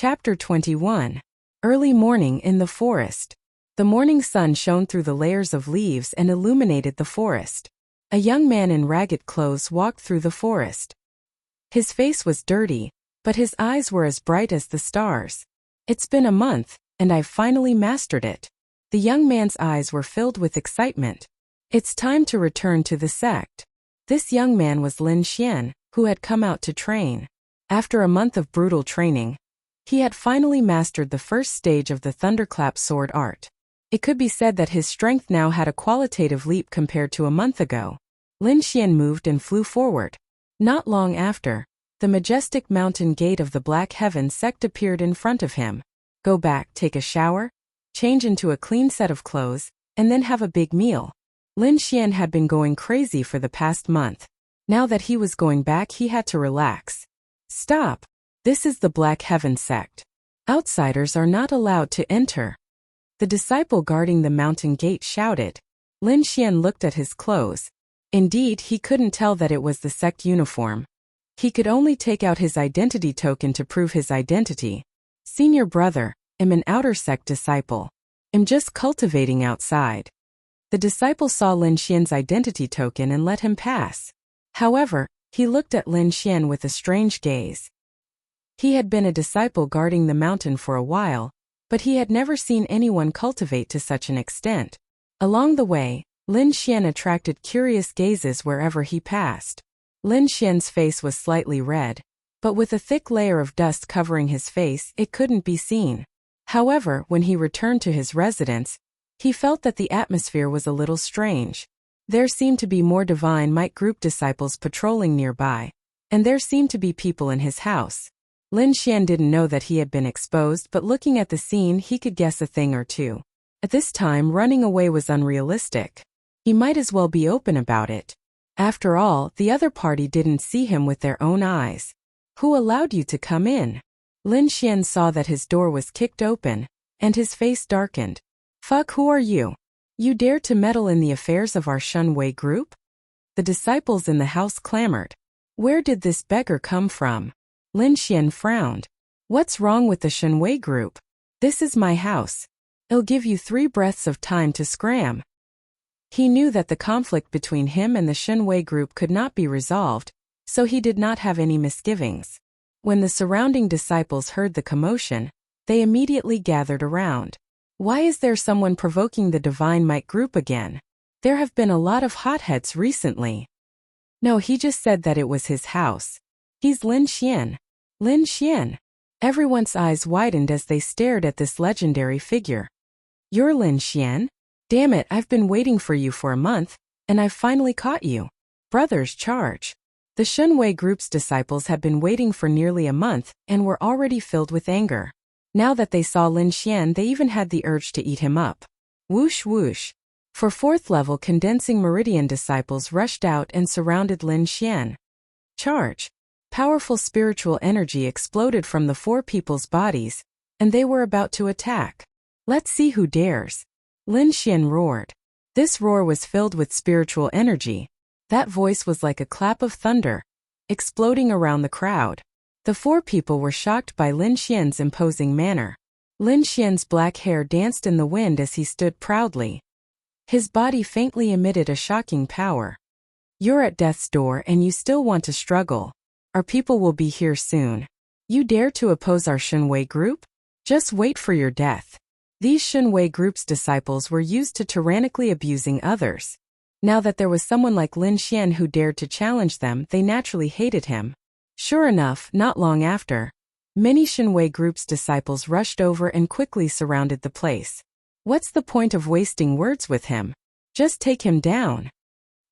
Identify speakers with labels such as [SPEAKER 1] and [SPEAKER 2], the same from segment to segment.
[SPEAKER 1] Chapter 21. Early morning in the forest. The morning sun shone through the layers of leaves and illuminated the forest. A young man in ragged clothes walked through the forest. His face was dirty, but his eyes were as bright as the stars. "It's been a month, and I've finally mastered it." The young man's eyes were filled with excitement. It's time to return to the sect. This young man was Lin Xian, who had come out to train. After a month of brutal training, he had finally mastered the first stage of the thunderclap sword art. It could be said that his strength now had a qualitative leap compared to a month ago. Lin Xian moved and flew forward. Not long after, the majestic mountain gate of the Black Heaven sect appeared in front of him. Go back, take a shower, change into a clean set of clothes, and then have a big meal. Lin Xian had been going crazy for the past month. Now that he was going back, he had to relax. Stop! This is the Black Heaven sect. Outsiders are not allowed to enter. The disciple guarding the mountain gate shouted. Lin Xian looked at his clothes. Indeed, he couldn't tell that it was the sect uniform. He could only take out his identity token to prove his identity. Senior brother, I'm an outer sect disciple. I'm just cultivating outside. The disciple saw Lin Xian's identity token and let him pass. However, he looked at Lin Xian with a strange gaze. He had been a disciple guarding the mountain for a while, but he had never seen anyone cultivate to such an extent. Along the way, Lin Xian attracted curious gazes wherever he passed. Lin Xian's face was slightly red, but with a thick layer of dust covering his face, it couldn't be seen. However, when he returned to his residence, he felt that the atmosphere was a little strange. There seemed to be more Divine Might group disciples patrolling nearby, and there seemed to be people in his house. Lin Xian didn't know that he had been exposed, but looking at the scene, he could guess a thing or two. At this time, running away was unrealistic. He might as well be open about it. After all, the other party didn't see him with their own eyes. Who allowed you to come in? Lin Xian saw that his door was kicked open, and his face darkened. Fuck, who are you? You dare to meddle in the affairs of our Shunwei group? The disciples in the house clamored. Where did this beggar come from? Lin Xian frowned. What's wrong with the Shunwei group? This is my house. I'll give you 3 breaths of time to scram. He knew that the conflict between him and the Shunwei group could not be resolved, so he did not have any misgivings. When the surrounding disciples heard the commotion, they immediately gathered around. Why is there someone provoking the Divine Might group again? There have been a lot of hotheads recently. No, he just said that it was his house. He's Lin Xian. Lin Xian. Everyone's eyes widened as they stared at this legendary figure. You're Lin Xian? Damn it, I've been waiting for you for a month, and I've finally caught you. Brothers, charge. The Shunwei group's disciples had been waiting for nearly a month and were already filled with anger. Now that they saw Lin Xian, they even had the urge to eat him up. Whoosh whoosh. For 4th level condensing meridian disciples rushed out and surrounded Lin Xian. Charge. Powerful spiritual energy exploded from the 4 people's bodies, and they were about to attack. Let's see who dares. Lin Xian roared. This roar was filled with spiritual energy. That voice was like a clap of thunder, exploding around the crowd. The 4 people were shocked by Lin Xian's imposing manner. Lin Xian's black hair danced in the wind as he stood proudly. His body faintly emitted a shocking power. You're at death's door and you still want to struggle. Our people will be here soon. You dare to oppose our Shunwei group? Just wait for your death. These Shunwei group's disciples were used to tyrannically abusing others. Now that there was someone like Lin Xian who dared to challenge them, they naturally hated him. Sure enough, not long after, many Shunwei group's disciples rushed over and quickly surrounded the place. What's the point of wasting words with him? Just take him down.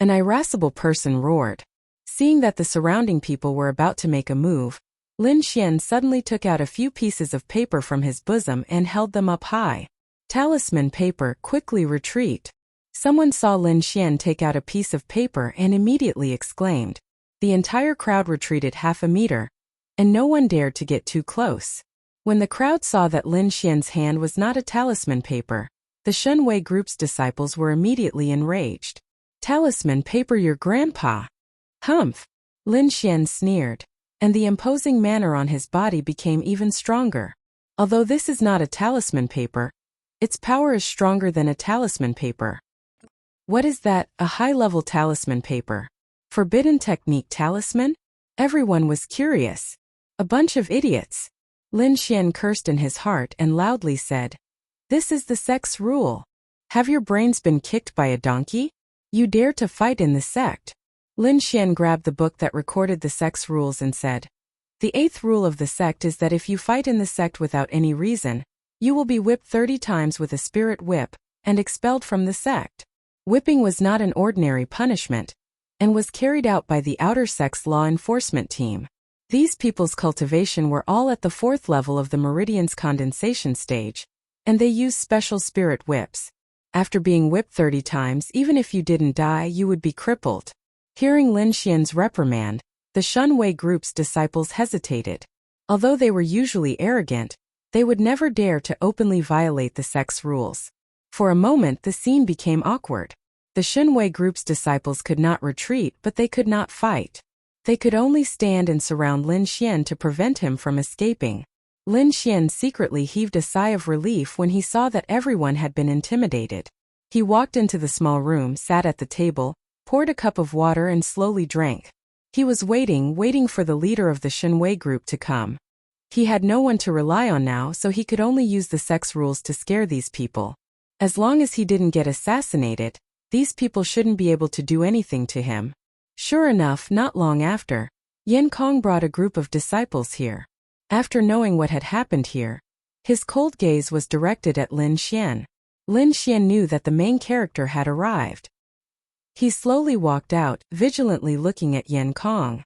[SPEAKER 1] An irascible person roared. Seeing that the surrounding people were about to make a move, Lin Xian suddenly took out a few pieces of paper from his bosom and held them up high. Talisman paper, quickly retreat. Someone saw Lin Xian take out a piece of paper and immediately exclaimed. The entire crowd retreated half a meter, and no one dared to get too close. When the crowd saw that Lin Xian's hand was not a talisman paper, the Shunwei group's disciples were immediately enraged. Talisman paper, your grandpa. Humph. Lin Xian sneered. and the imposing manner on his body became even stronger. Although this is not a talisman paper, its power is stronger than a talisman paper. What is that, a high-level talisman paper? Forbidden technique talisman? Everyone was curious. A bunch of idiots. Lin Xian cursed in his heart and loudly said, "This is the sect's rule. Have your brains been kicked by a donkey? You dare to fight in the sect?" Lin Xian grabbed the book that recorded the sect's rules and said, "The 8th rule of the sect is that if you fight in the sect without any reason, you will be whipped 30 times with a spirit whip and expelled from the sect." Whipping was not an ordinary punishment and was carried out by the outer sect's law enforcement team. These people's cultivation were all at the 4th level of the meridian's condensation stage, and they used special spirit whips. After being whipped 30 times, even if you didn't die, you would be crippled. Hearing Lin Xian's reprimand, the Shunwei group's disciples hesitated. Although they were usually arrogant, they would never dare to openly violate the sect's rules. For a moment the scene became awkward. The Shunwei group's disciples could not retreat, but they could not fight. They could only stand and surround Lin Xian to prevent him from escaping. Lin Xian secretly heaved a sigh of relief when he saw that everyone had been intimidated. He walked into the small room, sat at the table, poured a cup of water and slowly drank. He was waiting for the leader of the Shunwei group to come. He had no one to rely on now, so he could only use the sect's rules to scare these people. As long as he didn't get assassinated, these people shouldn't be able to do anything to him. Sure enough, not long after, Yan Kong brought a group of disciples here. After knowing what had happened here, his cold gaze was directed at Lin Xian. Lin Xian knew that the main character had arrived. He slowly walked out, vigilantly looking at Yan Kong.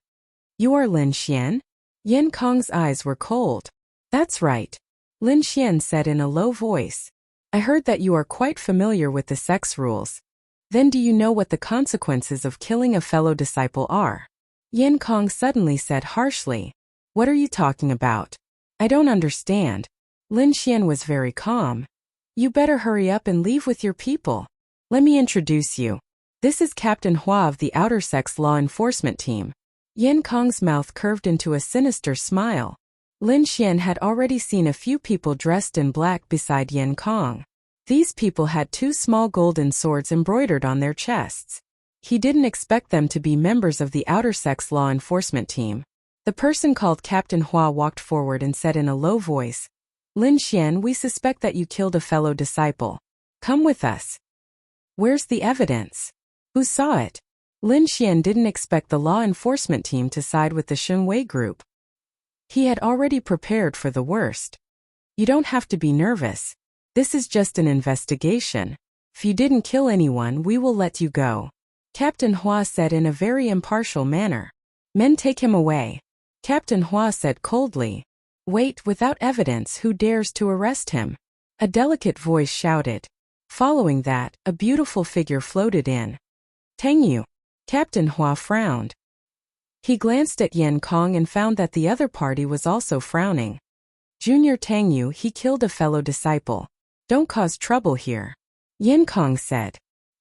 [SPEAKER 1] "You are Lin Xian?" Yan Kong's eyes were cold. "That's right," Lin Xian said in a low voice. "I heard that you are quite familiar with the sect's rules. Then do you know what the consequences of killing a fellow disciple are?" Yan Kong suddenly said harshly. "What are you talking about? I don't understand." Lin Xian was very calm. "You better hurry up and leave with your people. Let me introduce you. This is Captain Hua of the Outer Sect's law enforcement team." Yan Kong's mouth curved into a sinister smile. Lin Xian had already seen a few people dressed in black beside Yan Kong. These people had 2 small golden swords embroidered on their chests. He didn't expect them to be members of the Outer Sect's law enforcement team. The person called Captain Hua walked forward and said in a low voice, "Lin Xian, we suspect that you killed a fellow disciple. Come with us." "Where's the evidence? Who saw it?" Lin Xian didn't expect the law enforcement team to side with the Shunwei group. He had already prepared for the worst. "You don't have to be nervous. This is just an investigation. If you didn't kill anyone, we will let you go," Captain Hua said in a very impartial manner. "Men, take him away," Captain Hua said coldly. "Wait, without evidence, who dares to arrest him?" a delicate voice shouted. Following that, a beautiful figure floated in. "Tang Yu." Captain Hua frowned. He glanced at Yan Kong and found that the other party was also frowning. "Junior Tang Yu, he killed a fellow disciple. Don't cause trouble here," Yan Kong said.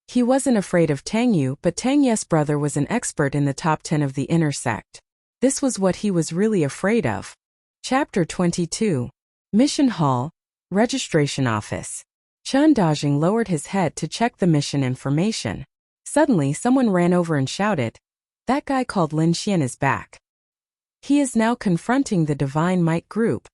[SPEAKER 1] He wasn't afraid of Tang Yu, but Tang Yu's brother was an expert in the top 10 of the inner sect. This was what he was really afraid of. Chapter 22. Mission Hall, Registration Office. Chen Dajing lowered his head to check the mission information. Suddenly someone ran over and shouted, "That guy called Lin Xian is back. He is now confronting the Divine Might group."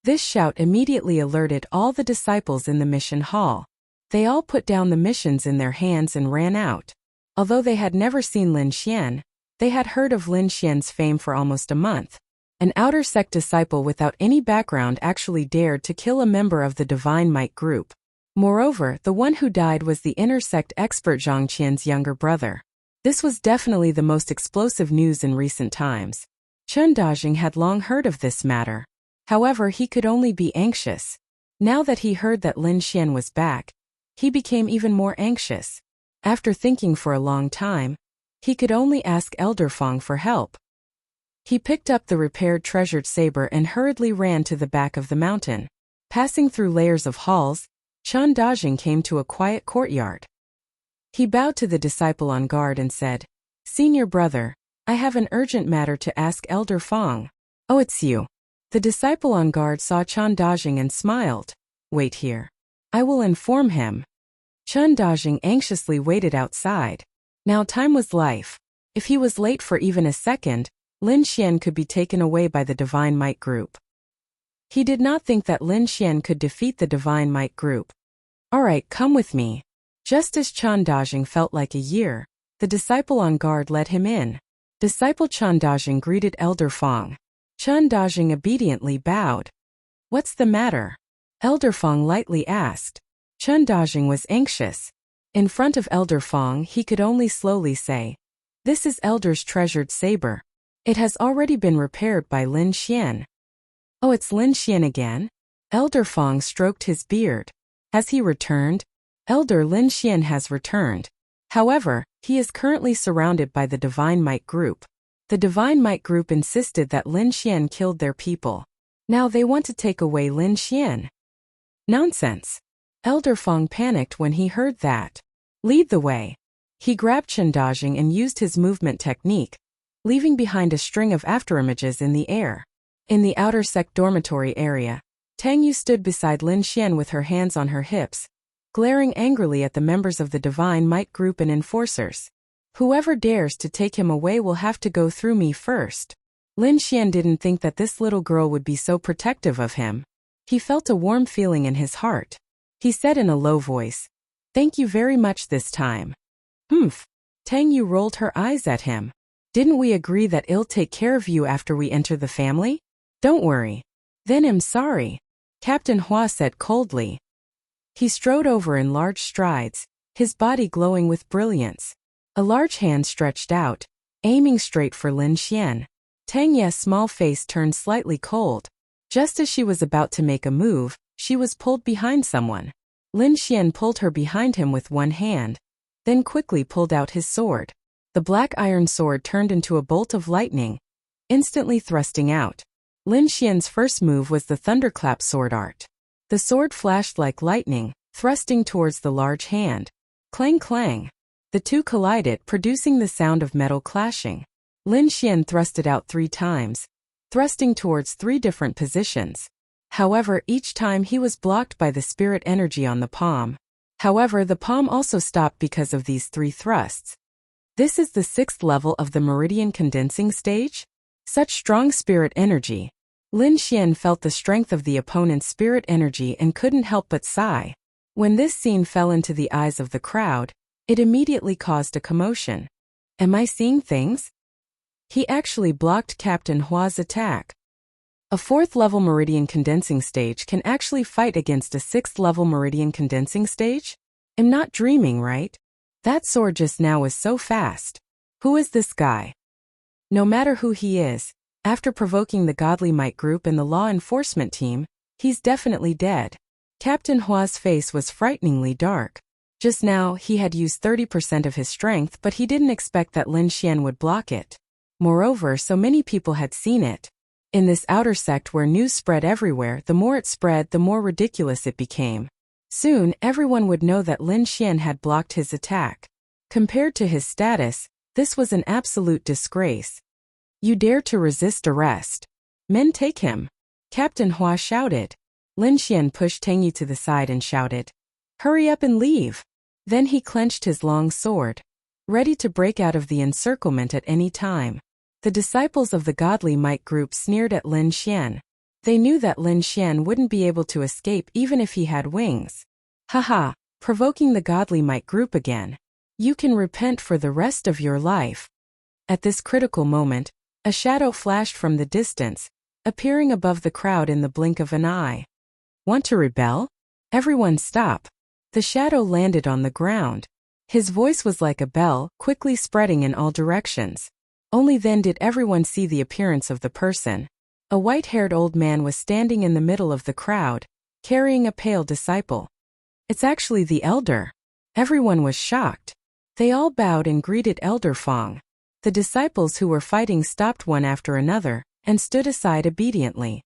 [SPEAKER 1] This shout immediately alerted all the disciples in the mission hall. They all put down the missions in their hands and ran out. Although they had never seen Lin Xian, they had heard of Lin Xian's fame for almost a month. An outer sect disciple without any background actually dared to kill a member of the Divine Might group. Moreover, the one who died was the inner sect expert Zhang Qian's younger brother. This was definitely the most explosive news in recent times. Chen Dajing had long heard of this matter. However, he could only be anxious. Now that he heard that Lin Xian was back, he became even more anxious. After thinking for a long time, he could only ask Elder Fong for help. He picked up the repaired treasured saber and hurriedly ran to the back of the mountain. Passing through layers of halls, Chen Dajing came to a quiet courtyard. He bowed to the disciple on guard and said, "Senior brother, I have an urgent matter to ask Elder Fong. Oh, it's you. The disciple on guard saw Chen Dajing and smiled. Wait here. I will inform him. Chen Dajing anxiously waited outside. Now time was life. If he was late for even a second, Lin Xian could be taken away by the Divine Might Group. He did not think that Lin Xian could defeat the Divine Might Group. Alright, come with me. Just as Chen Dajing felt like a year, the disciple on guard let him in. Disciple Chen Dajing greeted Elder Fong. Chen Dajing obediently bowed. What's the matter? Elder Fong lightly asked. Chen Dajing was anxious. In front of Elder Fong he could only slowly say, "This is Elder's treasured saber. It has already been repaired by Lin Xian." Oh, it's Lin Xian again? Elder Fong stroked his beard. Has he returned? Elder Lin Xian has returned. However, he is currently surrounded by the Divine Might Group. The Divine Might Group insisted that Lin Xian killed their people. Now they want to take away Lin Xian. Nonsense. Elder Fong panicked when he heard that. Lead the way. He grabbed Chen Dajing and used his movement technique, leaving behind a string of afterimages in the air. In the outer sect dormitory area, Tang Yu stood beside Lin Xian with her hands on her hips, glaring angrily at the members of the Divine Might Group and enforcers. Whoever dares to take him away will have to go through me first. Lin Xian didn't think that this little girl would be so protective of him. He felt a warm feeling in his heart. He said in a low voice, "Thank you very much this time." Humph. Tang Yu rolled her eyes at him. Didn't we agree that I'll take care of you after we enter the family? Don't worry. Then I'm sorry, Captain Hua said coldly. He strode over in large strides, his body glowing with brilliance. A large hand stretched out, aiming straight for Lin Xian. Tang Ye's small face turned slightly cold. Just as she was about to make a move, she was pulled behind someone. Lin Xian pulled her behind him with one hand, then quickly pulled out his sword. The black iron sword turned into a bolt of lightning, instantly thrusting out. Lin Xian's first move was the thunderclap sword art. The sword flashed like lightning, thrusting towards the large hand. Clang clang. The two collided, producing the sound of metal clashing. Lin Xian thrust it out 3 times, thrusting towards 3 different positions. However, each time he was blocked by the spirit energy on the palm. However, the palm also stopped because of these 3 thrusts. This is the 6th level of the meridian condensing stage? Such strong spirit energy. Lin Xian felt the strength of the opponent's spirit energy and couldn't help but sigh. When this scene fell into the eyes of the crowd, it immediately caused a commotion. Am I seeing things? He actually blocked Captain Hua's attack. A 4th level meridian condensing stage can actually fight against a 6th level meridian condensing stage? I'm not dreaming, right? That sword just now was so fast. Who is this guy? No matter who he is, after provoking the Godly Might Group and the law enforcement team, he's definitely dead. Captain Hua's face was frighteningly dark. Just now, he had used 30% of his strength, but he didn't expect that Lin Xian would block it. Moreover, so many people had seen it. In this outer sect where news spread everywhere, the more it spread, the more ridiculous it became. Soon, everyone would know that Lin Xian had blocked his attack. Compared to his status, this was an absolute disgrace. You dare to resist arrest? Men, take him. Captain Hua shouted. Lin Xian pushed Tang Yu to the side and shouted, "Hurry up and leave." Then he clenched his long sword, ready to break out of the encirclement at any time. The disciples of the Godly Might Group sneered at Lin Xian. They knew that Lin Xian wouldn't be able to escape even if he had wings. Haha, provoking the Godly Might Group again. You can repent for the rest of your life. At this critical moment, a shadow flashed from the distance, appearing above the crowd in the blink of an eye. Want to rebel? Everyone stop. The shadow landed on the ground. His voice was like a bell, quickly spreading in all directions. Only then did everyone see the appearance of the person. A white-haired old man was standing in the middle of the crowd, carrying a pale disciple. It's actually the elder. Everyone was shocked. They all bowed and greeted Elder Fong. The disciples who were fighting stopped one after another, and stood aside obediently.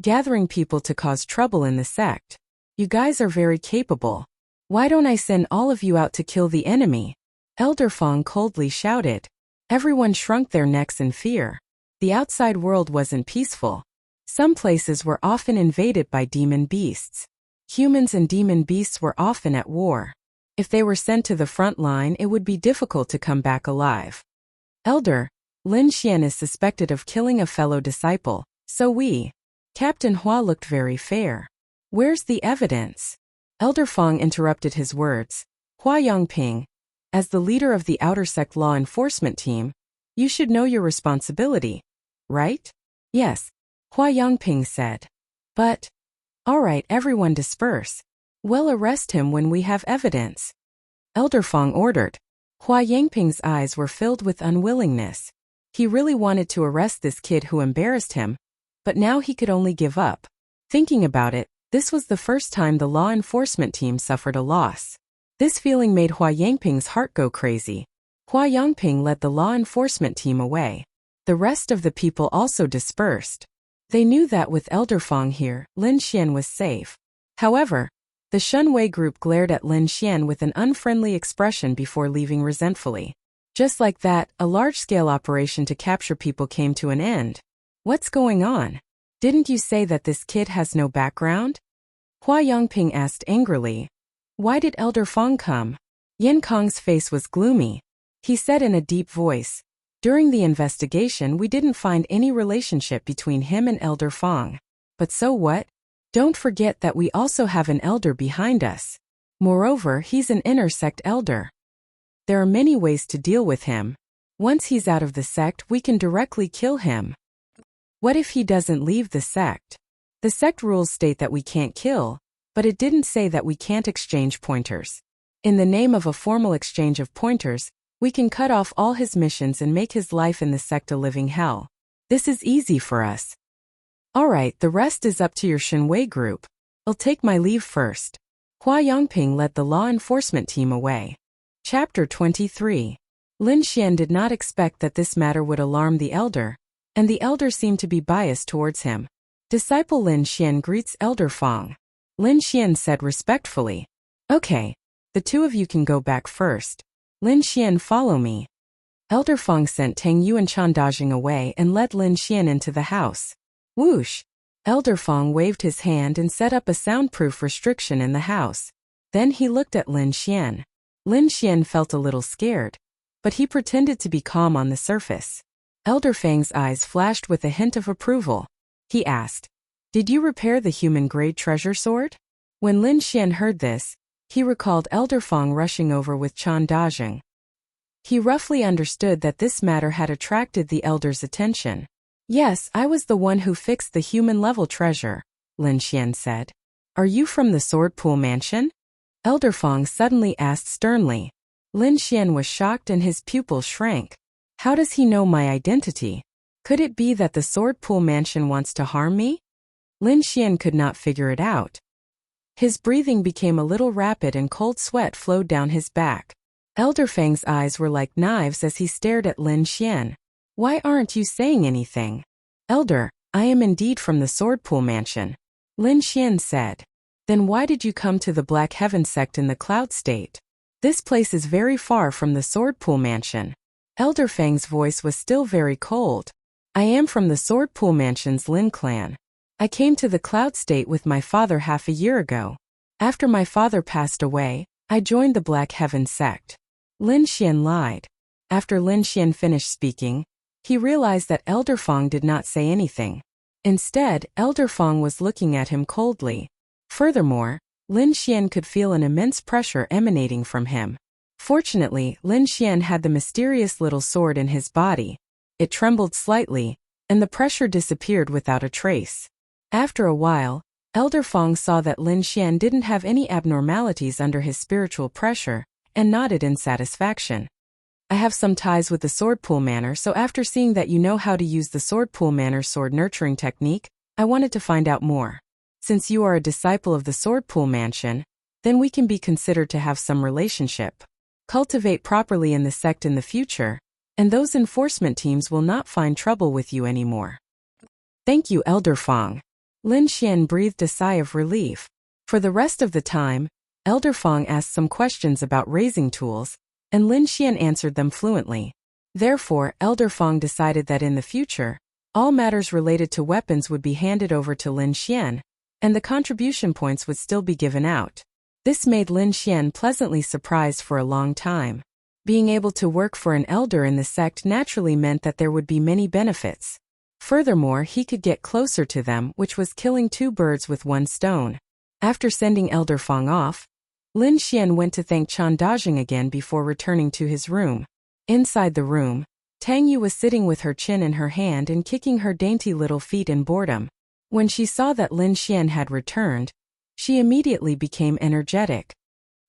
[SPEAKER 1] Gathering people to cause trouble in the sect. You guys are very capable. Why don't I send all of you out to kill the enemy? Elder Fong coldly shouted. Everyone shrunk their necks in fear. The outside world wasn't peaceful. Some places were often invaded by demon beasts. Humans and demon beasts were often at war. If they were sent to the front line, it would be difficult to come back alive. Elder, Lin Xian is suspected of killing a fellow disciple, so Captain Hua looked very fair. Where's the evidence? Elder Fong interrupted his words. Hua Yongping, as the leader of the outer sect law enforcement team, you should know your responsibility, right? Yes, Hua Yongping said. But, all right, everyone disperse. We'll arrest him when we have evidence. Elder Fong ordered. Hua Yangping's eyes were filled with unwillingness. He really wanted to arrest this kid who embarrassed him, but now he could only give up. Thinking about it, this was the first time the law enforcement team suffered a loss. This feeling made Hua Yangping's heart go crazy. Hua Yangping led the law enforcement team away. The rest of the people also dispersed. They knew that with Elder Fong here, Lin Xian was safe. However, the Shunwei group glared at Lin Xian with an unfriendly expression before leaving resentfully. Just like that, a large-scale operation to capture people came to an end. What's going on? Didn't you say that this kid has no background? Hua Yongping asked angrily. Why did Elder Fong come? Yin Kong's face was gloomy. He said in a deep voice, during the investigation we didn't find any relationship between him and Elder Fong. But so what? Don't forget that we also have an elder behind us. Moreover, he's an inner sect elder. There are many ways to deal with him. Once he's out of the sect, we can directly kill him. What if he doesn't leave the sect? The sect rules state that we can't kill, but it didn't say that we can't exchange pointers. In the name of a formal exchange of pointers, we can cut off all his missions and make his life in the sect a living hell. This is easy for us. Alright, the rest is up to your Shinwei group. I'll take my leave first. Hua Yongping led the law enforcement team away. Chapter 23. Lin Xian did not expect that this matter would alarm the elder, and the elder seemed to be biased towards him. Disciple Lin Xian greets Elder Fong. Lin Xian said respectfully, okay, the two of you can go back first. Lin Xian, follow me. Elder Fong sent Tang Yu and Chan Dajing away and led Lin Xian into the house. Whoosh! Elder Fong waved his hand and set up a soundproof restriction in the house. Then he looked at Lin Xian. Lin Xian felt a little scared, but he pretended to be calm on the surface. Elder Fang's eyes flashed with a hint of approval. He asked, did you repair the human-grade treasure sword? When Lin Xian heard this, he recalled Elder Fong rushing over with Chan Dajing. He roughly understood that this matter had attracted the elder's attention. Yes, I was the one who fixed the human-level treasure, Lin Xian said. Are you from the Sword Pool Mansion? Elder Fong suddenly asked sternly. Lin Xian was shocked and his pupils shrank. How does he know my identity? Could it be that the Sword Pool Mansion wants to harm me? Lin Xian could not figure it out. His breathing became a little rapid and cold sweat flowed down his back. Elder Fang's eyes were like knives as he stared at Lin Xian. Why aren't you saying anything? Elder, I am indeed from the Sword Pool Mansion. Lin Xian said. Then why did you come to the Black Heaven sect in the Cloud State? This place is very far from the Sword Pool Mansion. Elder Fang's voice was still very cold. I am from the Sword Pool Mansion's Lin clan. I came to the Cloud State with my father half a year ago. After my father passed away, I joined the Black Heaven sect. Lin Xian lied. After Lin Xian finished speaking, he realized that Elder Fong did not say anything. Instead, Elder Fong was looking at him coldly. Furthermore, Lin Xian could feel an immense pressure emanating from him. Fortunately, Lin Xian had the mysterious little sword in his body. It trembled slightly, and the pressure disappeared without a trace. After a while, Elder Fong saw that Lin Xian didn't have any abnormalities under his spiritual pressure, and nodded in satisfaction. I have some ties with the Sword Pool Manor, so after seeing that you know how to use the Sword Pool Manor sword nurturing technique, I wanted to find out more. Since you are a disciple of the Sword Pool Mansion, then we can be considered to have some relationship. Cultivate properly in the sect in the future, and those enforcement teams will not find trouble with you anymore. Thank you, Elder Fong. Lin Xian breathed a sigh of relief. For the rest of the time, Elder Fong asked some questions about raising tools, and Lin Xian answered them fluently. Therefore, Elder Feng decided that in the future, all matters related to weapons would be handed over to Lin Xian, and the contribution points would still be given out. This made Lin Xian pleasantly surprised for a long time. Being able to work for an elder in the sect naturally meant that there would be many benefits. Furthermore, he could get closer to them, which was killing two birds with one stone. After sending Elder Feng off, Lin Xian went to thank Chan Dajing again before returning to his room. Inside the room, Tang Yu was sitting with her chin in her hand and kicking her dainty little feet in boredom. When she saw that Lin Xian had returned, she immediately became energetic.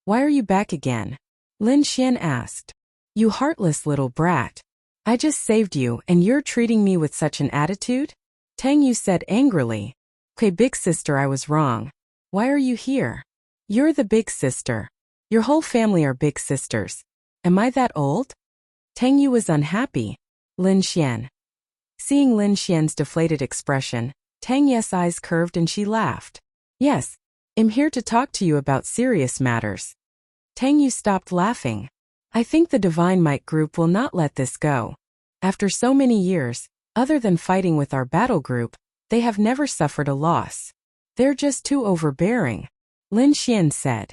[SPEAKER 1] "Why are you back again?" Lin Xian asked. "You heartless little brat. I just saved you and you're treating me with such an attitude?" Tang Yu said angrily. "Okay, big sister, I was wrong. Why are you here? You're the big sister. Your whole family are big sisters. Am I that old?" Tang Yu was unhappy. Lin Xian. Seeing Lin Xian's deflated expression, Tang Yu's eyes curved and she laughed. "Yes, I'm here to talk to you about serious matters." Tang Yu stopped laughing. "I think the Divine Might group will not let this go. After so many years, other than fighting with our battle group, they have never suffered a loss. They're just too overbearing," Lin Xian said.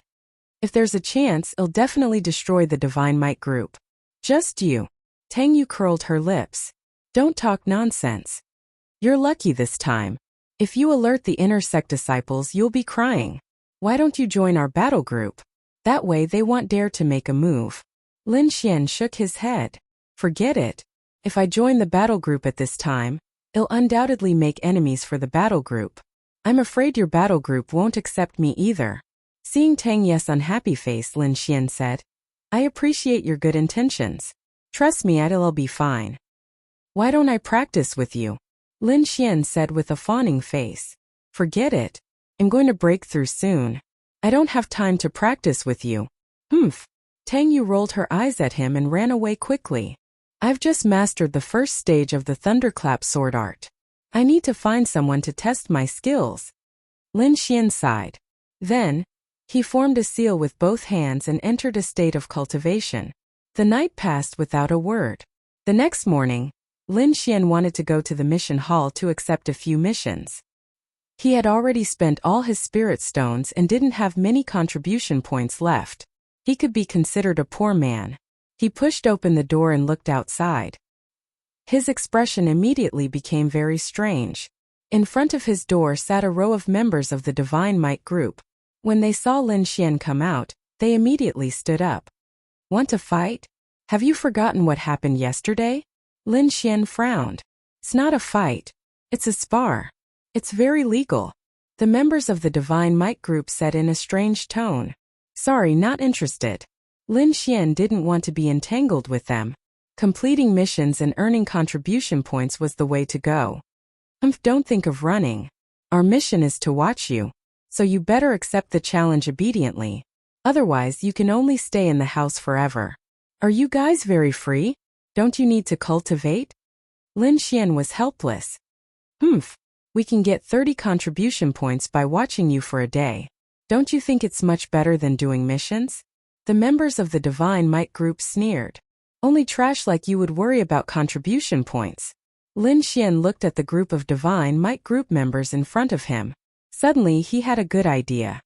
[SPEAKER 1] "If there's a chance, it'll definitely destroy the Divine Might group." "Just you." Tang Yu curled her lips. "Don't talk nonsense. You're lucky this time. If you alert the inner sect disciples, you'll be crying. Why don't you join our battle group? That way they won't dare to make a move." Lin Xian shook his head. "Forget it. If I join the battle group at this time, it'll undoubtedly make enemies for the battle group. I'm afraid your battle group won't accept me either." Seeing Tang Yu's unhappy face, Lin Xian said, "I appreciate your good intentions. Trust me, it'll be fine." "Why don't I practice with you?" Lin Xian said with a fawning face. "Forget it. I'm going to break through soon. I don't have time to practice with you." "Humph." Tang Yu rolled her eyes at him and ran away quickly. "I've just mastered the first stage of the thunderclap sword art. I need to find someone to test my skills." Lin Xian sighed. Then, he formed a seal with both hands and entered a state of cultivation. The night passed without a word. The next morning, Lin Xian wanted to go to the mission hall to accept a few missions. He had already spent all his spirit stones and didn't have many contribution points left. He could be considered a poor man. He pushed open the door and looked outside. His expression immediately became very strange. In front of his door sat a row of members of the Divine Might group. When they saw Lin Xian come out, they immediately stood up. "Want to fight? Have you forgotten what happened yesterday?" Lin Xian frowned. "It's not a fight. It's a spar. It's very legal," the members of the Divine Might group said in a strange tone. "Sorry, not interested." Lin Xian didn't want to be entangled with them. Completing missions and earning contribution points was the way to go. Don't think of running. Our mission is to watch you, so you better accept the challenge obediently. Otherwise, you can only stay in the house forever. Are you guys very free? Don't you need to cultivate?" Lin Xian was helpless. We can get 30 contribution points by watching you for a day. Don't you think it's much better than doing missions?" The members of the Divine Might group sneered. "Only trash like you would worry about contribution points." Lin Xian looked at the group of Divine Might group members in front of him. Suddenly, he had a good idea.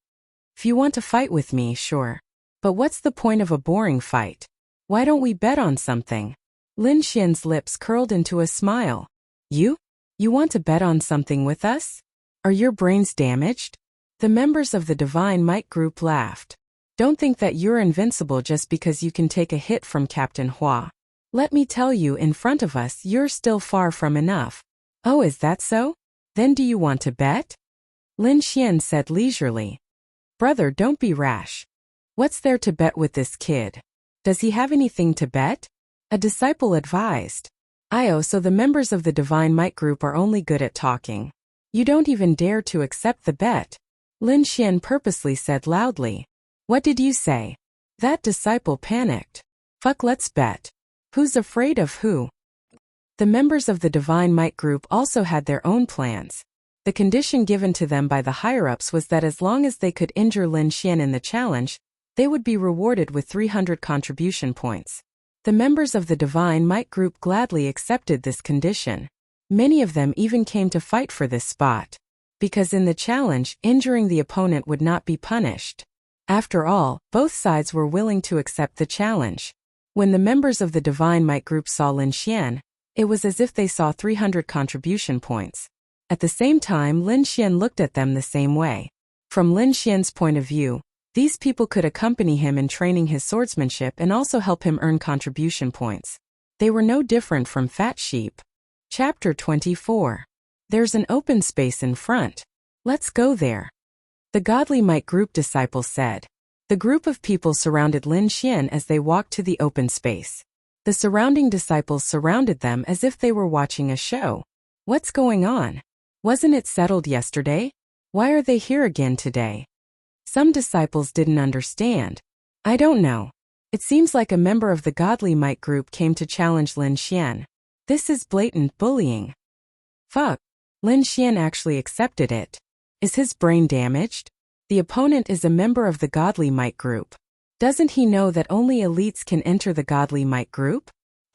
[SPEAKER 1] "If you want to fight with me, sure. But what's the point of a boring fight? Why don't we bet on something?" Lin Xian's lips curled into a smile. You? You want to bet on something with us? Are your brains damaged?" The members of the Divine Might group laughed. "Don't think that you're invincible just because you can take a hit from Captain Hua. Let me tell you, in front of us, you're still far from enough." "Oh, is that so? Then do you want to bet?" Lin Xian said leisurely. "Brother, don't be rash. What's there to bet with this kid? Does he have anything to bet?" A disciple advised. So the members of the Divine Might group are only good at talking. You don't even dare to accept the bet," Lin Xian purposely said loudly. "What did you say?" That disciple panicked. "Fuck, let's bet. Who's afraid of who?" The members of the Divine Might group also had their own plans. The condition given to them by the higher-ups was that as long as they could injure Lin Xian in the challenge, they would be rewarded with 300 contribution points. The members of the Divine Might group gladly accepted this condition. Many of them even came to fight for this spot. Because in the challenge, injuring the opponent would not be punished. After all, both sides were willing to accept the challenge. When the members of the Divine Might group saw Lin Xian, it was as if they saw 300 contribution points. At the same time, Lin Xian looked at them the same way. From Lin Xian's point of view, these people could accompany him in training his swordsmanship and also help him earn contribution points. They were no different from fat sheep. Chapter 24. There's an open space in front. Let's go there. The Godly Might group disciples said. The group of people surrounded Lin Xian as they walked to the open space. The surrounding disciples surrounded them as if they were watching a show. What's going on? Wasn't it settled yesterday? Why are they here again today? Some disciples didn't understand. I don't know. It seems like a member of the Godly Might group came to challenge Lin Xian. This is blatant bullying. Fuck. Lin Xian actually accepted it. Is his brain damaged? The opponent is a member of the Godly Might group. Doesn't he know that only elites can enter the Godly Might group?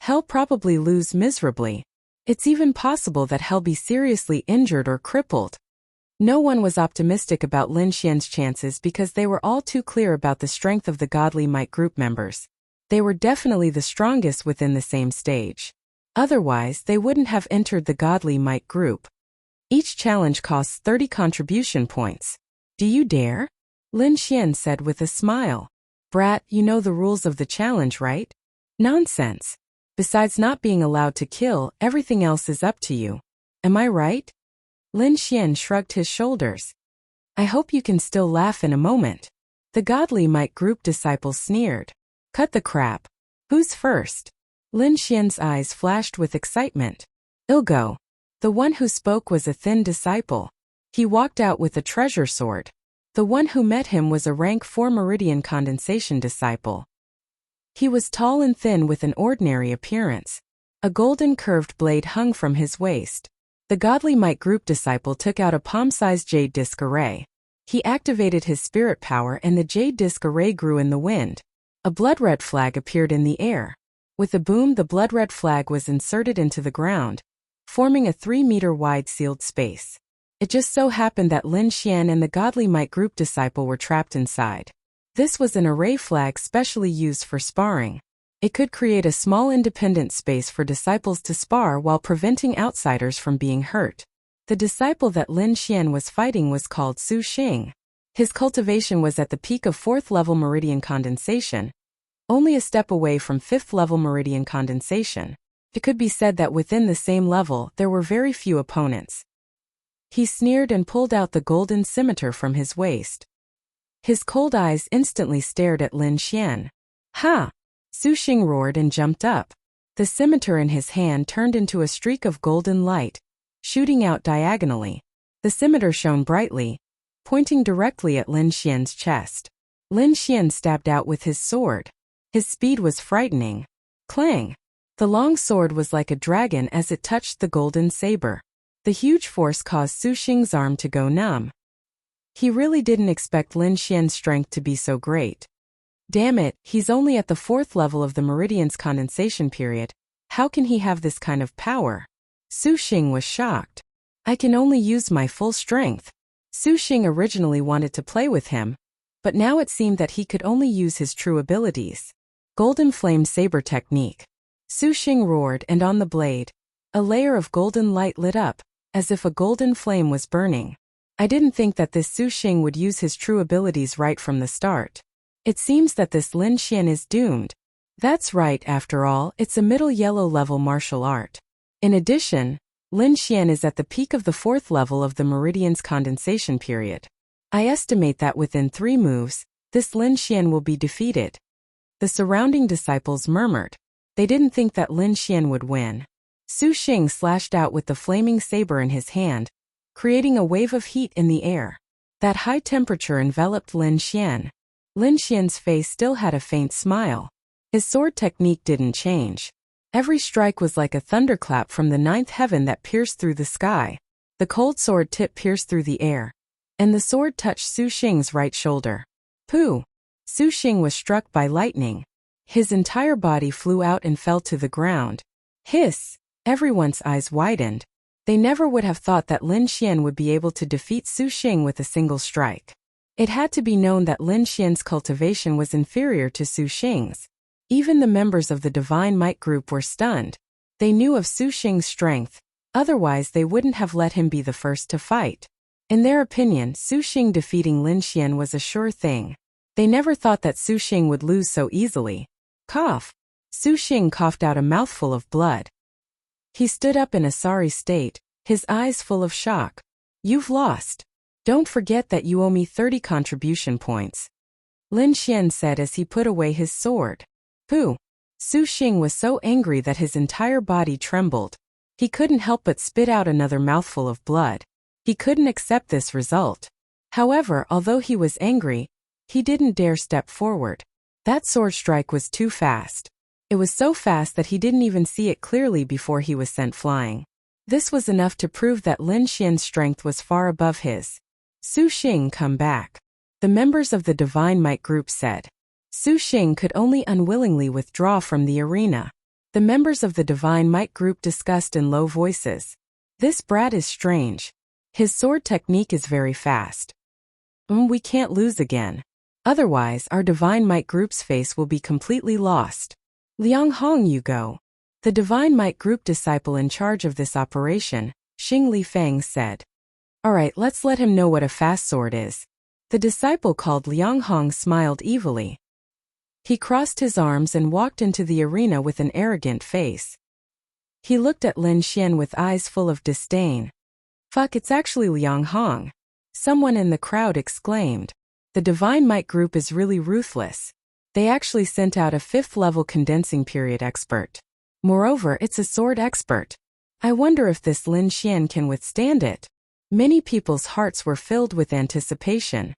[SPEAKER 1] He'll probably lose miserably. It's even possible that he'll be seriously injured or crippled. No one was optimistic about Lin Xian's chances because they were all too clear about the strength of the Godly Might group members. They were definitely the strongest within the same stage. Otherwise, they wouldn't have entered the Godly Might group. Each challenge costs 30 contribution points. Do you dare? Lin Xian said with a smile. Brat, you know the rules of the challenge, right? Nonsense. Besides not being allowed to kill, everything else is up to you. Am I right? Lin Xian shrugged his shoulders. I hope you can still laugh in a moment. The Godly Might group disciples sneered. Cut the crap. Who's first? Lin Xian's eyes flashed with excitement. I'll go. The one who spoke was a thin disciple. He walked out with a treasure sword. The one who met him was a rank 4 meridian condensation disciple. He was tall and thin with an ordinary appearance. A golden curved blade hung from his waist. The Godly Might group disciple took out a palm-sized jade disc array. He activated his spirit power and the jade disc array grew in the wind. A blood-red flag appeared in the air. With a boom, the blood-red flag was inserted into the ground, forming a 3-meter-wide sealed space. It just so happened that Lin Xian and the Godly Might group disciple were trapped inside. This was an array flag specially used for sparring. It could create a small independent space for disciples to spar while preventing outsiders from being hurt. The disciple that Lin Xian was fighting was called Su Xing. His cultivation was at the peak of 4th level meridian condensation, only a step away from 5th level meridian condensation. It could be said that within the same level there were very few opponents. He sneered and pulled out the golden scimitar from his waist. His cold eyes instantly stared at Lin Xian. Ha! Su Xing roared and jumped up. The scimitar in his hand turned into a streak of golden light, shooting out diagonally. The scimitar shone brightly, pointing directly at Lin Xian's chest. Lin Xian stabbed out with his sword. His speed was frightening. Clang! The long sword was like a dragon as it touched the golden saber. The huge force caused Su Xing's arm to go numb. He really didn't expect Lin Xian's strength to be so great. Damn it, he's only at the 4th level of the meridian's condensation period. How can he have this kind of power? Su Xing was shocked. I can only use my full strength. Su Xing originally wanted to play with him, but now it seemed that he could only use his true abilities. Golden Flame Saber Technique. Su Xing roared and on the blade, a layer of golden light lit up, as if a golden flame was burning. I didn't think that this Su Xing would use his true abilities right from the start. It seems that this Lin Xian is doomed. That's right, after all, it's a middle yellow level martial art. In addition, Lin Xian is at the peak of the 4th level of the meridian's condensation period. I estimate that within 3 moves, this Lin Xian will be defeated. The surrounding disciples murmured. They didn't think that Lin Xian would win. Su Xing slashed out with the flaming saber in his hand, creating a wave of heat in the air. That high temperature enveloped Lin Xian. Lin Xian's face still had a faint smile. His sword technique didn't change. Every strike was like a thunderclap from the 9th heaven that pierced through the sky. The cold sword tip pierced through the air, and the sword touched Su Xing's right shoulder. Pooh! Su Xing was struck by lightning. His entire body flew out and fell to the ground. Hiss! Everyone's eyes widened. They never would have thought that Lin Xian would be able to defeat Su Xing with a single strike. It had to be known that Lin Xian's cultivation was inferior to Su Xing's. Even the members of the Divine Might group were stunned. They knew of Su Xing's strength, otherwise they wouldn't have let him be the first to fight. In their opinion, Su Xing defeating Lin Xian was a sure thing. They never thought that Su Xing would lose so easily. Cough! Su Xing coughed out a mouthful of blood. He stood up in a sorry state, his eyes full of shock. You've lost. Don't forget that you owe me 30 contribution points. Lin Xian said as he put away his sword. Pooh! Su Xing was so angry that his entire body trembled. He couldn't help but spit out another mouthful of blood. He couldn't accept this result. However, although he was angry, he didn't dare step forward. That sword strike was too fast. It was so fast that he didn't even see it clearly before he was sent flying. This was enough to prove that Lin Xian's strength was far above his. Su Xing, come back. The members of the Divine Might group said. Su Xing could only unwillingly withdraw from the arena. The members of the Divine Might group discussed in low voices. This brat is strange. His sword technique is very fast. We can't lose again. Otherwise, our Divine Might group's face will be completely lost. Liang Hong, you go. The Divine Might group disciple in charge of this operation, Xing Li Feng, said. Alright, let's let him know what a fast sword is. The disciple called Liang Hong smiled evilly. He crossed his arms and walked into the arena with an arrogant face. He looked at Lin Xian with eyes full of disdain. Fuck, it's actually Liang Hong. Someone in the crowd exclaimed. The Divine Might group is really ruthless. They actually sent out a 5th level condensing period expert. Moreover, it's a sword expert. I wonder if this Lin Xian can withstand it. Many people's hearts were filled with anticipation.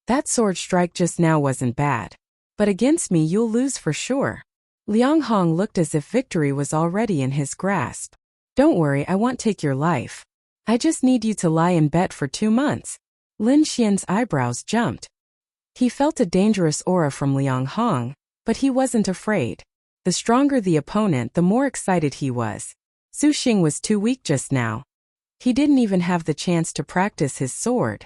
[SPEAKER 1] That sword strike just now wasn't bad. But against me you'll lose for sure. Liang Hong looked as if victory was already in his grasp. Don't worry, I won't take your life. I just need you to lie in bed for 2 months. Lin Xian's eyebrows jumped. He felt a dangerous aura from Liang Hong, but he wasn't afraid. The stronger the opponent, the more excited he was. Su Xing was too weak just now. He didn't even have the chance to practice his sword.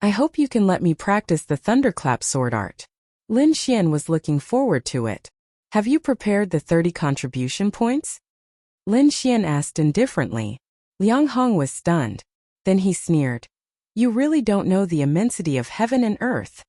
[SPEAKER 1] I hope you can let me practice the thunderclap sword art. Lin Xian was looking forward to it. Have you prepared the 30 contribution points? Lin Xian asked indifferently. Liang Hong was stunned. Then he sneered. You really don't know the immensity of heaven and earth.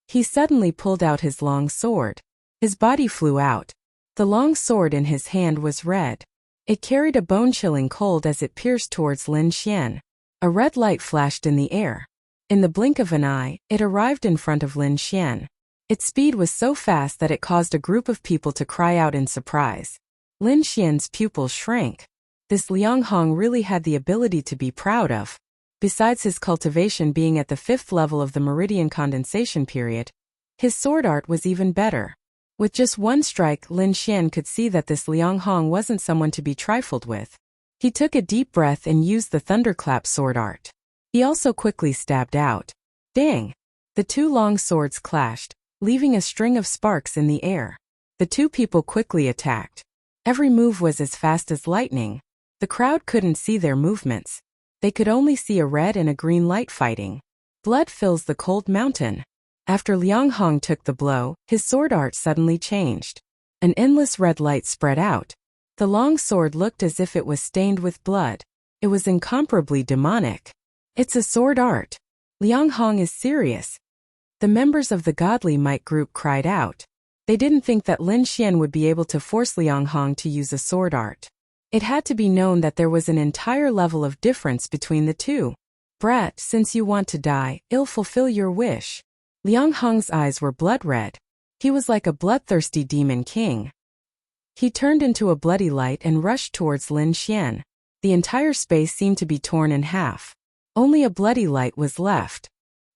[SPEAKER 1] He suddenly pulled out his long sword. His body flew out. The long sword in his hand was red. It carried a bone-chilling cold as it pierced towards Lin Xian. A red light flashed in the air. In the blink of an eye, it arrived in front of Lin Xian. Its speed was so fast that it caused a group of people to cry out in surprise. Lin Xian's pupils shrank. This Liang Hong really had the ability to be proud of. Besides his cultivation being at the 5th level of the meridian condensation period, his sword art was even better. With just one strike, Lin Xian could see that this Liang Hong wasn't someone to be trifled with. He took a deep breath and used the thunderclap sword art. He also quickly stabbed out. Dang! The 2 long swords clashed, leaving a string of sparks in the air. The 2 people quickly attacked. Every move was as fast as lightning. The crowd couldn't see their movements. They could only see a red and a green light fighting. Blood fills the cold mountain. After Liang Hong took the blow, his sword art suddenly changed. An endless red light spread out. The long sword looked as if it was stained with blood. It was incomparably demonic. It's a sword art. Liang Hong is serious. The members of the Godly Might group cried out. They didn't think that Lin Xian would be able to force Liang Hong to use a sword art. It had to be known that there was an entire level of difference between the two. Brat, since you want to die, I'll fulfill your wish. Liang Hong's eyes were blood red. He was like a bloodthirsty demon king. He turned into a bloody light and rushed towards Lin Xian. The entire space seemed to be torn in half. Only a bloody light was left.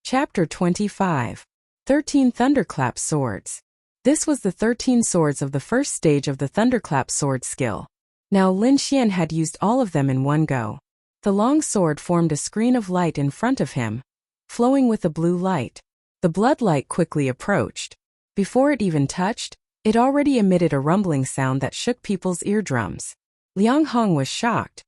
[SPEAKER 1] Chapter 25. 13 Thunderclap Swords. This was the 13 swords of the first stage of the Thunderclap sword skill. Now Lin Xian had used all of them in one go. The long sword formed a screen of light in front of him, flowing with a blue light. The blood light quickly approached. Before it even touched, It already emitted a rumbling sound that shook people's eardrums. Liang Hong was shocked.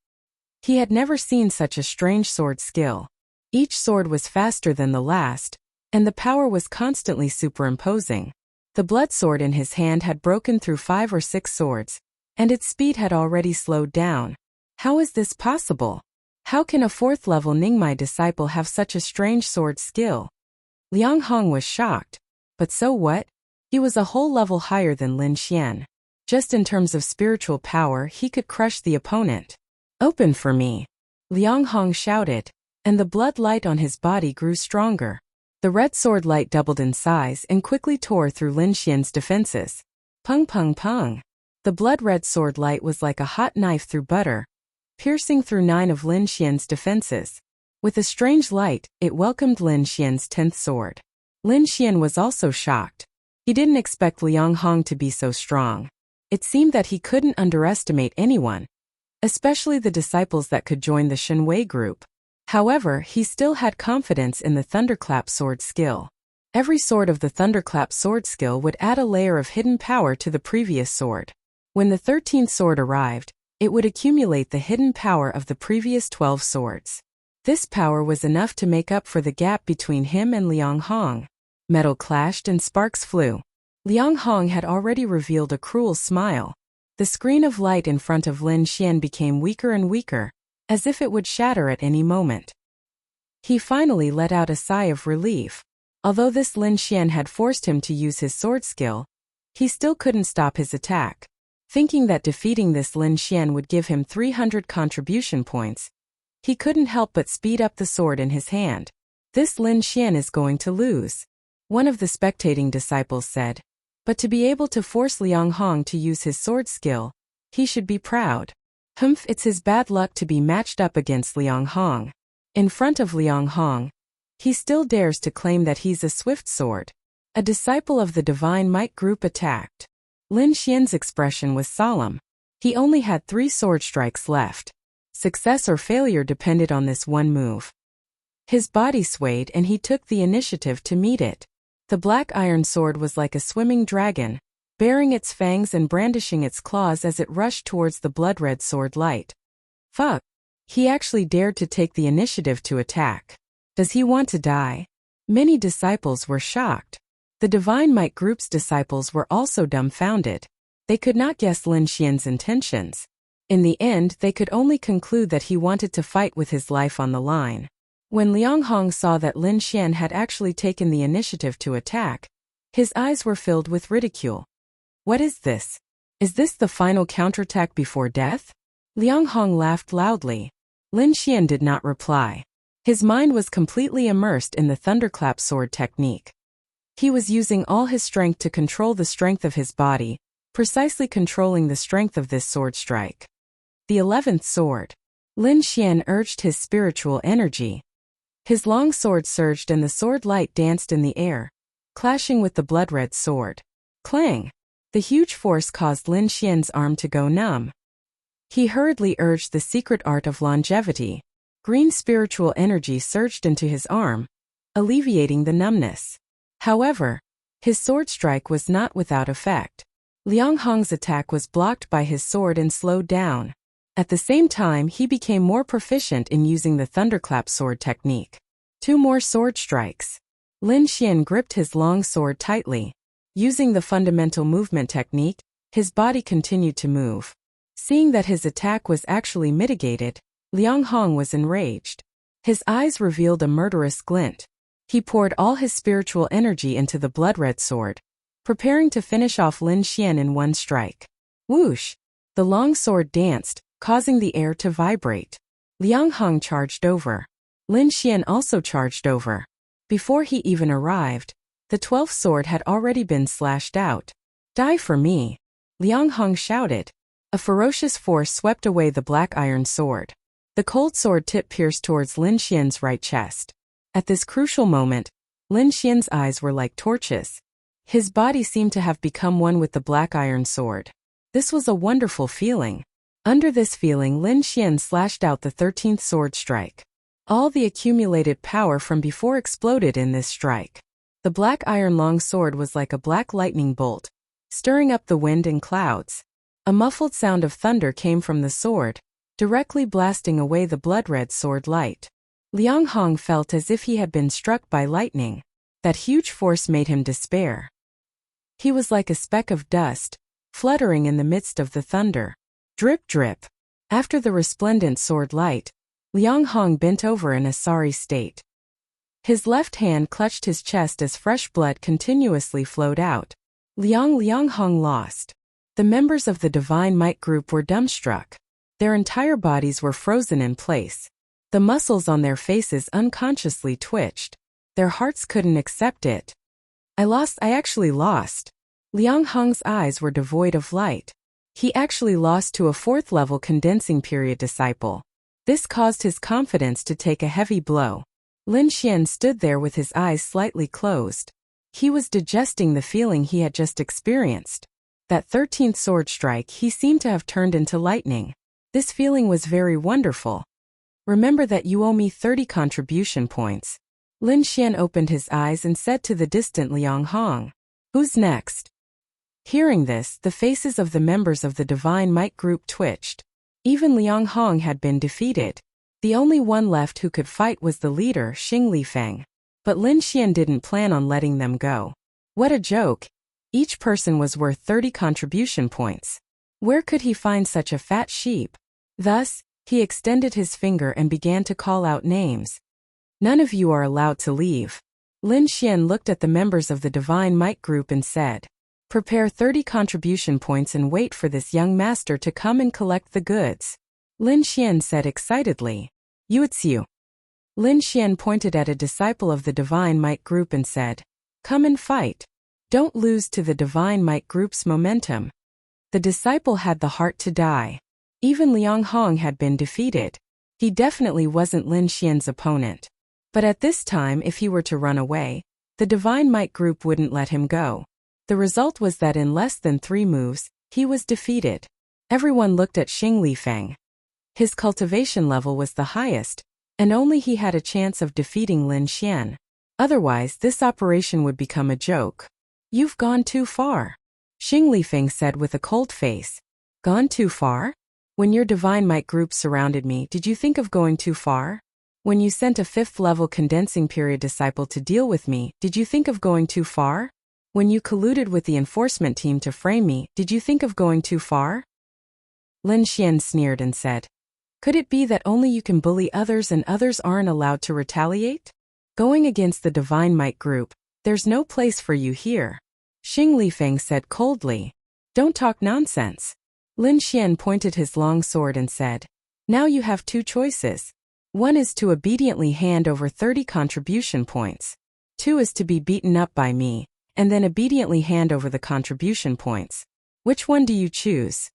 [SPEAKER 1] He had never seen such a strange sword skill. Each sword was faster than the last, and the power was constantly superimposing. The blood sword in his hand had broken through 5 or 6 swords, and its speed had already slowed down. How is this possible? How can a 4th-level Ningmai disciple have such a strange sword skill? Liang Hong was shocked. But so what? He was a whole level higher than Lin Xian. Just in terms of spiritual power, he could crush the opponent. Open for me! Liang Hong shouted, and the blood light on his body grew stronger. The red sword light doubled in size and quickly tore through Lin Xian's defenses. Pung pung pung! The blood-red sword light was like a hot knife through butter, piercing through 9 of Lin Xian's defenses. With a strange light, it welcomed Lin Xian's 10th sword. Lin Xian was also shocked. He didn't expect Liang Hong to be so strong. It seemed that he couldn't underestimate anyone, especially the disciples that could join the Shenwei group. However, he still had confidence in the Thunderclap sword skill. Every sword of the Thunderclap sword skill would add a layer of hidden power to the previous sword. When the 13th sword arrived, it would accumulate the hidden power of the previous 12 swords. This power was enough to make up for the gap between him and Liang Hong. Metal clashed and sparks flew. Liang Hong had already revealed a cruel smile. The screen of light in front of Lin Xian became weaker and weaker, as if it would shatter at any moment. He finally let out a sigh of relief. Although this Lin Xian had forced him to use his sword skill, he still couldn't stop his attack. Thinking that defeating this Lin Xian would give him 300 contribution points, he couldn't help but speed up the sword in his hand. This Lin Xian is going to lose, one of the spectating disciples said. But to be able to force Liang Hong to use his sword skill, he should be proud. Humph, it's his bad luck to be matched up against Liang Hong. In front of Liang Hong, he still dares to claim that he's a swift sword. A disciple of the Divine Might group attacked. Lin Xian's expression was solemn. He only had 3 sword strikes left. Success or failure depended on this one move. His body swayed and he took the initiative to meet it. The black iron sword was like a swimming dragon, baring its fangs and brandishing its claws as it rushed towards the blood-red sword light. Fuck! He actually dared to take the initiative to attack. Does he want to die? Many disciples were shocked. The Divine Might group's disciples were also dumbfounded. They could not guess Lin Xian's intentions. In the end, they could only conclude that he wanted to fight with his life on the line. When Liang Hong saw that Lin Xian had actually taken the initiative to attack, his eyes were filled with ridicule. What is this? Is this the final counterattack before death? Liang Hong laughed loudly. Lin Xian did not reply. His mind was completely immersed in the thunderclap sword technique. He was using all his strength to control the strength of his body, precisely controlling the strength of this sword strike. The 11th sword. Lin Xian urged his spiritual energy. His long sword surged and the sword light danced in the air, clashing with the blood-red sword. Clang! The huge force caused Lin Xian's arm to go numb. He hurriedly urged the secret art of longevity. Green spiritual energy surged into his arm, alleviating the numbness. However, his sword strike was not without effect. Liang Hong's attack was blocked by his sword and slowed down. At the same time, he became more proficient in using the thunderclap sword technique. 2 more sword strikes. Lin Xian gripped his long sword tightly. Using the fundamental movement technique, his body continued to move. Seeing that his attack was actually mitigated, Liang Hong was enraged. His eyes revealed a murderous glint. He poured all his spiritual energy into the blood-red sword, preparing to finish off Lin Xian in one strike. Whoosh! The long sword danced, causing the air to vibrate. Liang Hong charged over. Lin Xian also charged over. Before he even arrived, the 12th sword had already been slashed out. Die for me! Liang Hong shouted. A ferocious force swept away the black iron sword. The cold sword tip pierced towards Lin Xian's right chest. At this crucial moment, Lin Xian's eyes were like torches. His body seemed to have become one with the black iron sword. This was a wonderful feeling. Under this feeling, Lin Xian slashed out the 13th sword strike. All the accumulated power from before exploded in this strike. The black iron long sword was like a black lightning bolt, stirring up the wind and clouds. A muffled sound of thunder came from the sword, directly blasting away the blood-red sword light. Liang Hong felt as if he had been struck by lightning. That huge force made him despair. He was like a speck of dust, fluttering in the midst of the thunder. Drip, drip. After the resplendent sword light, Liang Hong bent over in a sorry state. His left hand clutched his chest as fresh blood continuously flowed out. Liang Hong lost. The members of the Divine Might group were dumbstruck. Their entire bodies were frozen in place. The muscles on their faces unconsciously twitched. Their hearts couldn't accept it. I actually lost. Liang Hong's eyes were devoid of light. He actually lost to a 4th-level condensing period disciple. This caused his confidence to take a heavy blow. Lin Xian stood there with his eyes slightly closed. He was digesting the feeling he had just experienced. That 13th sword strike he seemed to have turned into lightning. This feeling was very wonderful. Remember that you owe me 30 contribution points. Lin Xian opened his eyes and said to the distant Liang Hong, "Who's next?" Hearing this, the faces of the members of the Divine Might group twitched. Even Liang Hong had been defeated. The only one left who could fight was the leader, Xing Lifeng. But Lin Xian didn't plan on letting them go. What a joke! Each person was worth 30 contribution points. Where could he find such a fat sheep? Thus, he extended his finger and began to call out names. None of you are allowed to leave. Lin Xian looked at the members of the Divine Might group and said, "Prepare 30 contribution points and wait for this young master to come and collect the goods." Lin Xian said excitedly, "Yuetsiu." Lin Xian pointed at a disciple of the Divine Might group and said, "Come and fight. Don't lose to the Divine Might group's momentum." The disciple had the heart to die. Even Liang Hong had been defeated. He definitely wasn't Lin Xian's opponent. But at this time, if he were to run away, the Divine Might group wouldn't let him go. The result was that in less than 3 moves, he was defeated. Everyone looked at Xing Lifeng. His cultivation level was the highest, and only he had a chance of defeating Lin Xian. Otherwise, this operation would become a joke. "You've gone too far," Xing Lifeng said with a cold face. "Gone too far? When your Divine Might group surrounded me, did you think of going too far? When you sent a 5th-level condensing period disciple to deal with me, did you think of going too far? When you colluded with the enforcement team to frame me, did you think of going too far?" Lin Xian sneered and said, "Could it be that only you can bully others and others aren't allowed to retaliate? Going against the Divine Might group, there's no place for you here." Xing Lifeng said coldly, "Don't talk nonsense." Lin Xian pointed his long sword and said, "Now you have 2 choices. One is to obediently hand over 30 contribution points. 2 is to be beaten up by me, and then obediently hand over the contribution points. Which one do you choose?"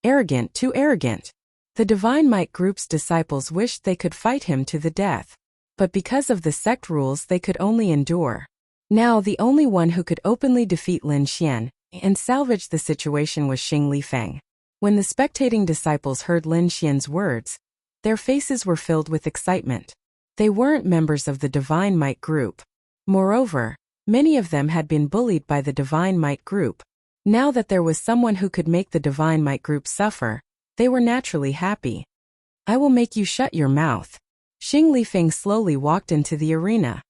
[SPEAKER 1] Arrogant, too arrogant. The Divine Might group's disciples wished they could fight him to the death. But because of the sect rules they could only endure. Now the only one who could openly defeat Lin Xian and salvage the situation was Xing Lifeng. When the spectating disciples heard Lin Xian's words, their faces were filled with excitement. They weren't members of the Divine Might group. Moreover, many of them had been bullied by the Divine Might group. Now that there was someone who could make the Divine Might group suffer, they were naturally happy. "I will make you shut your mouth." Xing Lifeng slowly walked into the arena.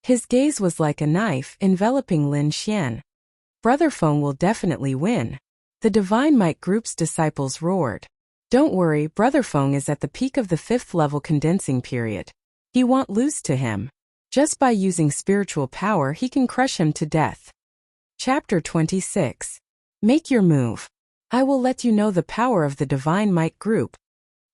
[SPEAKER 1] His gaze was like a knife enveloping Lin Xian. "Brother Feng will definitely win." The Divine Might group's disciples roared. "Don't worry, Brother Feng is at the peak of the 5th-level condensing period. He won't lose to him. Just by using spiritual power he can crush him to death." Chapter 26. Make your move. I will let you know the power of the Divine Might group.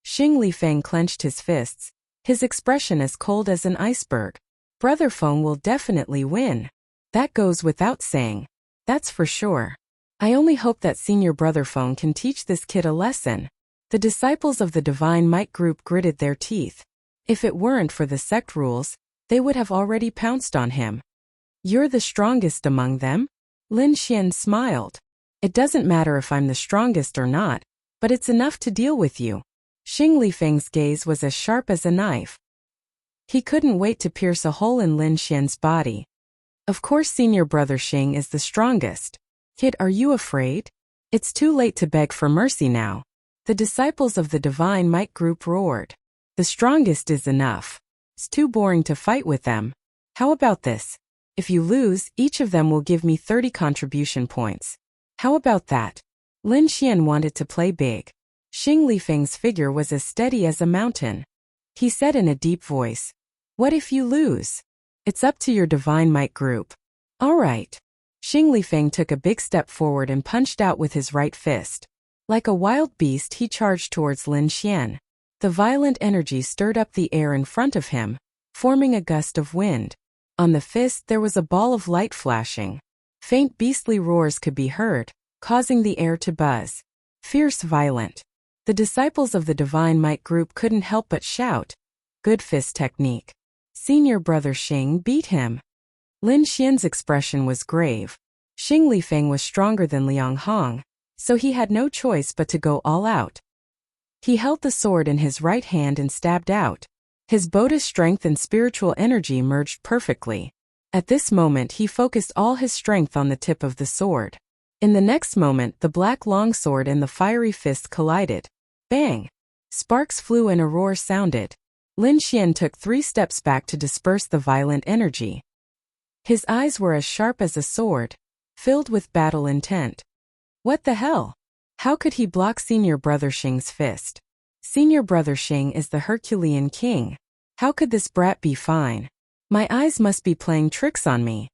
[SPEAKER 1] Xing Lifeng clenched his fists, his expression as cold as an iceberg. "Brother Feng will definitely win. That goes without saying. That's for sure. I only hope that Senior Brother Feng can teach this kid a lesson." The disciples of the Divine Might group gritted their teeth. If it weren't for the sect rules, they would have already pounced on him. "You're the strongest among them?" Lin Xian smiled. "It doesn't matter if I'm the strongest or not, but it's enough to deal with you." Xing Lifeng's gaze was as sharp as a knife. He couldn't wait to pierce a hole in Lin Xian's body. Of course Senior Brother Xing is the strongest. Kid, are you afraid? It's too late to beg for mercy now. The disciples of the Divine Might group roared. The strongest is enough. It's too boring to fight with them. How about this? If you lose, each of them will give me 30 contribution points. How about that? Lin Xian wanted to play big. Xing Lifeng's figure was as steady as a mountain. He said in a deep voice, "What if you lose? It's up to your Divine Might group." All right. Xing Lifeng took a big step forward and punched out with his right fist. Like a wild beast, he charged towards Lin Xian. The violent energy stirred up the air in front of him, forming a gust of wind. On the fist there was a ball of light flashing. Faint beastly roars could be heard, causing the air to buzz. Fierce, violent. The disciples of the Divine Might group couldn't help but shout, "Good fist technique. Senior brother Xing beat him." Lin Xian's expression was grave. Xing Lifeng was stronger than Liang Hong, so he had no choice but to go all out. He held the sword in his right hand and stabbed out. His Buddhist strength and spiritual energy merged perfectly. At this moment he focused all his strength on the tip of the sword. In the next moment the black longsword and the fiery fist collided. Bang! Sparks flew and a roar sounded. Lin Xian took 3 steps back to disperse the violent energy. His eyes were as sharp as a sword, filled with battle intent. What the hell? How could he block Senior Brother Xing's fist? Senior Brother Xing is the Herculean king. How could this brat be fine? My eyes must be playing tricks on me.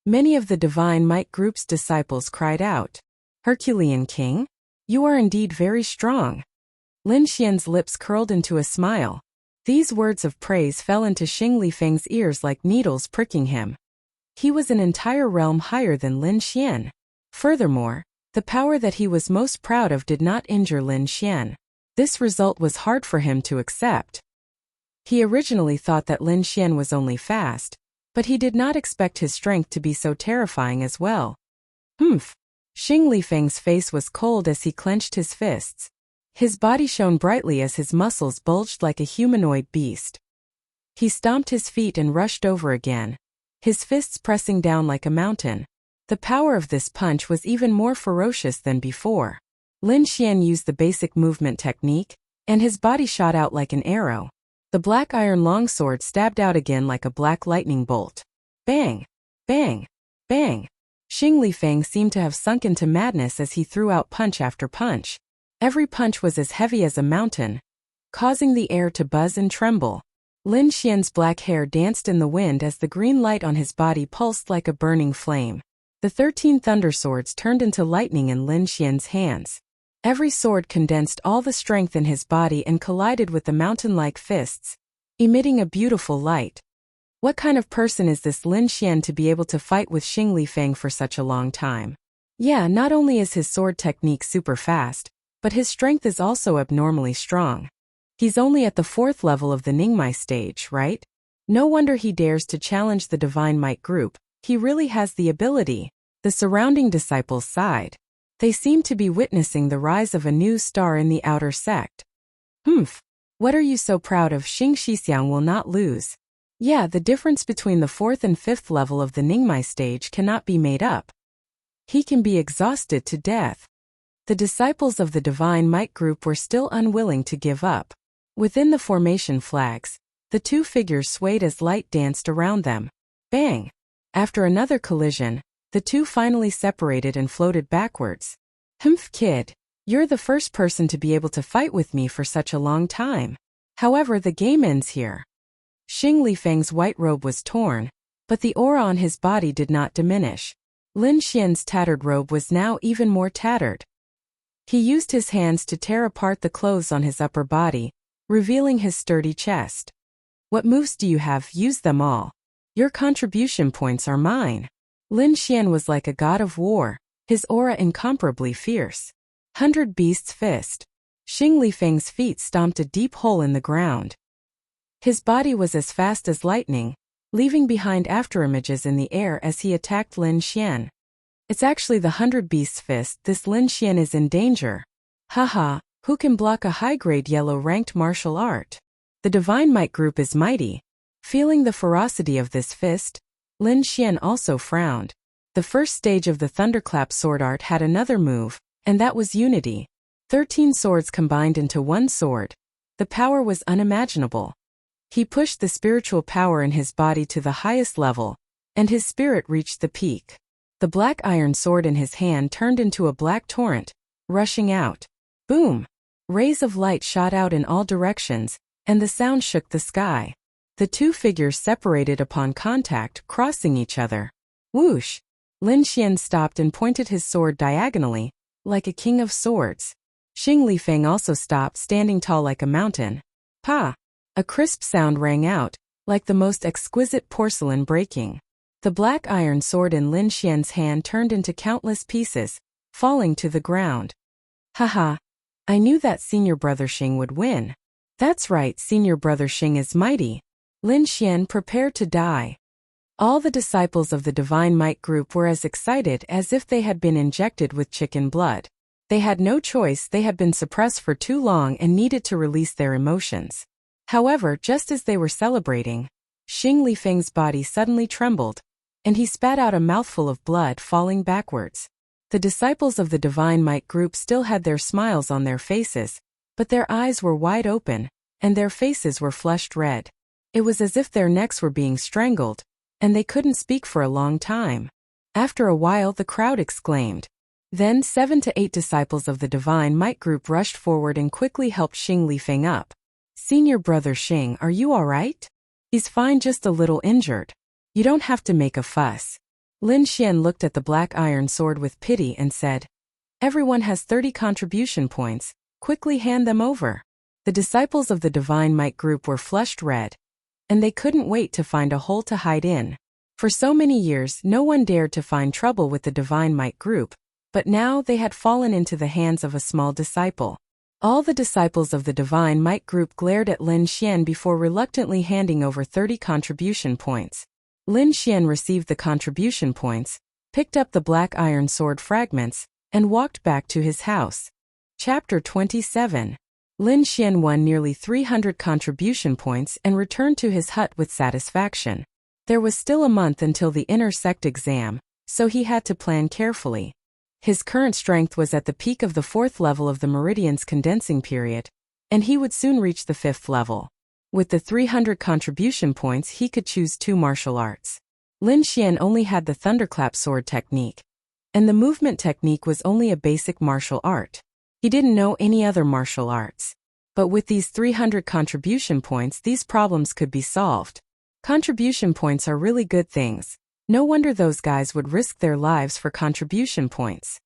[SPEAKER 1] Many of the Divine Might group's disciples cried out. Herculean king? You are indeed very strong. Lin Xian's lips curled into a smile. These words of praise fell into Xing Lifeng's ears like needles pricking him. He was an entire realm higher than Lin Xian. Furthermore, the power that he was most proud of did not injure Lin Xian. This result was hard for him to accept. He originally thought that Lin Xian was only fast, but he did not expect his strength to be so terrifying as well. Humph! Xing Lifeng's face was cold as he clenched his fists. His body shone brightly as his muscles bulged like a humanoid beast. He stomped his feet and rushed over again, his fists pressing down like a mountain. The power of this punch was even more ferocious than before. Lin Xian used the basic movement technique, and his body shot out like an arrow. The black iron longsword stabbed out again like a black lightning bolt. Bang! Bang! Bang! Xing Lifeng seemed to have sunk into madness as he threw out punch after punch. Every punch was as heavy as a mountain, causing the air to buzz and tremble. Lin Xian's black hair danced in the wind as the green light on his body pulsed like a burning flame. The 13 thunder swords turned into lightning in Lin Xian's hands. Every sword condensed all the strength in his body and collided with the mountain-like fists, emitting a beautiful light. What kind of person is this Lin Xian to be able to fight with Xing Lifeng for such a long time? Yeah, not only is his sword technique super fast, but his strength is also abnormally strong. He's only at the 4th level of the Ningmai stage, right? No wonder he dares to challenge the Divine Might group. He really has the ability. The surrounding disciples sighed. They seemed to be witnessing the rise of a new star in the outer sect. Humph! What are you so proud of? Xing Shixiang will not lose. Yeah, the difference between the 4th and 5th level of the Ningmai stage cannot be made up. He can be exhausted to death. The disciples of the Divine Might group were still unwilling to give up. Within the formation flags, the 2 figures swayed as light danced around them. Bang! After another collision, the 2 finally separated and floated backwards. Humph, kid, you're the first person to be able to fight with me for such a long time. However, the game ends here. Xing Lifeng's white robe was torn, but the aura on his body did not diminish. Lin Xian's tattered robe was now even more tattered. He used his hands to tear apart the clothes on his upper body, revealing his sturdy chest. What moves do you have? Use them all. Your contribution points are mine. Lin Xian was like a god of war, his aura incomparably fierce. 100 Beasts Fist. Xing Lifeng's feet stomped a deep hole in the ground. His body was as fast as lightning, leaving behind afterimages in the air as he attacked Lin Xian. It's actually the 100 Beasts Fist. This Lin Xian is in danger. Haha, who can block a high-grade yellow-ranked martial art? The Divine Might group is mighty. Feeling the ferocity of this fist, Lin Xian also frowned. The first stage of the thunderclap sword art had another move, and that was unity. 13 swords combined into one sword. The power was unimaginable. He pushed the spiritual power in his body to the highest level, and his spirit reached the peak. The black iron sword in his hand turned into a black torrent, rushing out. Boom! Rays of light shot out in all directions, and the sound shook the sky. The two figures separated upon contact, crossing each other. Whoosh! Lin Xian stopped and pointed his sword diagonally, like a king of swords. Xing Lifeng also stopped, standing tall like a mountain. Pa! A crisp sound rang out, like the most exquisite porcelain breaking. The black iron sword in Lin Xian's hand turned into countless pieces, falling to the ground. Haha! I knew that senior brother Xing would win. That's right, senior brother Xing is mighty. Lin Xian prepared to die. All the disciples of the Divine Might group were as excited as if they had been injected with chicken blood. They had no choice, they had been suppressed for too long and needed to release their emotions. However, just as they were celebrating, Xing Lifeng's body suddenly trembled, and he spat out a mouthful of blood, falling backwards. The disciples of the Divine Might group still had their smiles on their faces, but their eyes were wide open, and their faces were flushed red. It was as if their necks were being strangled, and they couldn't speak for a long time. After a while, the crowd exclaimed. Then 7 to 8 disciples of the Divine Might group rushed forward and quickly helped Xing Lifeng up. Senior brother Xing, are you alright? He's fine, just a little injured. You don't have to make a fuss. Lin Xian looked at the black iron sword with pity and said, Everyone has 30 contribution points, quickly hand them over. The disciples of the Divine Might group were flushed red, and they couldn't wait to find a hole to hide in. For so many years, no one dared to find trouble with the Divine Might group, but now they had fallen into the hands of a small disciple. All the disciples of the Divine Might group glared at Lin Xian before reluctantly handing over 30 contribution points. Lin Xian received the contribution points, picked up the black iron sword fragments, and walked back to his house. Chapter 27. Lin Xian won nearly 300 contribution points and returned to his hut with satisfaction. There was still a month until the inner sect exam, so he had to plan carefully. His current strength was at the peak of the 4th level of the Meridian's condensing period, and he would soon reach the 5th level. With the 300 contribution points, he could choose 2 martial arts. Lin Xian only had the thunderclap sword technique, and the movement technique was only a basic martial art. He didn't know any other martial arts. But with these 300 contribution points, these problems could be solved. Contribution points are really good things. No wonder those guys would risk their lives for contribution points.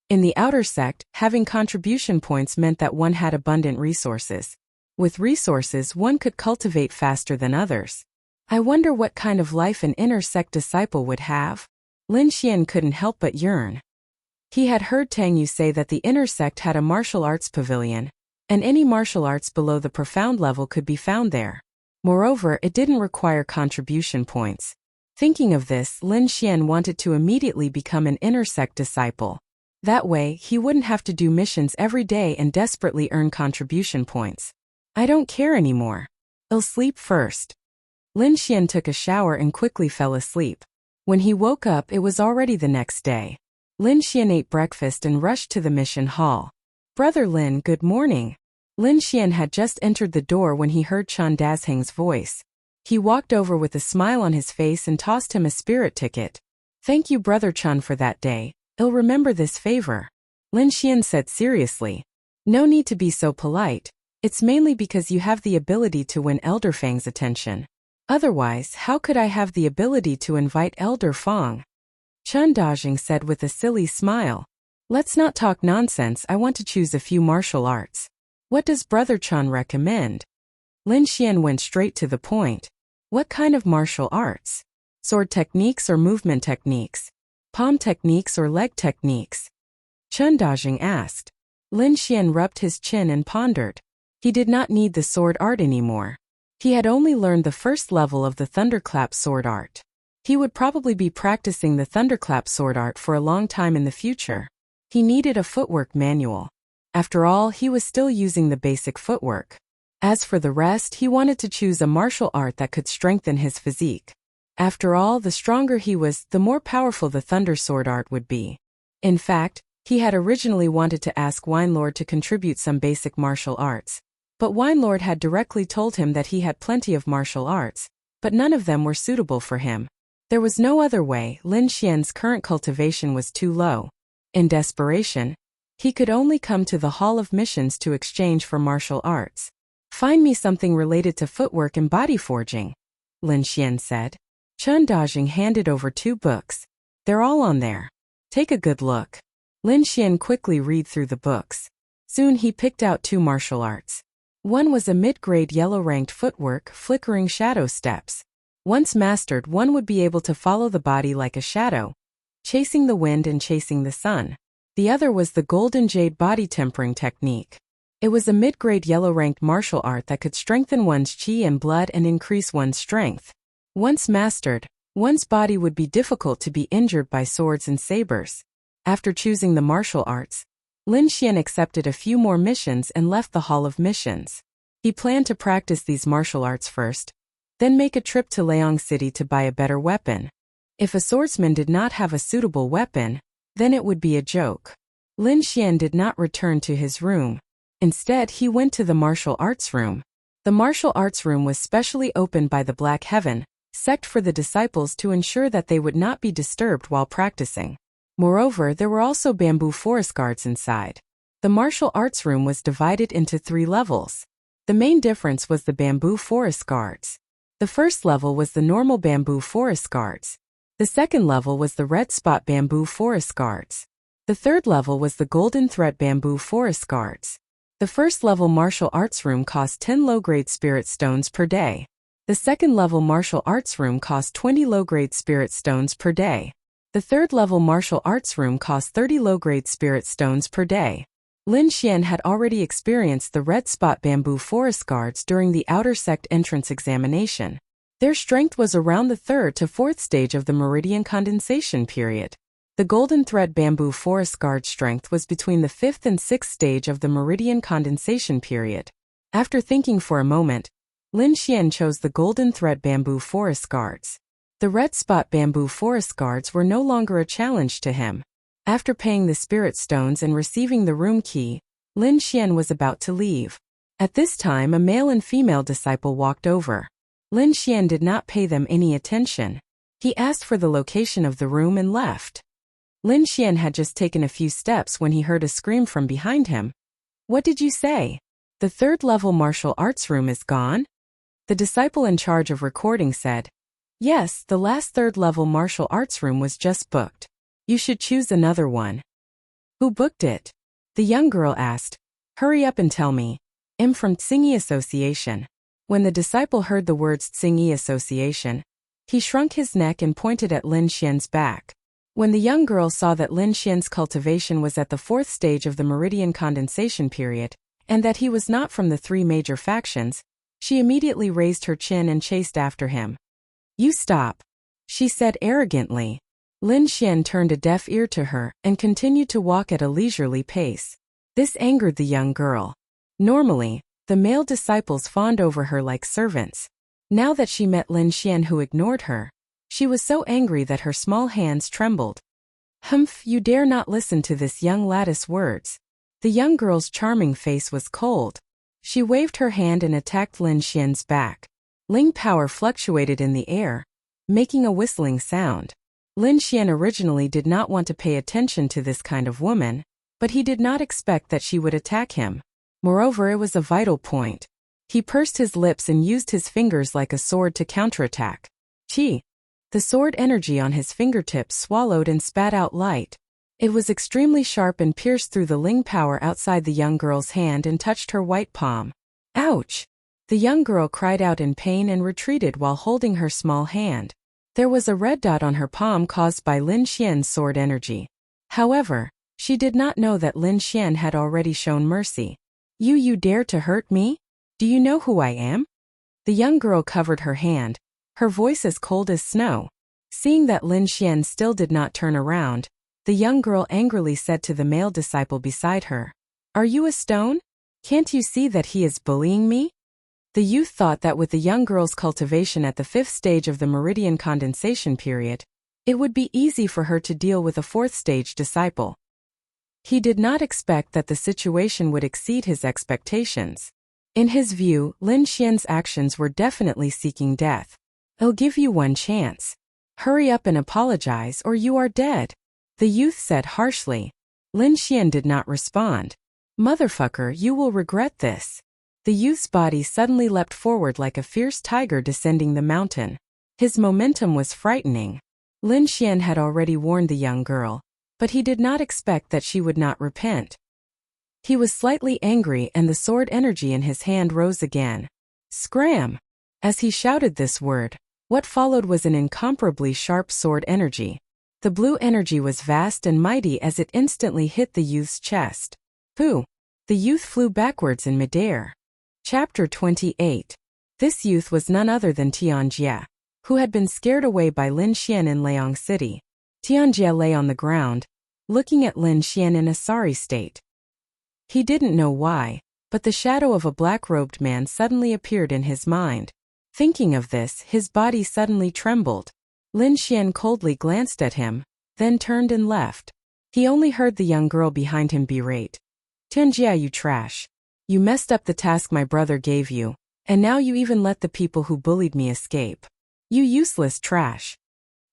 [SPEAKER 1] In the outer sect, having contribution points meant that one had abundant resources. With resources, one could cultivate faster than others. I wonder what kind of life an inner sect disciple would have. Lin Xian couldn't help but yearn. He had heard Tang Yu say that the inner sect had a martial arts pavilion, and any martial arts below the profound level could be found there. Moreover, it didn't require contribution points. Thinking of this, Lin Xian wanted to immediately become an inner sect disciple. That way, he wouldn't have to do missions every day and desperately earn contribution points. I don't care anymore. I'll sleep first. Lin Xian took a shower and quickly fell asleep. When he woke up, it was already the next day. Lin Xian ate breakfast and rushed to the mission hall. Brother Lin, good morning. Lin Xian had just entered the door when he heard Chen Dazheng's voice. He walked over with a smile on his face and tossed him a spirit ticket. Thank you, Brother Chen, for that day. I'll remember this favor. Lin Xian said seriously. No need to be so polite. It's mainly because you have the ability to win Elder Fang's attention. Otherwise, how could I have the ability to invite Elder Fang? Chen Dazheng said with a silly smile. Let's not talk nonsense, I want to choose a few martial arts. What does Brother Chen recommend? Lin Xian went straight to the point. What kind of martial arts? Sword techniques or movement techniques? Palm techniques or leg techniques? Chen Dazheng asked. Lin Xian rubbed his chin and pondered. He did not need the sword art anymore. He had only learned the first level of the thunderclap sword art. He would probably be practicing the thunderclap sword art for a long time in the future. He needed a footwork manual. After all, he was still using the basic footwork. As for the rest, he wanted to choose a martial art that could strengthen his physique. After all, the stronger he was, the more powerful the thunder sword art would be. In fact, he had originally wanted to ask Winelord to contribute some basic martial arts. But Winelord had directly told him that he had plenty of martial arts, but none of them were suitable for him. There was no other way. Lin Xian's current cultivation was too low. In desperation, he could only come to the Hall of Missions to exchange for martial arts. "Find me something related to footwork and body forging," Lin Xian said. Chen Dajing handed over 2 books. "They're all on there. Take a good look." Lin Xian quickly read through the books. Soon he picked out 2 martial arts. One was a mid-grade yellow-ranked footwork, flickering shadow steps. Once mastered, one would be able to follow the body like a shadow, chasing the wind and chasing the sun. The other was the golden jade body tempering technique. It was a mid-grade yellow-ranked martial art that could strengthen one's qi and blood and increase one's strength. Once mastered, one's body would be difficult to be injured by swords and sabers. After choosing the martial arts, Lin Xian accepted a few more missions and left the Hall of Missions. He planned to practice these martial arts first, then make a trip to Liang City to buy a better weapon. If a swordsman did not have a suitable weapon, then it would be a joke. Lin Xian did not return to his room. Instead, he went to the martial arts room. The martial arts room was specially opened by the Black Heaven sect for the disciples to ensure that they would not be disturbed while practicing. Moreover, there were also bamboo forest guards inside. The martial arts room was divided into 3 levels. The main difference was the bamboo forest guards. The first level was the normal bamboo forest guards. The second level was the red spot bamboo forest guards. The third level was the golden thread bamboo forest guards. The first level martial arts room cost 10 low-grade spirit stones per day. The second level martial arts room cost 20 low-grade spirit stones per day. The third level martial arts room cost 30 low-grade spirit stones per day. Lin Xian had already experienced the red spot bamboo forest guards during the outer sect entrance examination. Their strength was around the 3rd to 4th stage of the meridian condensation period. The golden thread bamboo forest guard strength was between the 5th and 6th stage of the meridian condensation period. After thinking for a moment, Lin Xian chose the golden thread bamboo forest guards. The red spot bamboo forest guards were no longer a challenge to him. After paying the spirit stones and receiving the room key, Lin Xian was about to leave. At this time, a male and female disciple walked over. Lin Xian did not pay them any attention. He asked for the location of the room and left. Lin Xian had just taken a few steps when he heard a scream from behind him. "What did you say? The 3rd level martial arts room is gone?" The disciple in charge of recording said, "Yes, the last 3rd level martial arts room was just booked. You should choose another one." "Who booked it?" the young girl asked. "Hurry up and tell me. I'm from Tsingy Association." When the disciple heard the words Tsingy Association, he shrunk his neck and pointed at Lin Xian's back. When the young girl saw that Lin Xian's cultivation was at the 4th stage of the meridian condensation period, and that he was not from the 3 major factions, she immediately raised her chin and chased after him. "You stop," she said arrogantly. Lin Xian turned a deaf ear to her and continued to walk at a leisurely pace. This angered the young girl. Normally, the male disciples fawned over her like servants. Now that she met Lin Xian, who ignored her, she was so angry that her small hands trembled. "Humph, you dare not listen to this young lad's words." The young girl's charming face was cold. She waved her hand and attacked Lin Xian's back. Ling power fluctuated in the air, making a whistling sound. Lin Xian originally did not want to pay attention to this kind of woman, but he did not expect that she would attack him. Moreover, it was a vital point. He pursed his lips and used his fingers like a sword to counterattack. Qi. The sword energy on his fingertips swallowed and spat out light. It was extremely sharp and pierced through the Ling power outside the young girl's hand and touched her white palm. "Ouch!" The young girl cried out in pain and retreated while holding her small hand. There was a red dot on her palm caused by Lin Xian's sword energy. However, she did not know that Lin Xian had already shown mercy. You dare to hurt me? Do you know who I am?" The young girl covered her hand, her voice as cold as snow. Seeing that Lin Xian still did not turn around, the young girl angrily said to the male disciple beside her, "Are you a stone? Can't you see that he is bullying me?" The youth thought that with the young girl's cultivation at the 5th stage of the meridian condensation period, it would be easy for her to deal with a 4th stage disciple. He did not expect that the situation would exceed his expectations. In his view, Lin Xian's actions were definitely seeking death. "I'll give you one chance. Hurry up and apologize or you are dead," the youth said harshly. Lin Xian did not respond. "Motherfucker, you will regret this." The youth's body suddenly leapt forward like a fierce tiger descending the mountain. His momentum was frightening. Lin Xian had already warned the young girl, but he did not expect that she would not repent. He was slightly angry and the sword energy in his hand rose again. Scram! As he shouted this word, what followed was an incomparably sharp sword energy. The blue energy was vast and mighty as it instantly hit the youth's chest. Pooh! The youth flew backwards in midair. Chapter 28. This youth was none other than Tianjie, who had been scared away by Lin Xian in Liang City. Tianjie lay on the ground, looking at Lin Xian in a sorry state. He didn't know why, but the shadow of a black-robed man suddenly appeared in his mind. Thinking of this, his body suddenly trembled. Lin Xian coldly glanced at him, then turned and left. He only heard the young girl behind him berate. "Tianjie, you trash. You messed up the task my brother gave you, and now you even let the people who bullied me escape. You useless trash."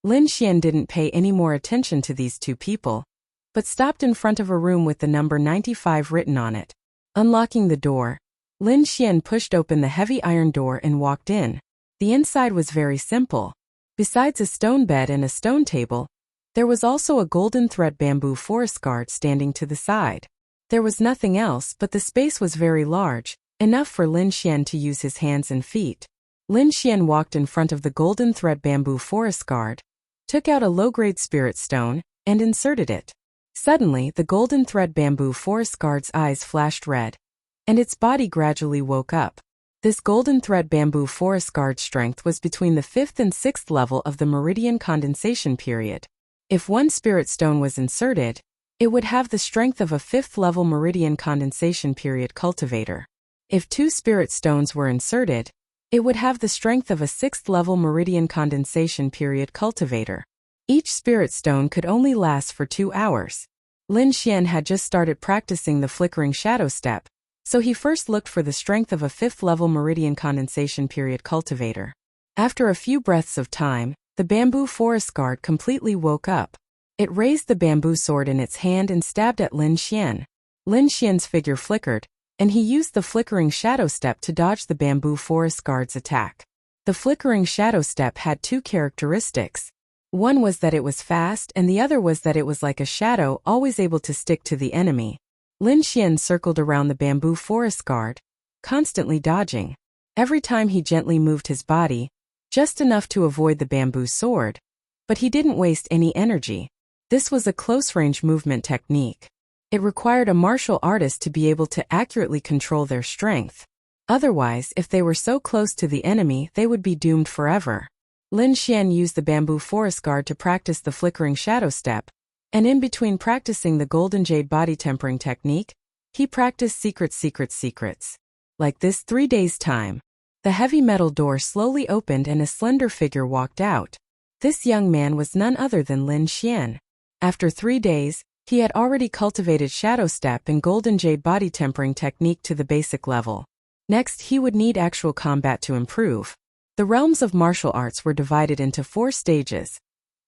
[SPEAKER 1] Lin Xian didn't pay any more attention to these two people, but stopped in front of a room with the number 95 written on it. Unlocking the door, Lin Xian pushed open the heavy iron door and walked in. The inside was very simple. Besides a stone bed and a stone table, there was also a golden thread bamboo forest guard standing to the side. There was nothing else, but the space was very large, enough for Lin Xian to use his hands and feet. Lin Xian walked in front of the golden thread bamboo forest guard, took out a low-grade spirit stone, and inserted it. Suddenly, the golden thread bamboo forest guard's eyes flashed red, and its body gradually woke up. This golden thread bamboo forest guard's strength was between the 5th and 6th level of the meridian condensation period. If one spirit stone was inserted, it would have the strength of a 5th level meridian condensation period cultivator. If 2 spirit stones were inserted, it would have the strength of a 6th level meridian condensation period cultivator. Each spirit stone could only last for 2 hours. Lin Xian had just started practicing the flickering shadow step, so he first looked for the strength of a 5th level meridian condensation period cultivator. After a few breaths of time, the bamboo forest guard completely woke up. It raised the bamboo sword in its hand and stabbed at Lin Xian. Lin Xian's figure flickered, and he used the flickering shadow step to dodge the bamboo forest guard's attack. The flickering shadow step had 2 characteristics. One was that it was fast and the other was that it was like a shadow, always able to stick to the enemy. Lin Xian circled around the bamboo forest guard, constantly dodging. Every time he gently moved his body, just enough to avoid the bamboo sword, but he didn't waste any energy. This was a close-range movement technique. It required a martial artist to be able to accurately control their strength. Otherwise, if they were so close to the enemy, they would be doomed forever. Lin Xian used the bamboo forest guard to practice the flickering shadow step, and in between practicing the golden jade body tempering technique, he practiced secrets. Like this 3 days' time, the heavy metal door slowly opened and a slender figure walked out. This young man was none other than Lin Xian. After 3 days, he had already cultivated shadow step and golden jade body tempering technique to the basic level. Next, he would need actual combat to improve. The realms of martial arts were divided into 4 stages: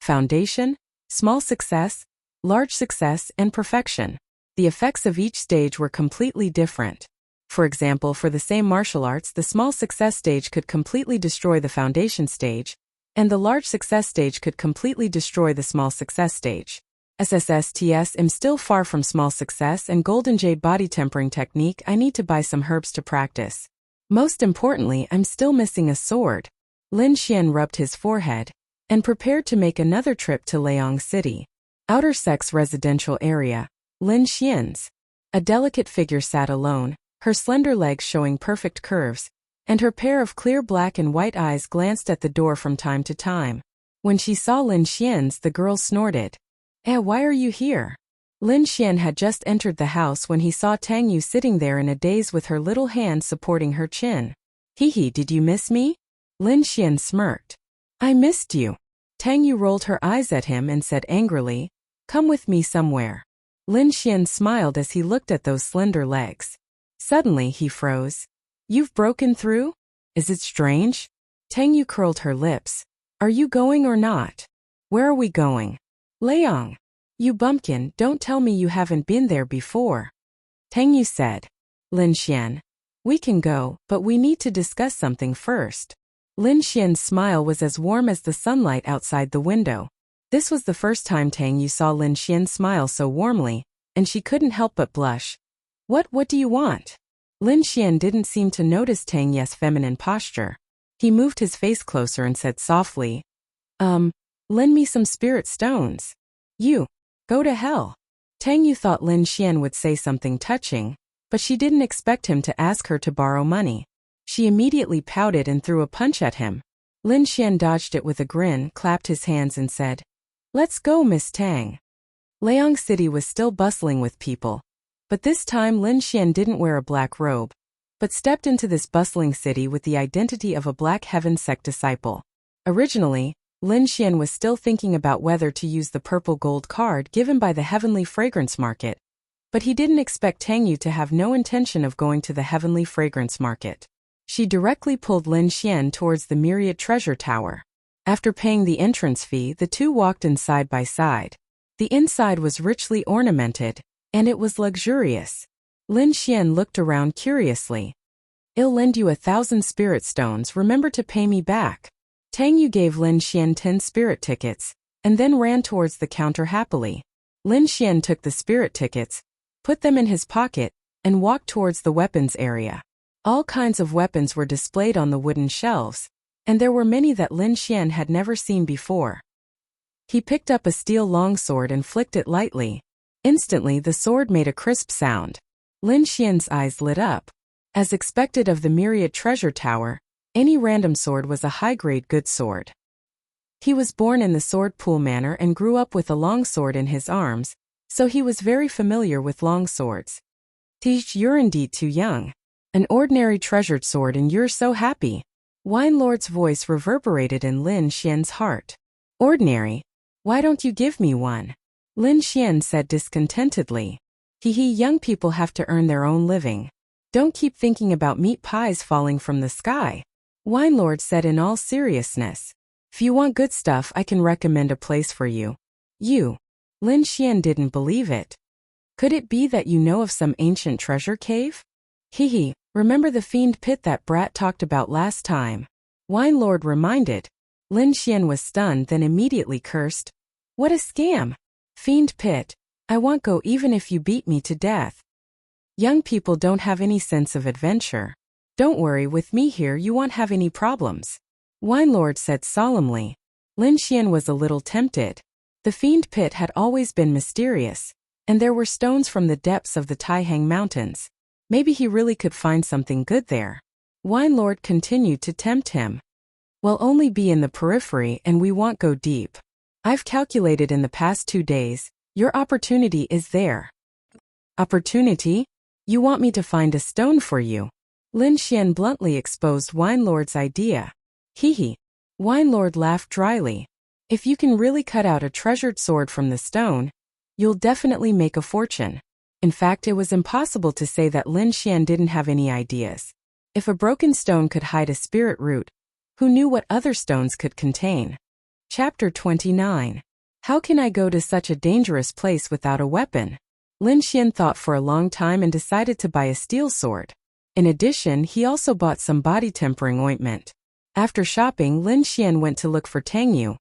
[SPEAKER 1] foundation, small success, large success, and perfection. The effects of each stage were completely different. For example, for the same martial arts, the small success stage could completely destroy the foundation stage, and the large success stage could completely destroy the small success stage. SSSTS, I'm still far from small success and golden jade body tempering technique. I need to buy some herbs to practice. Most importantly, I'm still missing a sword. Lin Xian rubbed his forehead and prepared to make another trip to Liang City. Outer Sex residential area. Lin Xian's. A delicate figure sat alone, her slender legs showing perfect curves, and her pair of clear black and white eyes glanced at the door from time to time. When she saw Lin Xian's, the girl snorted. Why are you here?" Lin Xian had just entered the house when he saw Tang Yu sitting there in a daze with her little hand supporting her chin. Hee, did you miss me? Lin Xian smirked. I missed you. Tang Yu rolled her eyes at him and said angrily, come with me somewhere. Lin Xian smiled as he looked at those slender legs. Suddenly he froze. You've broken through? Is it strange? Tang Yu curled her lips. Are you going or not? Where are we going? Liang. You bumpkin, don't tell me you haven't been there before. Tang Yu said. Lin Xian. We can go, but we need to discuss something first. Lin Xian's smile was as warm as the sunlight outside the window. This was the first time Tang Yu saw Lin Xian smile so warmly, and she couldn't help but blush. What do you want? Lin Xian didn't seem to notice Tang Yu's feminine posture. He moved his face closer and said softly, lend me some spirit stones. You, go to hell. Tang Yu thought Lin Xian would say something touching, but she didn't expect him to ask her to borrow money. She immediately pouted and threw a punch at him. Lin Xian dodged it with a grin, clapped his hands and said, Let's go, Miss Tang. Liang City was still bustling with people. But this time Lin Xian didn't wear a black robe, but stepped into this bustling city with the identity of a Black Heaven sect disciple. Originally, Lin Xian was still thinking about whether to use the purple gold card given by the Heavenly Fragrance Market. But he didn't expect Tang Yu to have no intention of going to the Heavenly Fragrance Market. She directly pulled Lin Xian towards the Myriad Treasure Tower. After paying the entrance fee, the two walked in side by side. The inside was richly ornamented, and it was luxurious. Lin Xian looked around curiously. I'll lend you 1,000 spirit stones, remember to pay me back. Tang Yu gave Lin Xian 10 spirit tickets, and then ran towards the counter happily. Lin Xian took the spirit tickets, put them in his pocket, and walked towards the weapons area. All kinds of weapons were displayed on the wooden shelves, and there were many that Lin Xian had never seen before. He picked up a steel longsword and flicked it lightly. Instantly the sword made a crisp sound. Lin Xian's eyes lit up. As expected of the Myriad Treasure Tower, any random sword was a high-grade good sword. He was born in the sword pool manor and grew up with a longsword in his arms, so he was very familiar with long swords. You're indeed too young. An ordinary treasured sword and you're so happy. Wine Lord's voice reverberated in Lin Xian's heart. Ordinary? Why don't you give me one? Lin Xian said discontentedly. Young people have to earn their own living. Don't keep thinking about meat pies falling from the sky. Wine Lord said in all seriousness. If you want good stuff, I can recommend a place for you. You. Lin Xian didn't believe it. Could it be that you know of some ancient treasure cave? Remember the fiend pit that brat talked about last time? Wine Lord reminded. Lin Xian was stunned, then immediately cursed. What a scam! Fiend pit. I won't go even if you beat me to death. Young people don't have any sense of adventure. Don't worry, with me here you won't have any problems. Wine Lord said solemnly. Lin Xian was a little tempted. The fiend pit had always been mysterious, and there were stones from the depths of the Taihang Mountains. Maybe he really could find something good there. Wine Lord continued to tempt him. We'll only be in the periphery and we won't go deep. I've calculated in the past 2 days, your opportunity is there. Opportunity? You want me to find a stone for you? Lin Xian bluntly exposed Wine Lord's idea. Wine Lord laughed dryly. If you can really cut out a treasured sword from the stone, you'll definitely make a fortune. In fact, it was impossible to say that Lin Xian didn't have any ideas. If a broken stone could hide a spirit root, who knew what other stones could contain? Chapter 29. How can I go to such a dangerous place without a weapon? Lin Xian thought for a long time and decided to buy a steel sword. In addition, he also bought some body tempering ointment. After shopping, Lin Xian went to look for Tang Yu,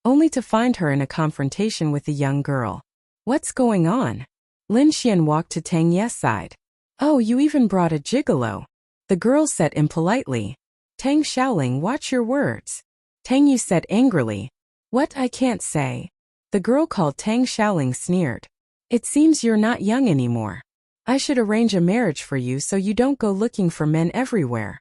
[SPEAKER 1] only to find her in a confrontation with a young girl. What's going on? Lin Xian walked to Tang Yu's side. Oh, you even brought a gigolo. The girl said impolitely. Tang Xiaoling, watch your words. Tang Yu said angrily. What, I can't say. The girl called Tang Xiaoling sneered. It seems you're not young anymore. I should arrange a marriage for you so you don't go looking for men everywhere.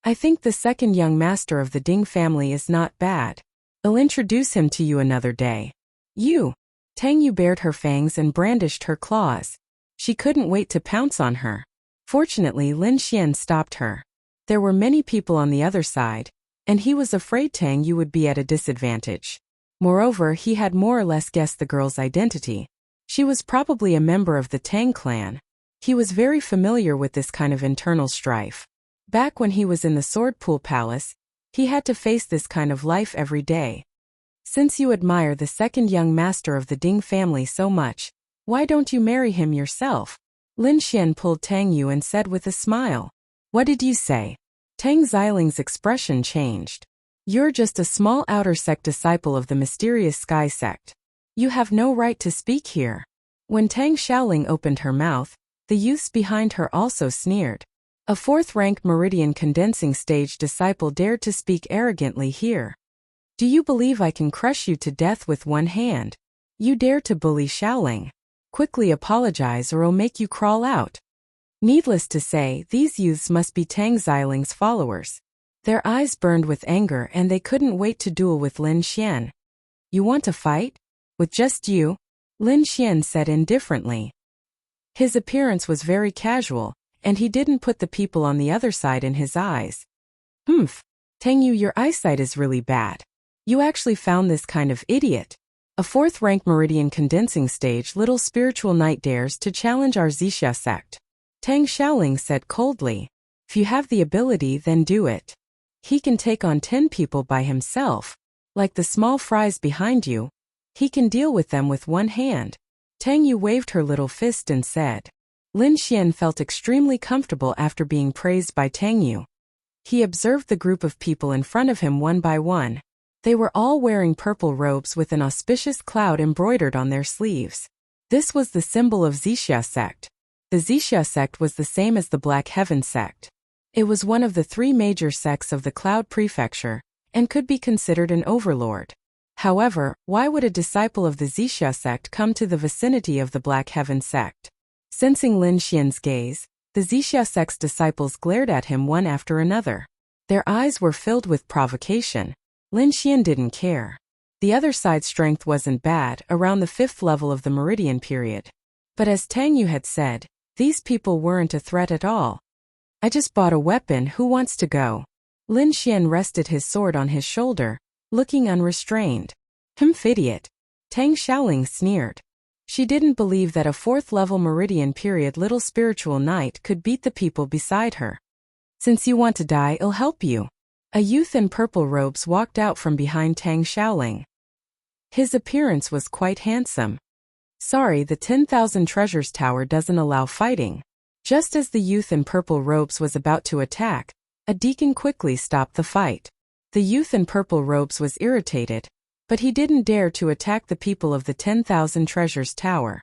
[SPEAKER 1] I think the second young master of the Ding family is not bad. I'll introduce him to you another day. You. Tang Yu bared her fangs and brandished her claws. She couldn't wait to pounce on her. Fortunately, Lin Xian stopped her. There were many people on the other side, and he was afraid Tang Yu would be at a disadvantage. Moreover, he had more or less guessed the girl's identity. She was probably a member of the Tang clan. He was very familiar with this kind of internal strife. Back when he was in the Sword Pool Palace, he had to face this kind of life every day. Since you admire the second young master of the Ding family so much, why don't you marry him yourself? Lin Xian pulled Tang Yu and said with a smile. What did you say? Tang Xiling's expression changed. You're just a small outer sect disciple of the mysterious sky sect. You have no right to speak here. When Tang Xiaoling opened her mouth, the youths behind her also sneered. A fourth-rank meridian condensing stage disciple dared to speak arrogantly here. Do you believe I can crush you to death with one hand? You dare to bully Xiaoling? Quickly apologize or I'll make you crawl out. Needless to say, these youths must be Tang Xiling's followers. Their eyes burned with anger and they couldn't wait to duel with Lin Xian. You want to fight? With just you? Lin Xian said indifferently. His appearance was very casual, and he didn't put the people on the other side in his eyes. Tang Yu, your eyesight is really bad. You actually found this kind of idiot. A fourth-rank meridian condensing stage little spiritual knight dares to challenge our Wuxia sect. Tang Xiaoling said coldly. If you have the ability, then do it. He can take on 10 people by himself. Like the small fries behind you, he can deal with them with one hand. Tang Yu waved her little fist and said. Lin Xian felt extremely comfortable after being praised by Tang Yu. He observed the group of people in front of him one by one. They were all wearing purple robes with an auspicious cloud embroidered on their sleeves. This was the symbol of Wuxia sect. The Wuxia sect was the same as the Black Heaven sect. It was one of the 3 major sects of the Cloud Prefecture, and could be considered an overlord. However, why would a disciple of the Wuxia sect come to the vicinity of the Black Heaven sect? Sensing Lin Xian's gaze, the Wuxia sect's disciples glared at him one after another. Their eyes were filled with provocation. Lin Xian didn't care. The other side's strength wasn't bad, around the 5th level of the Meridian period. But as Tang Yu had said, these people weren't a threat at all. I just bought a weapon, who wants to go? Lin Xian rested his sword on his shoulder, looking unrestrained. Idiot. Tang Xiaoling sneered. She didn't believe that a 4th-level Meridian period little spiritual knight could beat the people beside her. Since you want to die, I'll help you. A youth in purple robes walked out from behind Tang Xiaoling. His appearance was quite handsome. Sorry, the 10,000 Treasures Tower doesn't allow fighting. Just as the youth in purple robes was about to attack, a deacon quickly stopped the fight. The youth in purple robes was irritated, but he didn't dare to attack the people of the 10,000 Treasures Tower.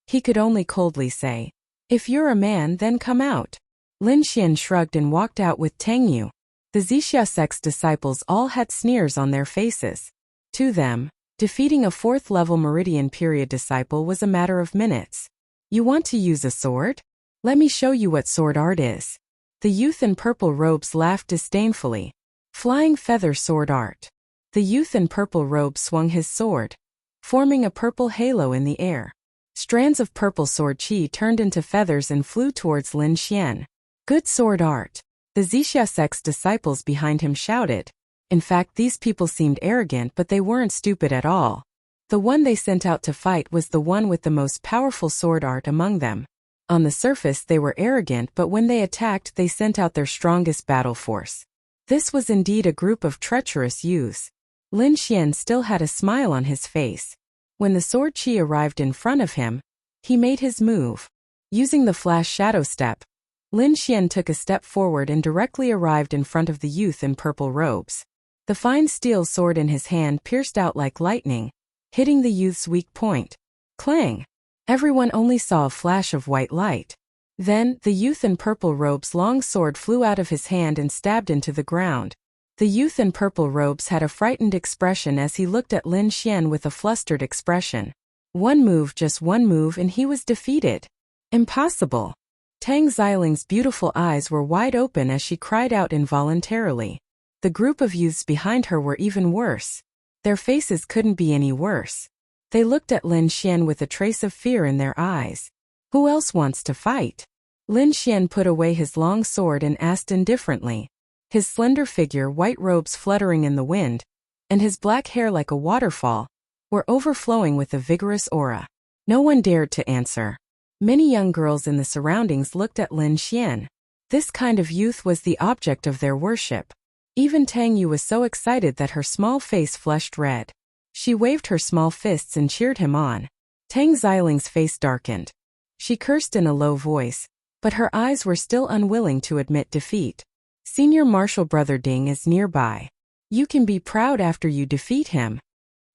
[SPEAKER 1] He could only coldly say, if you're a man, then come out. Lin Xian shrugged and walked out with Tang Yu. The Wuxia sect's disciples all had sneers on their faces. To them, defeating a 4th-level Meridian period disciple was a matter of minutes. You want to use a sword? Let me show you what sword art is. The youth in purple robes laughed disdainfully. Flying feather sword art. The youth in purple robes swung his sword, forming a purple halo in the air. Strands of purple sword chi turned into feathers and flew towards Lin Xian. Good sword art. The Wuxia sect's disciples behind him shouted. In fact, these people seemed arrogant, but they weren't stupid at all. The one they sent out to fight was the one with the most powerful sword art among them. On the surface they were arrogant, but when they attacked they sent out their strongest battle force. This was indeed a group of treacherous youths. Lin Xian still had a smile on his face. When the sword chi arrived in front of him, he made his move. Using the flash shadow step, Lin Xian took a step forward and directly arrived in front of the youth in purple robes. The fine steel sword in his hand pierced out like lightning, hitting the youth's weak point. Clang! Everyone only saw a flash of white light. Then, the youth in purple robes' long sword flew out of his hand and stabbed into the ground. The youth in purple robes had a frightened expression as he looked at Lin Xian with a flustered expression. One move, just one move, and he was defeated. Impossible! Tang Xiling's beautiful eyes were wide open as she cried out involuntarily. The group of youths behind her were even worse. Their faces couldn't be any worse. They looked at Lin Xian with a trace of fear in their eyes. Who else wants to fight? Lin Xian put away his long sword and asked indifferently, his slender figure, white robes fluttering in the wind, and his black hair like a waterfall, were overflowing with a vigorous aura. No one dared to answer. Many young girls in the surroundings looked at Lin Xian. This kind of youth was the object of their worship. Even Tang Yu was so excited that her small face flushed red. She waved her small fists and cheered him on. Tang Xiling's face darkened. She cursed in a low voice, but her eyes were still unwilling to admit defeat. Senior Marshal Brother Ding is nearby. You can be proud after you defeat him.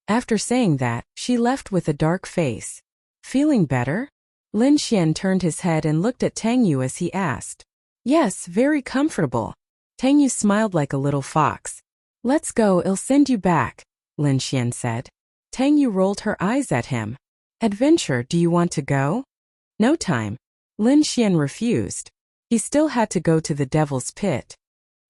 [SPEAKER 1] After saying that, she left with a dark face. Feeling better? Lin Xian turned his head and looked at Tang Yu as he asked. Yes, very comfortable. Tang Yu smiled like a little fox. Let's go, I'll send you back, Lin Xian said. Tang Yu rolled her eyes at him. Adventure, do you want to go? No time. Lin Xian refused. He still had to go to the Devil's Pit.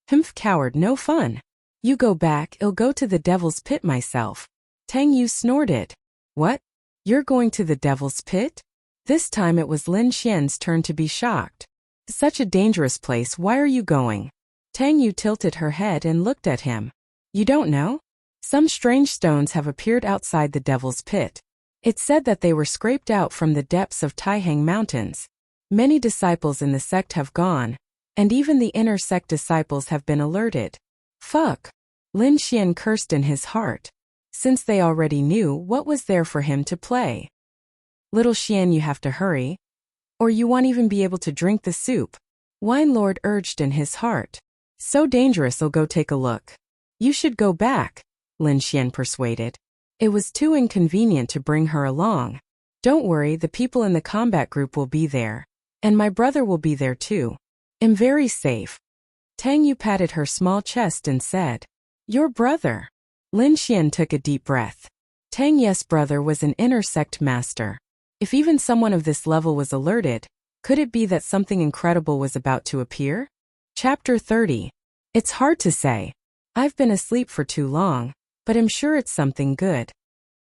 [SPEAKER 1] Humph, coward, no fun. You go back, I'll go to the Devil's Pit myself. Tang Yu snorted. What? You're going to the Devil's Pit? This time it was Lin Xian's turn to be shocked. Such a dangerous place, why are you going? Tang Yu tilted her head and looked at him. You don't know? Some strange stones have appeared outside the Devil's Pit. It's said that they were scraped out from the depths of Taihang Mountains. Many disciples in the sect have gone, and even the inner sect disciples have been alerted. Fuck! Lin Xian cursed in his heart. Since they already knew, what was there for him to play? Little Xian, you have to hurry. Or you won't even be able to drink the soup. Wine Lord urged in his heart. So dangerous, I'll go take a look. You should go back, Lin Xian persuaded. It was too inconvenient to bring her along. Don't worry, the people in the combat group will be there. And my brother will be there too. I'm very safe. Tang Yu patted her small chest and said, Your brother. Lin Xian took a deep breath. Tang Yu's brother was an inner sect master. If even someone of this level was alerted, could it be that something incredible was about to appear? Chapter 30. It's hard to say. I've been asleep for too long, but I'm sure it's something good.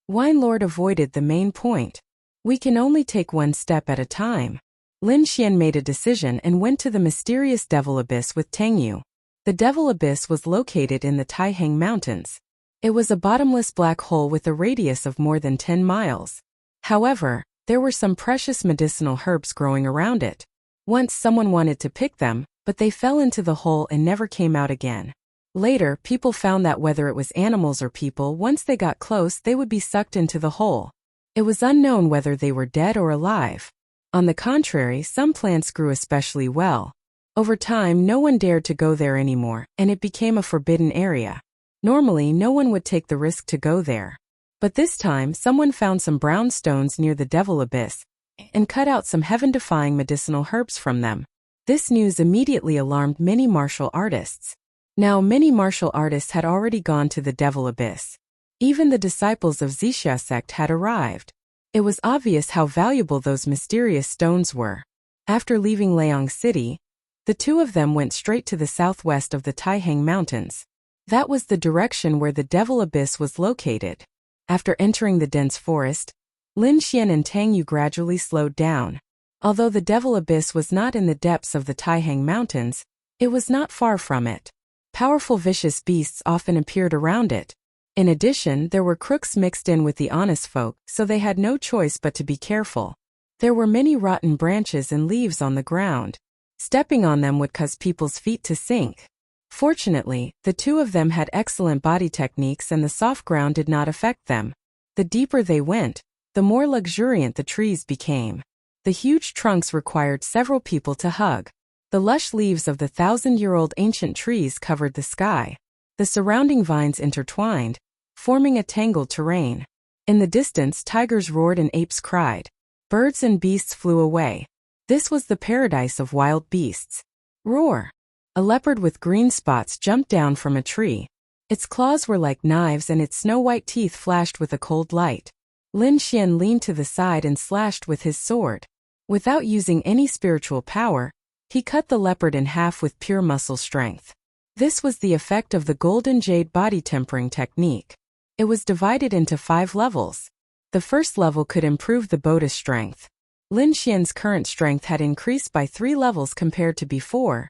[SPEAKER 1] Wine Lord avoided the main point. We can only take one step at a time. Lin Xian made a decision and went to the mysterious Devil Abyss with Tang Yu. The Devil Abyss was located in the Taihang Mountains. It was a bottomless black hole with a radius of more than 10 miles. However, there were some precious medicinal herbs growing around it. Once someone wanted to pick them, but they fell into the hole and never came out again. Later, people found that whether it was animals or people, once they got close, they would be sucked into the hole. It was unknown whether they were dead or alive. On the contrary, some plants grew especially well. Over time, no one dared to go there anymore, and it became a forbidden area. Normally, no one would take the risk to go there. But this time, someone found some brown stones near the Devil Abyss and cut out some heaven-defying medicinal herbs from them. This news immediately alarmed many martial artists. Now, many martial artists had already gone to the Devil Abyss. Even the disciples of Wuxia sect had arrived. It was obvious how valuable those mysterious stones were. After leaving Liang City, the two of them went straight to the southwest of the Taihang Mountains. That was the direction where the Devil Abyss was located. After entering the dense forest, Lin Xian and Tang Yu gradually slowed down. Although the Devil Abyss was not in the depths of the Taihang Mountains, it was not far from it. Powerful vicious beasts often appeared around it. In addition, there were crooks mixed in with the honest folk, so they had no choice but to be careful. There were many rotten branches and leaves on the ground. Stepping on them would cause people's feet to sink. Fortunately, the two of them had excellent body techniques and the soft ground did not affect them. The deeper they went, the more luxuriant the trees became. The huge trunks required several people to hug. The lush leaves of the 1,000-year-old ancient trees covered the sky. The surrounding vines intertwined, forming a tangled terrain. In the distance, tigers roared and apes cried. Birds and beasts flew away. This was the paradise of wild beasts. Roar! A leopard with green spots jumped down from a tree. Its claws were like knives and its snow-white teeth flashed with a cold light. Lin Xian leaned to the side and slashed with his sword. Without using any spiritual power, he cut the leopard in half with pure muscle strength. This was the effect of the golden jade body tempering technique. It was divided into 5 levels. The first level could improve the boda's strength. Lin Xian's current strength had increased by 3 levels compared to before,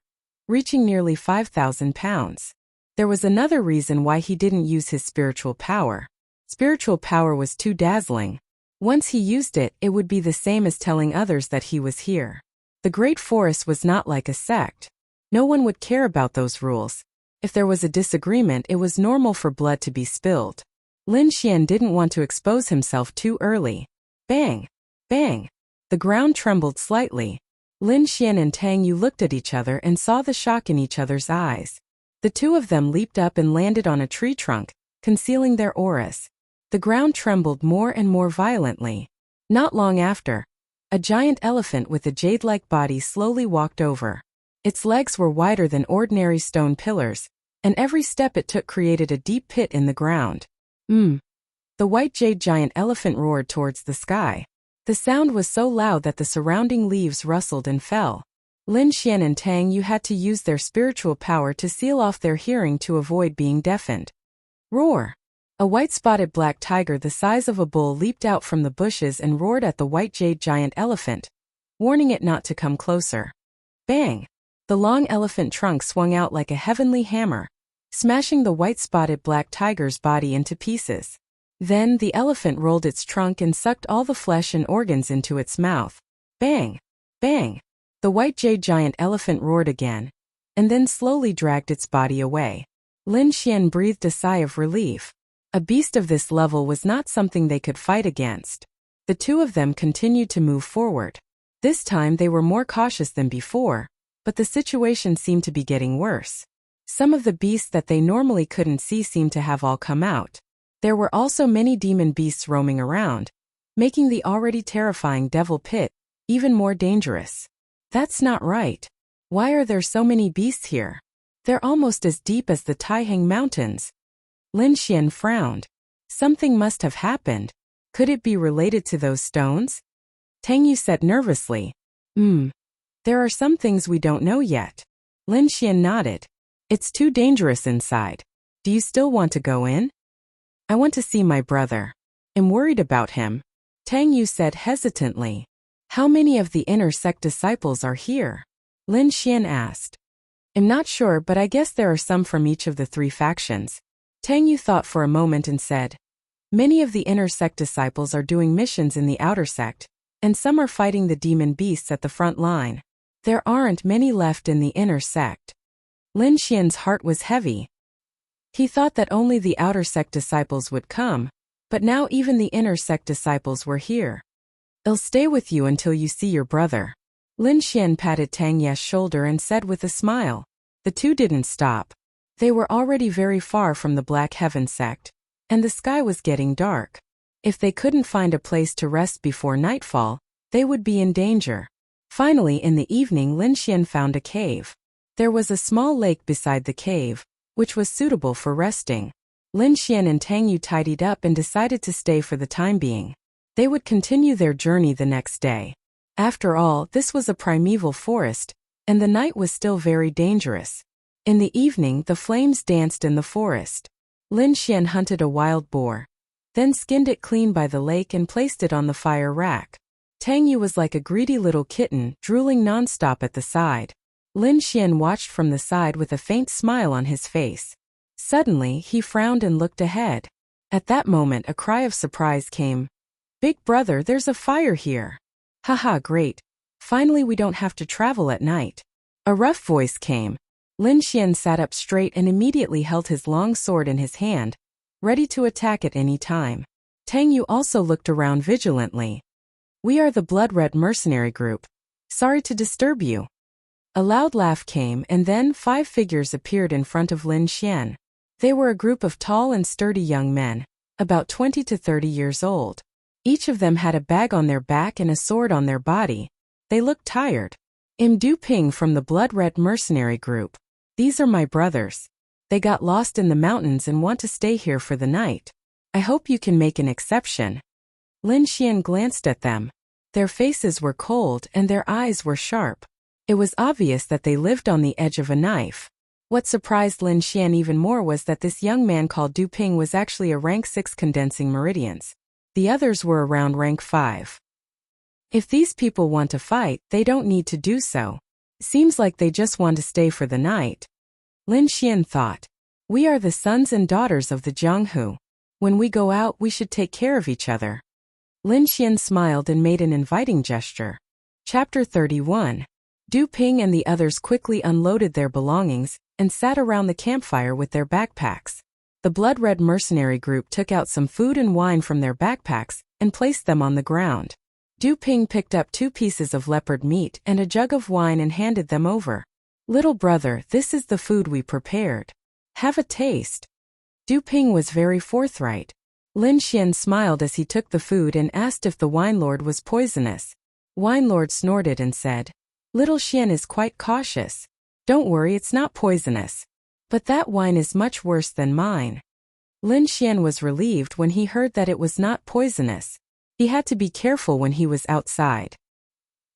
[SPEAKER 1] reaching nearly 5,000 pounds. There was another reason why he didn't use his spiritual power. Spiritual power was too dazzling. Once he used it, it would be the same as telling others that he was here. The Great Forest was not like a sect. No one would care about those rules. If there was a disagreement, it was normal for blood to be spilled. Lin Xian didn't want to expose himself too early. Bang! Bang! The ground trembled slightly. Lin Xian and Tang Yu looked at each other and saw the shock in each other's eyes. The two of them leaped up and landed on a tree trunk, concealing their auras. The ground trembled more and more violently. Not long after, a giant elephant with a jade-like body slowly walked over. Its legs were wider than ordinary stone pillars, and every step it took created a deep pit in the ground. The white jade giant elephant roared towards the sky. The sound was so loud that the surrounding leaves rustled and fell. Lin Xian and Tang Yu had to use their spiritual power to seal off their hearing to avoid being deafened. Roar! A white-spotted black tiger the size of a bull leaped out from the bushes and roared at the white jade giant elephant, warning it not to come closer. Bang! The long elephant trunk swung out like a heavenly hammer, smashing the white-spotted black tiger's body into pieces. Then the elephant rolled its trunk and sucked all the flesh and organs into its mouth. Bang! Bang! The white jade giant elephant roared again, and then slowly dragged its body away. Lin Xian breathed a sigh of relief. A beast of this level was not something they could fight against. The two of them continued to move forward. This time they were more cautious than before, but the situation seemed to be getting worse. Some of the beasts that they normally couldn't see seemed to have all come out. There were also many demon beasts roaming around, making the already terrifying devil pit even more dangerous. That's not right. Why are there so many beasts here? They're almost as deep as the Taihang Mountains. Lin Xian frowned. Something must have happened. Could it be related to those stones? Tang Yu said nervously. There are some things we don't know yet. Lin Xian nodded. It's too dangerous inside. Do you still want to go in? I want to see my brother. I'm worried about him. Tang Yu said hesitantly. How many of the inner sect disciples are here? Lin Xian asked. I'm not sure, but I guess there are some from each of the 3 factions. Tang Yu thought for a moment and said, many of the inner sect disciples are doing missions in the outer sect, and some are fighting the demon beasts at the front line. There aren't many left in the inner sect. Lin Xian's heart was heavy. He thought that only the outer sect disciples would come, but now even the inner sect disciples were here. I'll stay with you until you see your brother. Lin Xian patted Tang Yu's shoulder and said with a smile. The two didn't stop. They were already very far from the Black Heaven sect, and the sky was getting dark. If they couldn't find a place to rest before nightfall, they would be in danger. Finally, in the evening, Lin Xian found a cave. There was a small lake beside the cave, which was suitable for resting. Lin Xian and Tang Yu tidied up and decided to stay for the time being. They would continue their journey the next day. After all, this was a primeval forest, and the night was still very dangerous. In the evening, the flames danced in the forest. Lin Xian hunted a wild boar, then skinned it clean by the lake and placed it on the fire rack. Tang Yu was like a greedy little kitten, drooling nonstop at the side. Lin Xian watched from the side with a faint smile on his face. Suddenly, he frowned and looked ahead. At that moment, a cry of surprise came. Big brother, there's a fire here. Haha, great. Finally, we don't have to travel at night. A rough voice came. Lin Xian sat up straight and immediately held his long sword in his hand, ready to attack at any time. Tang Yu also looked around vigilantly. We are the blood-red mercenary group. Sorry to disturb you. A loud laugh came, and then 5 figures appeared in front of Lin Xian. They were a group of tall and sturdy young men, about 20 to 30 years old. Each of them had a bag on their back and a sword on their body. They looked tired. I'm Du Ping from the blood-red mercenary group. These are my brothers. They got lost in the mountains and want to stay here for the night. I hope you can make an exception. Lin Xian glanced at them. Their faces were cold and their eyes were sharp. It was obvious that they lived on the edge of a knife. What surprised Lin Xian even more was that this young man called Du Ping was actually a rank 6 condensing meridians. The others were around rank 5. If these people want to fight, they don't need to do so. Seems like they just want to stay for the night. Lin Xian thought. We are the sons and daughters of the Jianghu. When we go out, we should take care of each other. Lin Xian smiled and made an inviting gesture. Chapter 31. Du Ping and the others quickly unloaded their belongings and sat around the campfire with their backpacks. The blood-red mercenary group took out some food and wine from their backpacks and placed them on the ground. Du Ping picked up 2 pieces of leopard meat and a jug of wine and handed them over. Little brother, this is the food we prepared. Have a taste. Du Ping was very forthright. Lin Xian smiled as he took the food and asked if the wine lord was poisonous. Wine lord snorted and said, Little Xian is quite cautious. Don't worry, it's not poisonous. But that wine is much worse than mine. Lin Xian was relieved when he heard that it was not poisonous. He had to be careful when he was outside.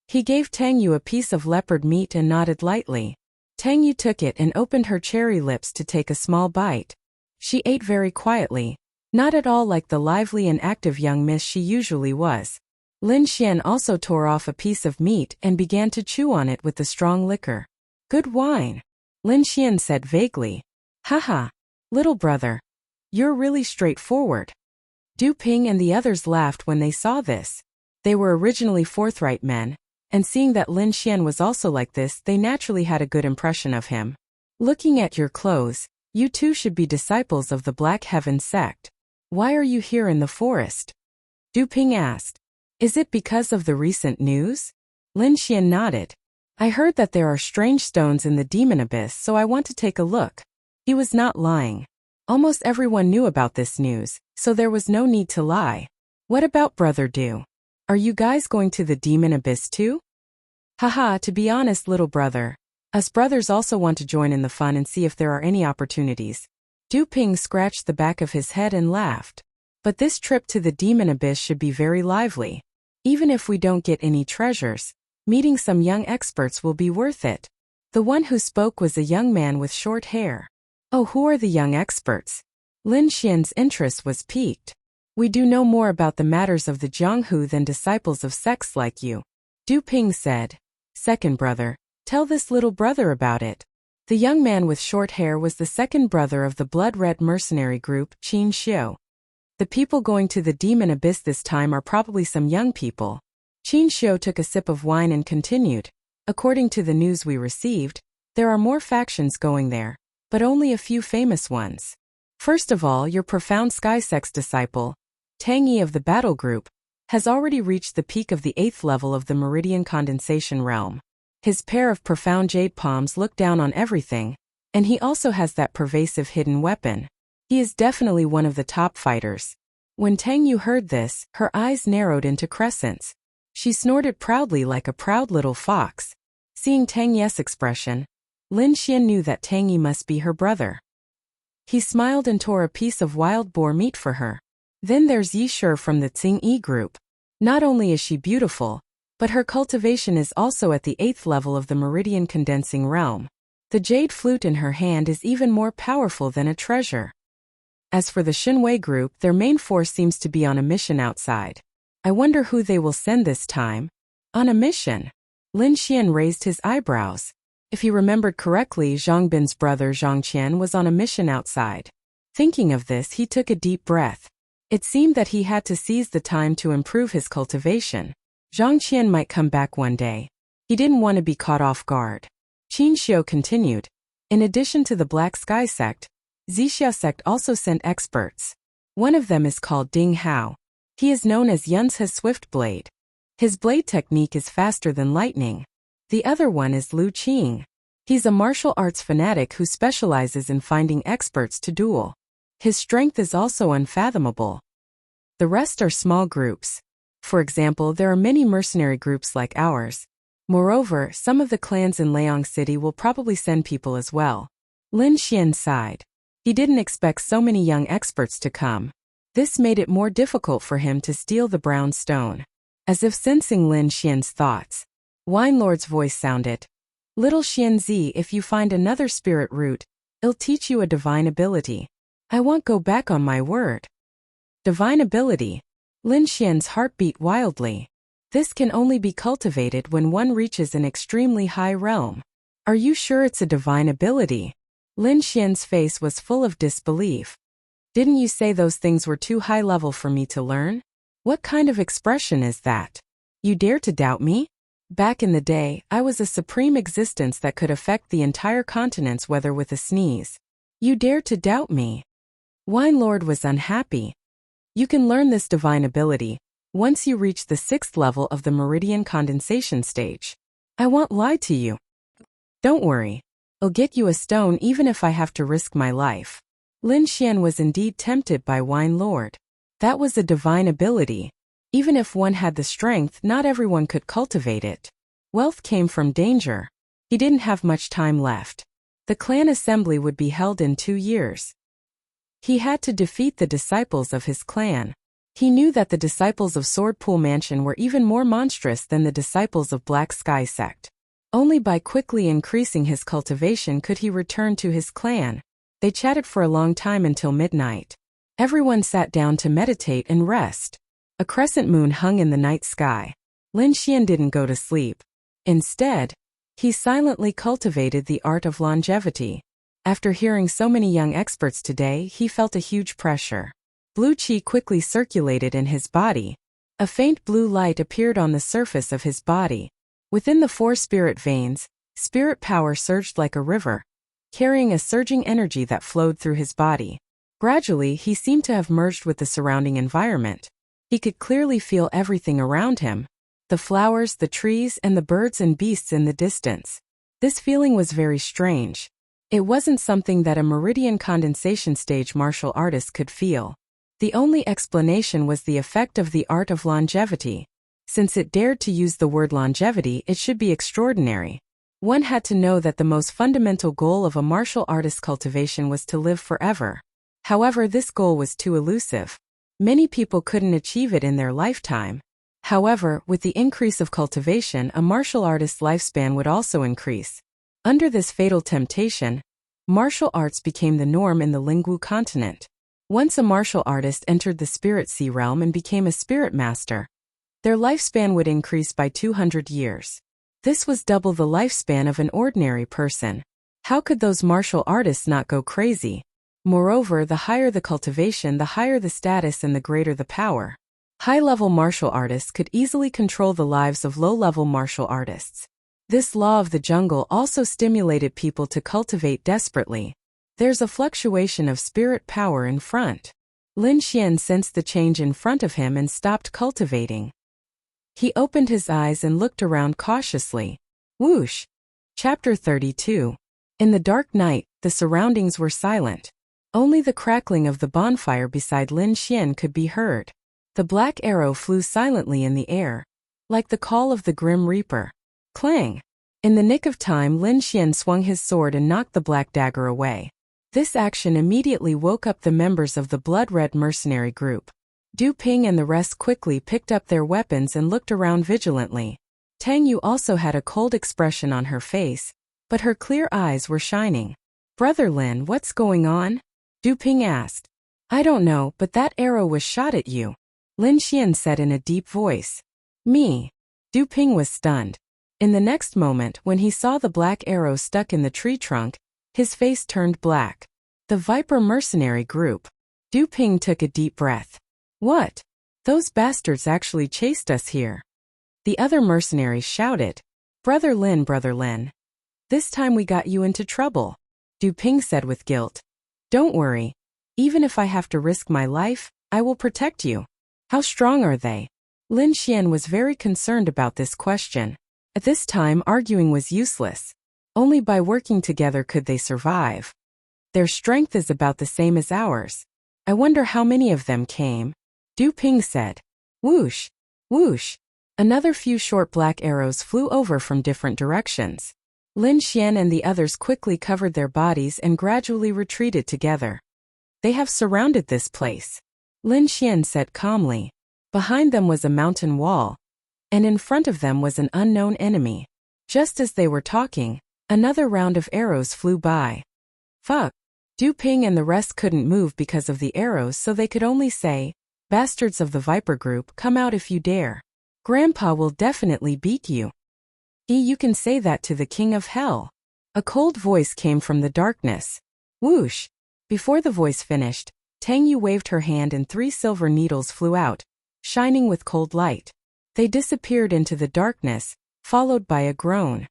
[SPEAKER 1] He gave Tang Yu a piece of leopard meat and nodded lightly. Tang Yu took it and opened her cherry lips to take a small bite. She ate very quietly, not at all like the lively and active young miss she usually was. Lin Xian also tore off a piece of meat and began to chew on it with the strong liquor. Good wine, Lin Xian said vaguely. Haha, little brother. You're really straightforward. Du Ping and the others laughed when they saw this. They were originally forthright men, and seeing that Lin Xian was also like this, they naturally had a good impression of him. Looking at your clothes, you too should be disciples of the Black Heaven sect. Why are you here in the forest? Du Ping asked. Is it because of the recent news? Lin Xian nodded. I heard that there are strange stones in the demon abyss, so I want to take a look. He was not lying. Almost everyone knew about this news, so there was no need to lie. What about Brother Du? Are you guys going to the demon abyss too? Haha, to be honest, little brother. Us brothers also want to join in the fun and see if there are any opportunities. Du Ping scratched the back of his head and laughed. But this trip to the demon abyss should be very lively. Even if we don't get any treasures, meeting some young experts will be worth it. The one who spoke was a young man with short hair. Oh, who are the young experts? Lin Xian's interest was piqued. We do know more about the matters of the Jianghu than disciples of sects like you. Du Ping said. Second brother, tell this little brother about it. The young man with short hair was the second brother of the blood-red mercenary group, Qin Xiu. The people going to the demon abyss this time are probably some young people. Qin Xiu took a sip of wine and continued. According to the news we received, there are more factions going there, but only a few famous ones. First of all, your profound sky sect's disciple, Tang Yi of the battle group, has already reached the peak of the 8th level of the meridian condensation realm. His pair of profound jade palms look down on everything, and he also has that pervasive hidden weapon. He is definitely one of the top fighters. When Tang Yu heard this, her eyes narrowed into crescents. She snorted proudly like a proud little fox. Seeing Tang Yi's expression, Lin Xian knew that Tang Yi must be her brother. He smiled and tore a piece of wild boar meat for her. Then there's Yi Shi from the Tsing Yi group. Not only is she beautiful, but her cultivation is also at the 8th level of the meridian condensing realm. The jade flute in her hand is even more powerful than a treasure. As for the Xinwei group, their main force seems to be on a mission outside. I wonder who they will send this time. On a mission? Lin Xian raised his eyebrows. If he remembered correctly, Zhang Bin's brother Zhang Qian was on a mission outside. Thinking of this, he took a deep breath. It seemed that he had to seize the time to improve his cultivation. Zhang Qian might come back one day. He didn't want to be caught off guard. Qin Xiu continued. In addition to the Black Sky sect, Zixia sect also sent experts. One of them is called Ding Hao. He is known as Yun's Swift Blade. His blade technique is faster than lightning. The other one is Lu Qing. He's a martial arts fanatic who specializes in finding experts to duel. His strength is also unfathomable. The rest are small groups. For example, there are many mercenary groups like ours. Moreover, some of the clans in Liang City will probably send people as well. Lin Xian sighed. He didn't expect so many young experts to come. This made it more difficult for him to steal the brown stone. As if sensing Lin Xian's thoughts, Wine Lord's voice sounded. Little Xianzi, if you find another spirit root, it'll teach you a divine ability. I won't go back on my word. Divine ability. Lin Xian's heart beat wildly. This can only be cultivated when one reaches an extremely high realm. Are you sure it's a divine ability? Lin Xian's face was full of disbelief. Didn't you say those things were too high level for me to learn? What kind of expression is that? You dare to doubt me? Back in the day, I was a supreme existence that could affect the entire continents whether with a sneeze. You dare to doubt me? Wine Lord was unhappy. You can learn this divine ability once you reach the 6th level of the meridian condensation stage. I won't lie to you. Don't worry. I'll get you a stone even if I have to risk my life. Lin Xian was indeed tempted by Wine Lord. That was a divine ability. Even if one had the strength, not everyone could cultivate it. Wealth came from danger. He didn't have much time left. The clan assembly would be held in 2 years. He had to defeat the disciples of his clan. He knew that the disciples of Swordpool Mansion were even more monstrous than the disciples of Black Sky Sect. Only by quickly increasing his cultivation could he return to his clan. They chatted for a long time until midnight. Everyone sat down to meditate and rest. A crescent moon hung in the night sky. Lin Xian didn't go to sleep. Instead, he silently cultivated the art of longevity. After hearing so many young experts today, he felt a huge pressure. Blue qi quickly circulated in his body. A faint blue light appeared on the surface of his body. Within the 4 spirit veins, spirit power surged like a river, carrying a surging energy that flowed through his body. Gradually, he seemed to have merged with the surrounding environment. He could clearly feel everything around him. The flowers, the trees, and the birds and beasts in the distance. This feeling was very strange. It wasn't something that a meridian condensation stage martial artist could feel. The only explanation was the effect of the art of longevity. Since it dared to use the word longevity, it should be extraordinary. One had to know that the most fundamental goal of a martial artist's cultivation was to live forever. However, this goal was too elusive. Many people couldn't achieve it in their lifetime. However, with the increase of cultivation, a martial artist's lifespan would also increase. Under this fatal temptation, martial arts became the norm in the Lingwu continent. Once a martial artist entered the spirit sea realm and became a spirit master, their lifespan would increase by 200 years. This was double the lifespan of an ordinary person. How could those martial artists not go crazy? Moreover, the higher the cultivation, the higher the status and the greater the power. High-level martial artists could easily control the lives of low-level martial artists. This law of the jungle also stimulated people to cultivate desperately. There's a fluctuation of spirit power in front. Lin Xian sensed the change in front of him and stopped cultivating. He opened his eyes and looked around cautiously. Whoosh! Chapter 32. In the dark night, the surroundings were silent. Only the crackling of the bonfire beside Lin Xian could be heard. The black arrow flew silently in the air, like the call of the Grim Reaper. Clang! In the nick of time, Lin Xian swung his sword and knocked the black dagger away. This action immediately woke up the members of the blood-red mercenary group. Du Ping and the rest quickly picked up their weapons and looked around vigilantly. Tang Yu also had a cold expression on her face, but her clear eyes were shining. Brother Lin, what's going on? Du Ping asked. I don't know, but that arrow was shot at you, Lin Xian said in a deep voice. Me? Du Ping was stunned. In the next moment, when he saw the black arrow stuck in the tree trunk, his face turned black. The Viper mercenary group. Du Ping took a deep breath. What? Those bastards actually chased us here. The other mercenaries shouted. Brother Lin. This time we got you into trouble, Du Ping said with guilt. Don't worry. Even if I have to risk my life, I will protect you. How strong are they? Lin Xian was very concerned about this question. At this time, arguing was useless. Only by working together could they survive. Their strength is about the same as ours. I wonder how many of them came. Du Ping said. Whoosh! Whoosh! Another few short black arrows flew over from different directions. Lin Xian and the others quickly covered their bodies and gradually retreated together. They have surrounded this place, Lin Xian said calmly. Behind them was a mountain wall, and in front of them was an unknown enemy. Just as they were talking, another round of arrows flew by. Fuck! Du Ping and the rest couldn't move because of the arrows, so they could only say, Bastards of the Viper group, come out if you dare. Grandpa will definitely beat you. You can say that to the king of hell. A cold voice came from the darkness. Whoosh! Before the voice finished, Tang Yu waved her hand and 3 silver needles flew out, shining with cold light. They disappeared into the darkness, followed by a groan.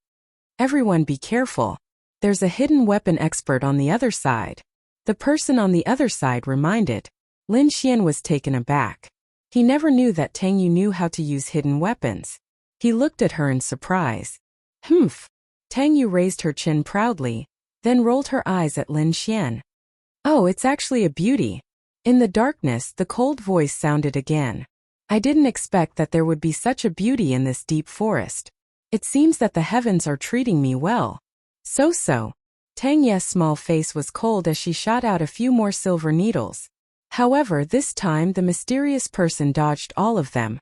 [SPEAKER 1] Everyone be careful. There's a hidden weapon expert on the other side. The person on the other side reminded. Lin Xian was taken aback. He never knew that Tang Yu knew how to use hidden weapons. He looked at her in surprise. Humph. Tang Yu raised her chin proudly, then rolled her eyes at Lin Xian. Oh, it's actually a beauty. In the darkness, the cold voice sounded again. I didn't expect that there would be such a beauty in this deep forest. It seems that the heavens are treating me well. So. Tang Ye's small face was cold as she shot out a few more silver needles. However, this time the mysterious person dodged all of them.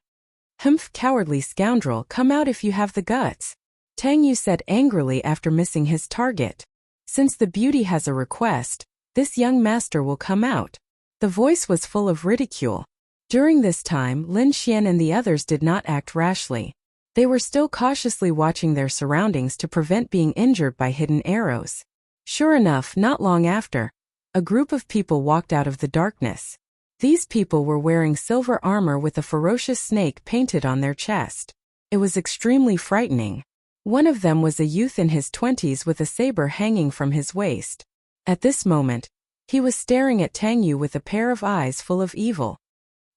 [SPEAKER 1] Humph, cowardly scoundrel, come out if you have the guts. Tang Yu said angrily after missing his target. Since the beauty has a request, this young master will come out. The voice was full of ridicule. During this time, Lin Xian and the others did not act rashly. They were still cautiously watching their surroundings to prevent being injured by hidden arrows. Sure enough, not long after, a group of people walked out of the darkness. These people were wearing silver armor with a ferocious snake painted on their chest. It was extremely frightening. One of them was a youth in his 20s with a saber hanging from his waist. At this moment, he was staring at Tang Yu with a pair of eyes full of evil.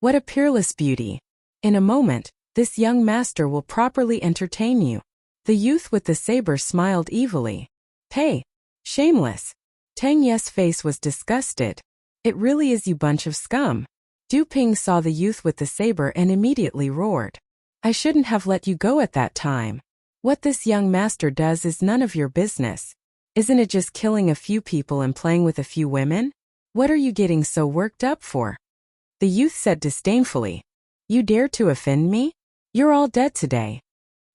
[SPEAKER 1] What a peerless beauty. In a moment, this young master will properly entertain you. The youth with the saber smiled evilly. Hey, shameless. Tang Ye's face was disgusted. It really is, you bunch of scum. Du Ping saw the youth with the saber and immediately roared. I shouldn't have let you go at that time. What this young master does is none of your business. Isn't it just killing a few people and playing with a few women? What are you getting so worked up for? The youth said disdainfully. You dare to offend me? You're all dead today.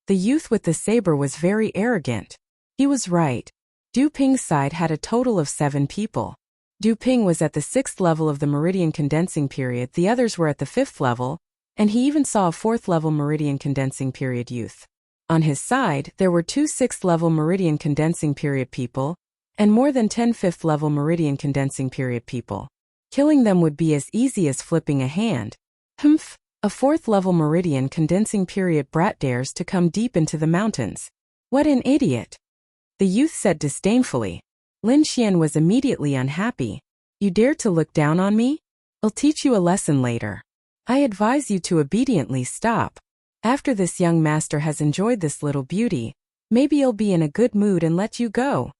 [SPEAKER 1] The youth with the saber was very arrogant. He was right. Du Ping's side had a total of 7 people. Du Ping was at the 6th level of the meridian condensing period, the others were at the 5th level, and he even saw a 4th level meridian condensing period youth. On his side, there were 2 6th level meridian condensing period people, and more than 10 5th level meridian condensing period people. Killing them would be as easy as flipping a hand. Humph, a 4th level meridian condensing period brat dares to come deep into the mountains. What an idiot. The youth said disdainfully. Lin Xian was immediately unhappy. You dare to look down on me? I'll teach you a lesson later. I advise you to obediently stop. After this young master has enjoyed this little beauty, maybe he'll be in a good mood and let you go.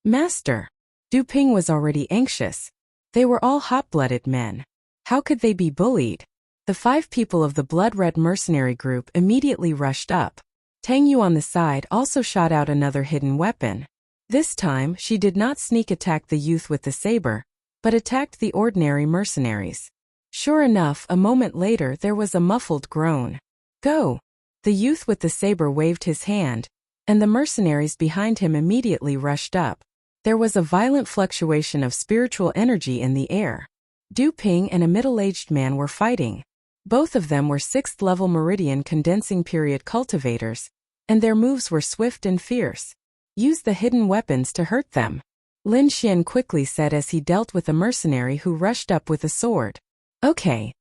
[SPEAKER 1] Master. Du Ping was already anxious. They were all hot-blooded men. How could they be bullied? The 5 people of the blood-red mercenary group immediately rushed up. Tang Yu on the side also shot out another hidden weapon. This time, she did not sneak attack the youth with the saber, but attacked the ordinary mercenaries. Sure enough, a moment later there was a muffled groan. Go! The youth with the saber waved his hand, and the mercenaries behind him immediately rushed up. There was a violent fluctuation of spiritual energy in the air. Du Ping and a middle-aged man were fighting. Both of them were 6th level meridian condensing period cultivators, and their moves were swift and fierce. Use the hidden weapons to hurt them. Lin Xian quickly said as he dealt with a mercenary who rushed up with a sword. Okay.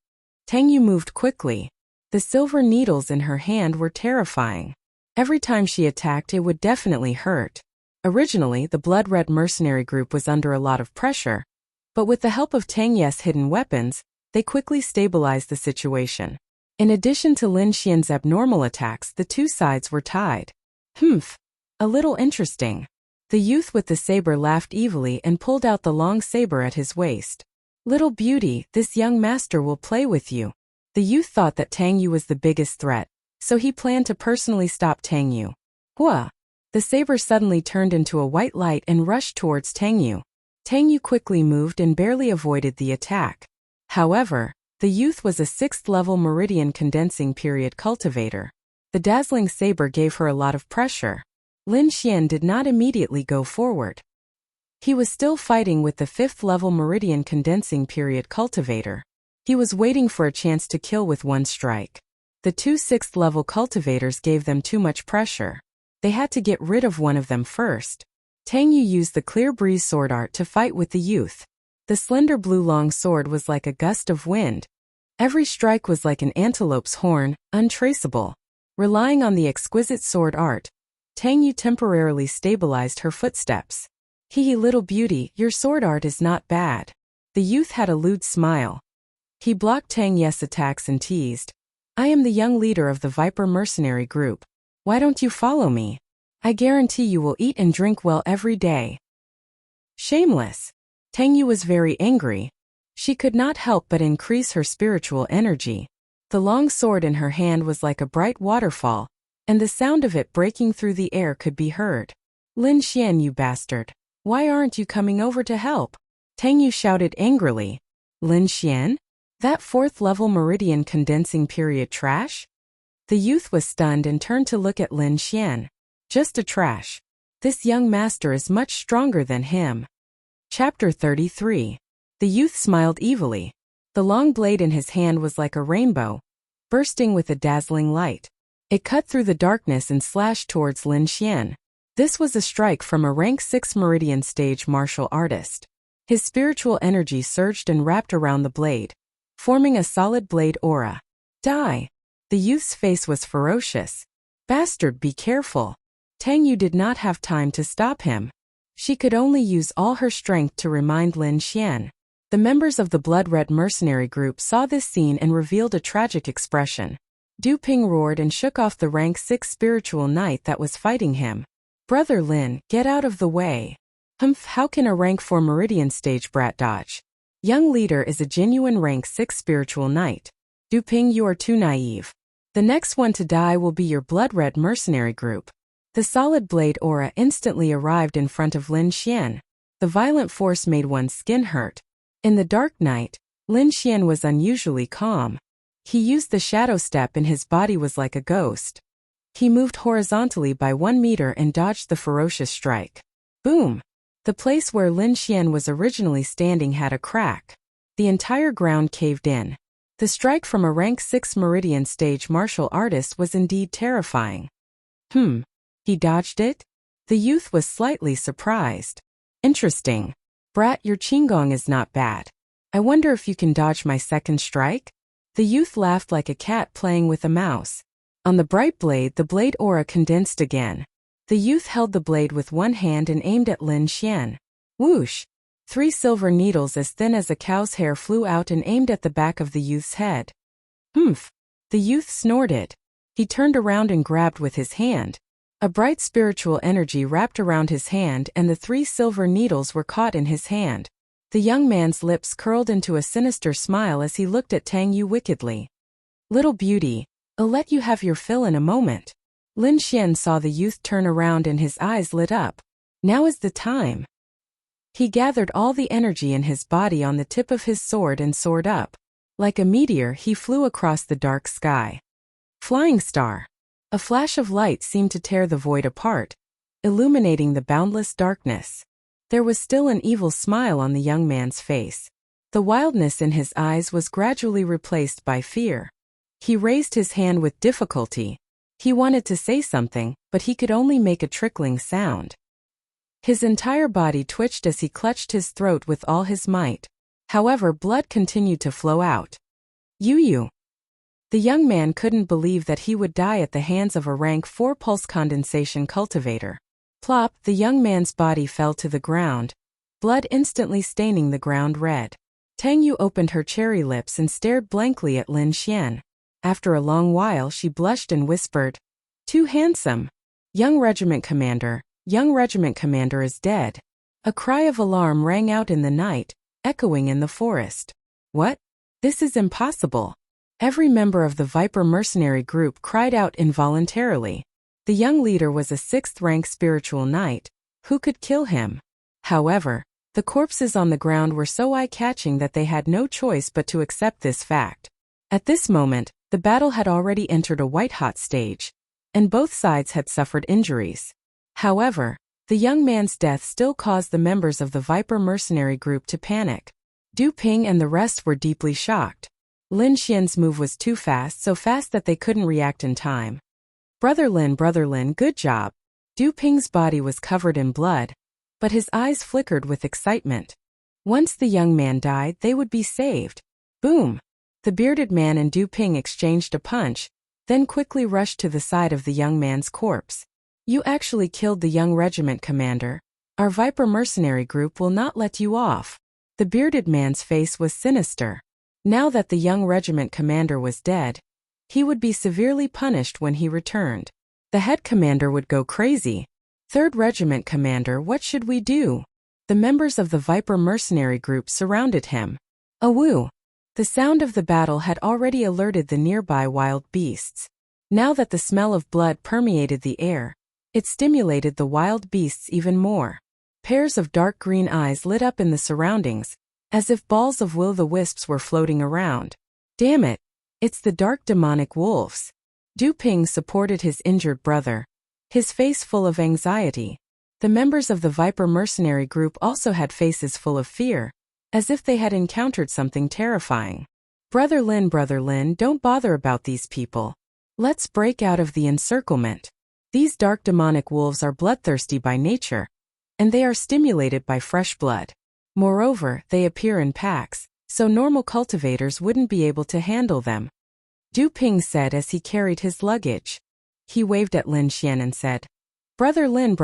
[SPEAKER 1] Tang Yu moved quickly. The silver needles in her hand were terrifying. Every time she attacked, it would definitely hurt. Originally, the blood-red mercenary group was under a lot of pressure, but with the help of Tang Ye's hidden weapons, they quickly stabilized the situation. In addition to Lin Xian's abnormal attacks, the 2 sides were tied. Humph. A little interesting. The youth with the saber laughed evilly and pulled out the long saber at his waist. Little beauty, this young master will play with you. The youth thought that Tang Yu was the biggest threat, so he planned to personally stop Tang Yu. Hua! The saber suddenly turned into a white light and rushed towards Tang Yu. Tang Yu quickly moved and barely avoided the attack. However, the youth was a 6th level meridian condensing period cultivator. The dazzling saber gave her a lot of pressure. Lin Xian did not immediately go forward. He was still fighting with the 5th level meridian condensing period cultivator. He was waiting for a chance to kill with one strike. The two 6th-level cultivators gave them too much pressure. They had to get rid of one of them first. Tang Yu used the clear breeze sword art to fight with the youth. The slender blue long sword was like a gust of wind. Every strike was like an antelope's horn, untraceable. Relying on the exquisite sword art, Tang Yu temporarily stabilized her footsteps. Hee little beauty, your sword art is not bad. The youth had a lewd smile. He blocked Tang Yu's attacks and teased. I am the young leader of the Viper mercenary group. Why don't you follow me? I guarantee you will eat and drink well every day. Shameless. Tang Yu was very angry. She could not help but increase her spiritual energy. The long sword in her hand was like a bright waterfall, and the sound of it breaking through the air could be heard. Lin Xian, you bastard. Why aren't you coming over to help? Tang Yu shouted angrily. Lin Xian? That 4th-level meridian condensing period trash? The youth was stunned and turned to look at Lin Xian. Just a trash. This young master is much stronger than him. Chapter 33. The youth smiled evilly. The long blade in his hand was like a rainbow, bursting with a dazzling light. It cut through the darkness and slashed towards Lin Xian. This was a strike from a rank 6 meridian stage martial artist. His spiritual energy surged and wrapped around the blade, forming a solid blade aura. Die! The youth's face was ferocious. Bastard, be careful. Tang Yu did not have time to stop him. She could only use all her strength to remind Lin Xian. The members of the blood-red mercenary group saw this scene and revealed a tragic expression. Du Ping roared and shook off the rank 6 spiritual knight that was fighting him. Brother Lin, get out of the way. Humph, how can a rank 4 meridian stage brat dodge? Young leader is a genuine rank 6 spiritual knight. Du Ping, you are too naive. The next one to die will be your blood-red mercenary group. The solid blade aura instantly arrived in front of Lin Xian. The violent force made one's skin hurt. In the dark night, Lin Xian was unusually calm. He used the shadow step and his body was like a ghost. He moved horizontally by 1 meter and dodged the ferocious strike. Boom! The place where Lin Xian was originally standing had a crack. The entire ground caved in. The strike from a rank 6 meridian stage martial artist was indeed terrifying. He dodged it? The youth was slightly surprised. Interesting. Brat, your qinggong is not bad. I wonder if you can dodge my second strike? The youth laughed like a cat playing with a mouse. On the bright blade, the blade aura condensed again. The youth held the blade with one hand and aimed at Lin Xian. Whoosh! 3 silver needles as thin as a cow's hair flew out and aimed at the back of the youth's head. Humph! The youth snorted. He turned around and grabbed with his hand. A bright spiritual energy wrapped around his hand and the 3 silver needles were caught in his hand. The young man's lips curled into a sinister smile as he looked at Tang Yu wickedly. Little beauty, I'll let you have your fill in a moment. Lin Xian saw the youth turn around and his eyes lit up. Now is the time. He gathered all the energy in his body on the tip of his sword and soared up. Like a meteor, he flew across the dark sky. Flying star. A flash of light seemed to tear the void apart, illuminating the boundless darkness. There was still an evil smile on the young man's face. The wildness in his eyes was gradually replaced by fear. He raised his hand with difficulty. He wanted to say something, but he could only make a trickling sound. His entire body twitched as he clutched his throat with all his might. However, blood continued to flow out. Yu. The young man couldn't believe that he would die at the hands of a rank 4 pulse condensation cultivator. Plop, the young man's body fell to the ground, blood instantly staining the ground red. Tang Yu opened her cherry lips and stared blankly at Lin Xian. After a long while she blushed and whispered, "Too handsome. Young regiment commander is dead." A cry of alarm rang out in the night, echoing in the forest. What? This is impossible. Every member of the Viper mercenary group cried out involuntarily. The young leader was a 6th rank spiritual knight. Who could kill him? However, the corpses on the ground were so eye-catching that they had no choice but to accept this fact. At this moment, the battle had already entered a white-hot stage, and both sides had suffered injuries. However, the young man's death still caused the members of the Viper mercenary group to panic. Du Ping and the rest were deeply shocked. Lin Xian's move was too fast, so fast that they couldn't react in time. Brother Lin, good job. Du Ping's body was covered in blood, but his eyes flickered with excitement. Once the young man died, they would be saved. Boom! The bearded man and Du Ping exchanged a punch, then quickly rushed to the side of the young man's corpse. You actually killed the young regiment commander. Our Viper mercenary group will not let you off. The bearded man's face was sinister. Now that the young regiment commander was dead, he would be severely punished when he returned. The head commander would go crazy. 3rd Regiment Commander, what should we do? The members of the Viper mercenary group surrounded him. Awoo! The sound of the battle had already alerted the nearby wild beasts. Now that the smell of blood permeated the air, it stimulated the wild beasts even more. Pairs of dark green eyes lit up in the surroundings, as if balls of will-o-the-wisps were floating around. Damn it! It's the dark demonic wolves. Du Ping supported his injured brother, his face full of anxiety. The members of the Viper mercenary group also had faces full of fear, as if they had encountered something terrifying. Brother Lin, don't bother about these people. Let's break out of the encirclement. These dark demonic wolves are bloodthirsty by nature, and they are stimulated by fresh blood. Moreover, they appear in packs, so normal cultivators wouldn't be able to handle them. Du Ping said as he carried his luggage. He waved at Lin Xian and said, Brother Lin,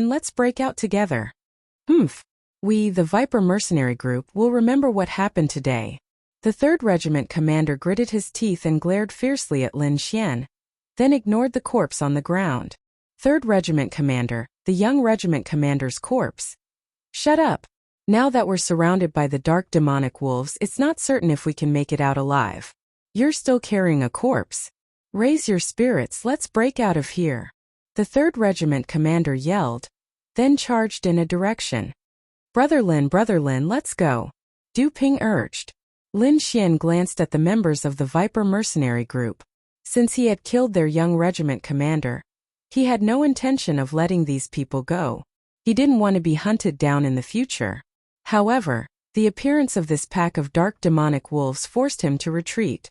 [SPEAKER 1] let's break out together. We, the Viper mercenary group, will remember what happened today. The 3rd Regiment commander gritted his teeth and glared fiercely at Lin Xian, then ignored the corpse on the ground. 3rd Regiment commander, the young regiment commander's corpse. Shut up. Now that we're surrounded by the dark demonic wolves, it's not certain if we can make it out alive. You're still carrying a corpse. Raise your spirits, let's break out of here. The 3rd Regiment commander yelled, then charged in a direction. Brother Lin, let's go. Du Ping urged. Lin Xian glanced at the members of the Viper mercenary group. Since he had killed their young regiment commander, he had no intention of letting these people go. He didn't want to be hunted down in the future. However, the appearance of this pack of dark demonic wolves forced him to retreat.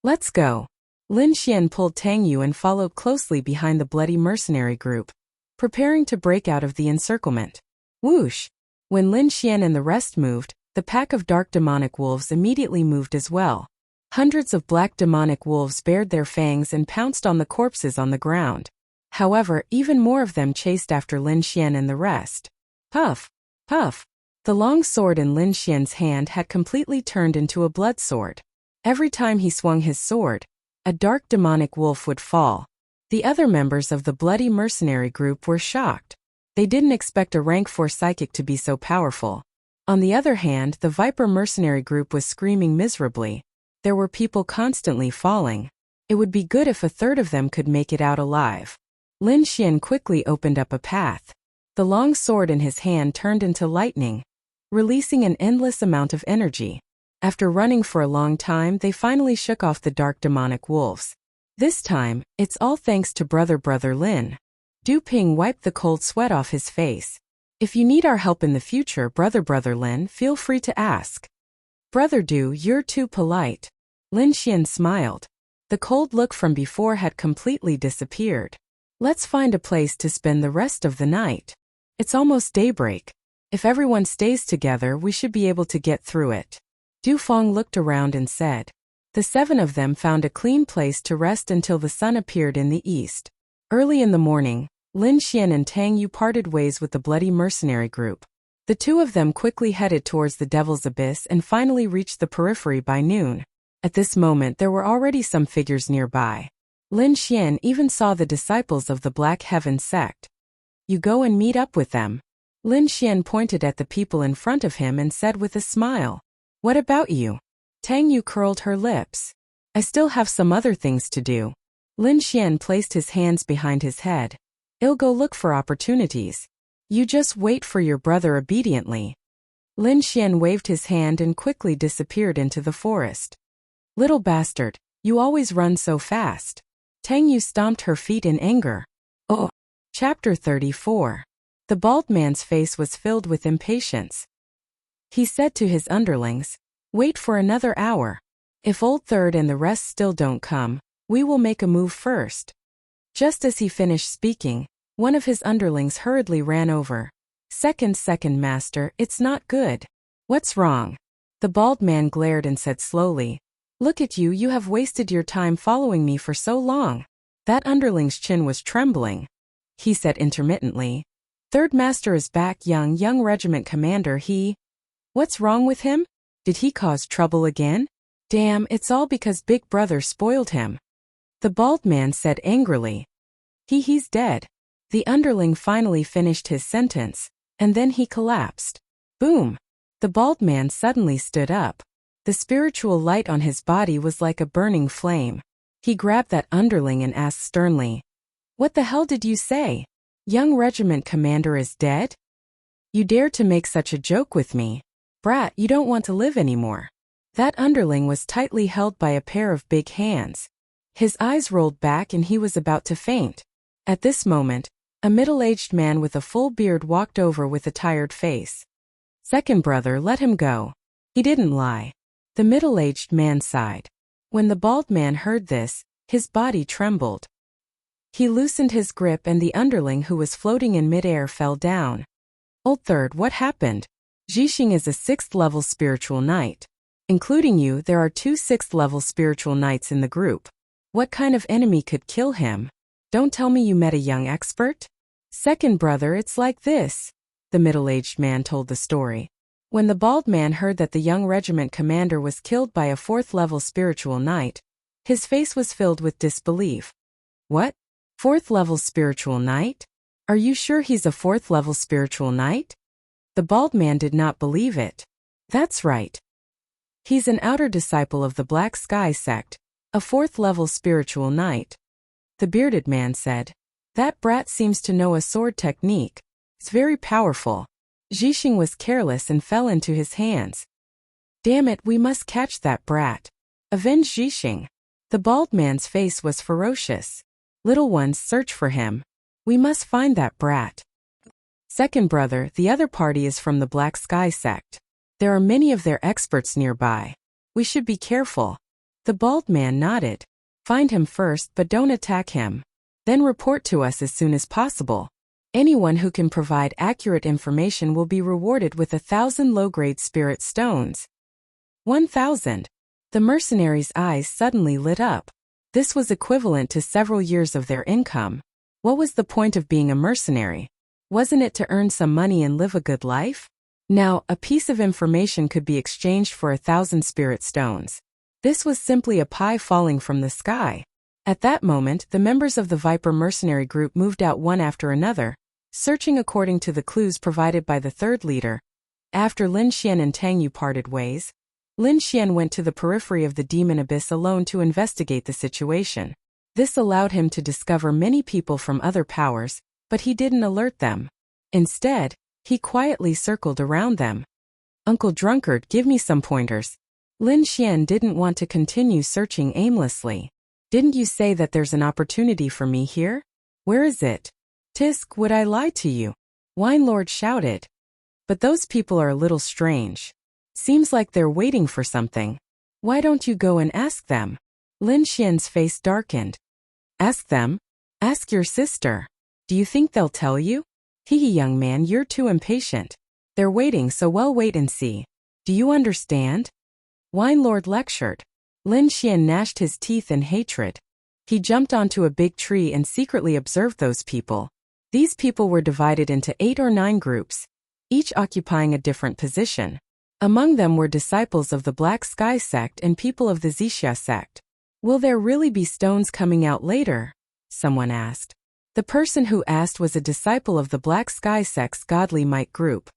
[SPEAKER 1] Let's go. Lin Xian pulled Tang Yu and followed closely behind the bloody mercenary group, preparing to break out of the encirclement. Whoosh! When Lin Xian and the rest moved, the pack of dark demonic wolves immediately moved as well. Hundreds of black demonic wolves bared their fangs and pounced on the corpses on the ground. However, even more of them chased after Lin Xian and the rest. Puff! Puff! The long sword in Lin Xian's hand had completely turned into a blood sword. Every time he swung his sword, a dark demonic wolf would fall. The other members of the bloody mercenary group were shocked. They didn't expect a rank 4 psychic to be so powerful. On the other hand, the Viper mercenary group was screaming miserably. There were people constantly falling. It would be good if a third of them could make it out alive. Lin Xian quickly opened up a path. The long sword in his hand turned into lightning, releasing an endless amount of energy. After running for a long time, they finally shook off the dark demonic wolves. This time, it's all thanks to Brother Lin. Du Ping wiped the cold sweat off his face. If you need our help in the future, Brother Lin, feel free to ask. Brother Du, you're too polite. Lin Xian smiled. The cold look from before had completely disappeared. Let's find a place to spend the rest of the night. It's almost daybreak. If everyone stays together, we should be able to get through it. Du Feng looked around and said. The 7 of them found a clean place to rest until the sun appeared in the east. Early in the morning, Lin Xian and Tang Yu parted ways with the bloody mercenary group. The 2 of them quickly headed towards the Devil's Abyss and finally reached the periphery by noon. At this moment there were already some figures nearby. Lin Xian even saw the disciples of the Black Heaven sect. You go and meet up with them. Lin Xian pointed at the people in front of him and said with a smile. What about you? Tang Yu curled her lips. I still have some other things to do. Lin Xian placed his hands behind his head. I'll go look for opportunities. You just wait for your brother obediently. Lin Xian waved his hand and quickly disappeared into the forest. Little bastard, you always run so fast. Tang Yu stomped her feet in anger. Oh! Chapter 34. The bald man's face was filled with impatience. He said to his underlings, wait for another hour. If Old Third and the rest still don't come, we will make a move first. Just as he finished speaking, one of his underlings hurriedly ran over. Second master, it's not good. What's wrong? The bald man glared and said slowly, look at you, you have wasted your time following me for so long. That underling's chin was trembling. He said intermittently, Third master is back, young regiment commander, What's wrong with him? Did he cause trouble again? Damn, it's all because Big Brother spoiled him. The bald man said angrily. He's dead. The underling finally finished his sentence, and then he collapsed. Boom! The bald man suddenly stood up. The spiritual light on his body was like a burning flame. He grabbed that underling and asked sternly, What the hell did you say? Young regiment commander is dead? You dare to make such a joke with me? Brat, you don't want to live anymore. That underling was tightly held by a pair of big hands. His eyes rolled back and he was about to faint. At this moment, a middle-aged man with a full beard walked over with a tired face. Second brother, let him go. He didn't lie. The middle-aged man sighed. When the bald man heard this, his body trembled. He loosened his grip and the underling who was floating in midair fell down. Old Third, what happened? Zhixing is a 6th level spiritual knight. Including you, there are 2 6th level spiritual knights in the group. What kind of enemy could kill him? Don't tell me you met a young expert? Second brother, it's like this. The middle-aged man told the story. When the bald man heard that the young regiment commander was killed by a 4th level spiritual knight, his face was filled with disbelief. What? 4th level spiritual knight? Are you sure he's a 4th level spiritual knight? The bald man did not believe it. That's right. He's an outer disciple of the Black Sky sect, a 4th level spiritual knight. The bearded man said, That brat seems to know a sword technique. It's very powerful. Zhixing was careless and fell into his hands. Damn it, we must catch that brat. Avenge Zhixing. The bald man's face was ferocious. Little ones, search for him. We must find that brat. Second brother, the other party is from the Black Sky sect. There are many of their experts nearby. We should be careful. The bald man nodded. Find him first, but don't attack him. Then report to us as soon as possible. Anyone who can provide accurate information will be rewarded with 1,000 low-grade spirit stones. 1,000. The mercenaries' eyes suddenly lit up. This was equivalent to several years of their income. What was the point of being a mercenary? Wasn't it to earn some money and live a good life? Now, a piece of information could be exchanged for 1,000 spirit stones. This was simply a pie falling from the sky. At that moment, the members of the Viper mercenary group moved out one after another, searching according to the clues provided by the third leader. After Lin Xian and Tang Yu parted ways, Lin Xian went to the periphery of the demon abyss alone to investigate the situation. This allowed him to discover many people from other powers, but he didn't alert them. Instead, he quietly circled around them. Uncle Drunkard, give me some pointers. Lin Xian didn't want to continue searching aimlessly. Didn't you say that there's an opportunity for me here? Where is it? Tisk, would I lie to you? Wine Lord shouted. But those people are a little strange. Seems like they're waiting for something. Why don't you go and ask them? Lin Xian's face darkened. Ask them? Ask your sister. Do you think they'll tell you? Hee young man, you're too impatient. They're waiting, so well, wait and see. Do you understand? Wine Lord lectured. Lin Xian gnashed his teeth in hatred. He jumped onto a big tree and secretly observed those people. These people were divided into 8 or 9 groups, each occupying a different position. Among them were disciples of the Black Sky sect and people of the Wuxia sect. Will there really be stones coming out later? Someone asked. The person who asked was a disciple of the Black Sky sect's Godly Might group.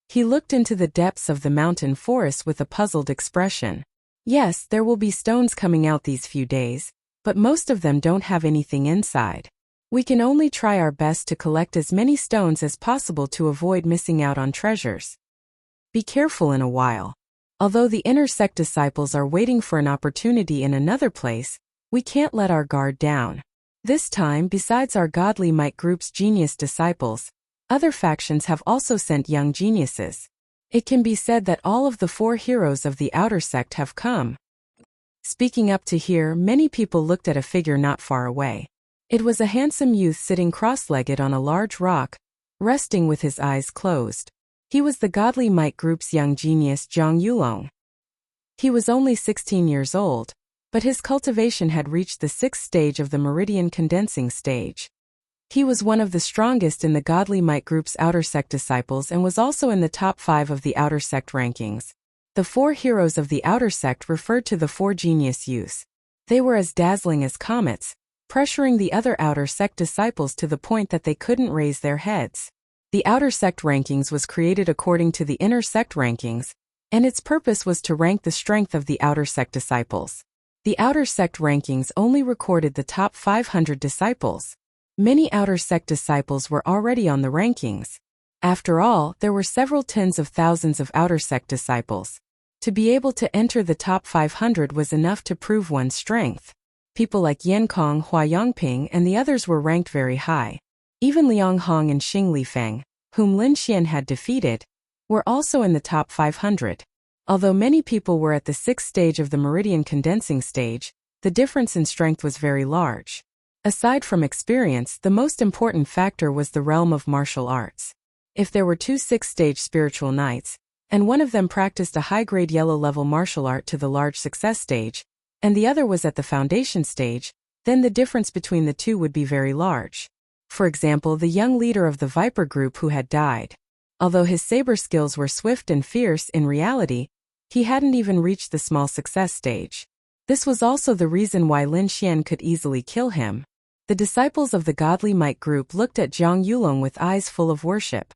[SPEAKER 1] He looked into the depths of the mountain forest with a puzzled expression. Yes, there will be stones coming out these few days, but most of them don't have anything inside. We can only try our best to collect as many stones as possible to avoid missing out on treasures. Be careful in a while. Although the inner sect disciples are waiting for an opportunity in another place, we can't let our guard down. This time, besides our Godly Might group's genius disciples, other factions have also sent young geniuses. It can be said that all of the 4 heroes of the outer sect have come. Speaking up to hear, many people looked at a figure not far away. It was a handsome youth sitting cross-legged on a large rock, resting with his eyes closed. He was the Godly Might Group's young genius Zhang Yulong. He was only 16 years old, but his cultivation had reached the 6th stage of the meridian condensing stage. He was one of the strongest in the Godly Might Group's outer sect disciples and was also in the top 5 of the outer sect rankings. The 4 heroes of the outer sect referred to the 4 genius youths. They were as dazzling as comets, pressuring the other outer sect disciples to the point that they couldn't raise their heads. The outer sect rankings was created according to the inner sect rankings, and its purpose was to rank the strength of the outer sect disciples. The outer sect rankings only recorded the top 500 disciples. Many outer sect disciples were already on the rankings. After all, there were several tens of thousands of outer sect disciples. To be able to enter the top 500 was enough to prove one's strength. People like Yan Kong, Hua Yongping, and the others were ranked very high. Even Liang Hong and Xing Lifeng, whom Lin Xian had defeated, were also in the top 500. Although many people were at the 6th stage of the meridian condensing stage, the difference in strength was very large. Aside from experience, the most important factor was the realm of martial arts. If there were 2 6th-stage spiritual knights, and one of them practiced a high-grade yellow-level martial art to the large success stage, and the other was at the foundation stage, then the difference between the two would be very large. For example, the young leader of the Viper group who had died. Although his saber skills were swift and fierce, in reality, he hadn't even reached the small success stage. This was also the reason why Lin Xian could easily kill him. The disciples of the Godly Might group looked at Zhang Yulong with eyes full of worship.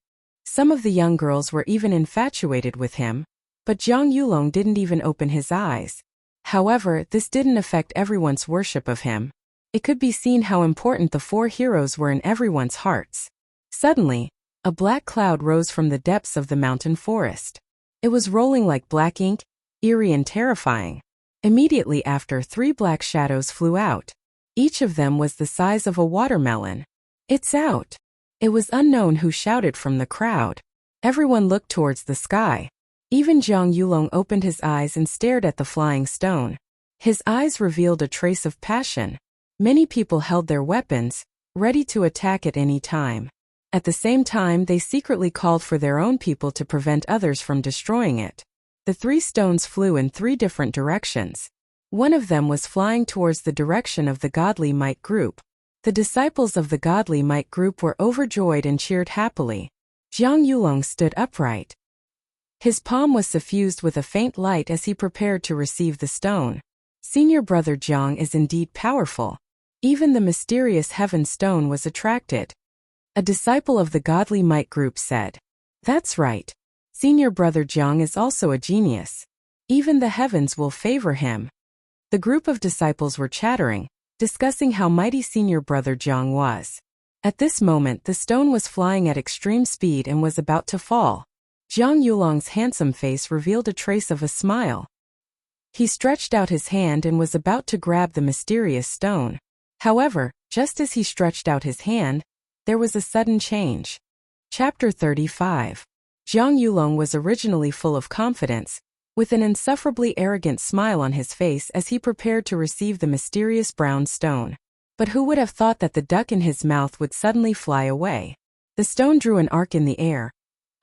[SPEAKER 1] Some of the young girls were even infatuated with him, but Zhang Yulong didn't even open his eyes. However, this didn't affect everyone's worship of him. It could be seen how important the 4 heroes were in everyone's hearts. Suddenly, a black cloud rose from the depths of the mountain forest. It was rolling like black ink, eerie and terrifying. Immediately after, 3 black shadows flew out. Each of them was the size of a watermelon. "It's out!" It was unknown who shouted from the crowd. Everyone looked towards the sky. Even Zhang Yulong opened his eyes and stared at the flying stone. His eyes revealed a trace of passion. Many people held their weapons, ready to attack at any time. At the same time, they secretly called for their own people to prevent others from destroying it. The 3 stones flew in 3 different directions. One of them was flying towards the direction of the Godly Might group. The disciples of the Godly Might group were overjoyed and cheered happily. Zhang Yulong stood upright. His palm was suffused with a faint light as he prepared to receive the stone. Senior brother Zhang is indeed powerful. Even the mysterious heaven stone was attracted. A disciple of the Godly Might group said, "That's right. Senior brother Zhang is also a genius. Even the heavens will favor him." The group of disciples were chattering, discussing how mighty senior brother Zhang was. At this moment, the stone was flying at extreme speed and was about to fall. Zhang Yulong's handsome face revealed a trace of a smile. He stretched out his hand and was about to grab the mysterious stone. However, just as he stretched out his hand, there was a sudden change. Chapter 35. Zhang Yulong was originally full of confidence, with an insufferably arrogant smile on his face as he prepared to receive the mysterious brown stone. But who would have thought that the duck in his mouth would suddenly fly away? The stone drew an arc in the air,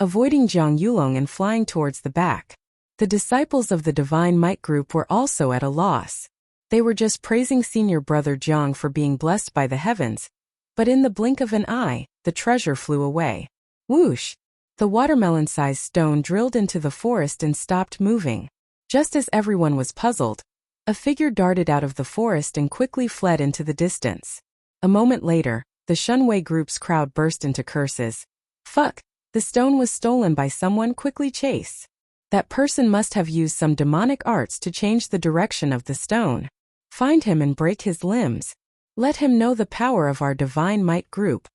[SPEAKER 1] avoiding Zhang Yulong and flying towards the back. The disciples of the Divine Might group were also at a loss. They were just praising senior brother Zhang for being blessed by the heavens, but in the blink of an eye, the treasure flew away. Whoosh! The watermelon-sized stone drilled into the forest and stopped moving. Just as everyone was puzzled, a figure darted out of the forest and quickly fled into the distance. A moment later, the Shunwei group's crowd burst into curses. "Fuck! The stone was stolen by someone, quickly chase. That person must have used some demonic arts to change the direction of the stone. Find him and break his limbs. Let him know the power of our Divine Might group."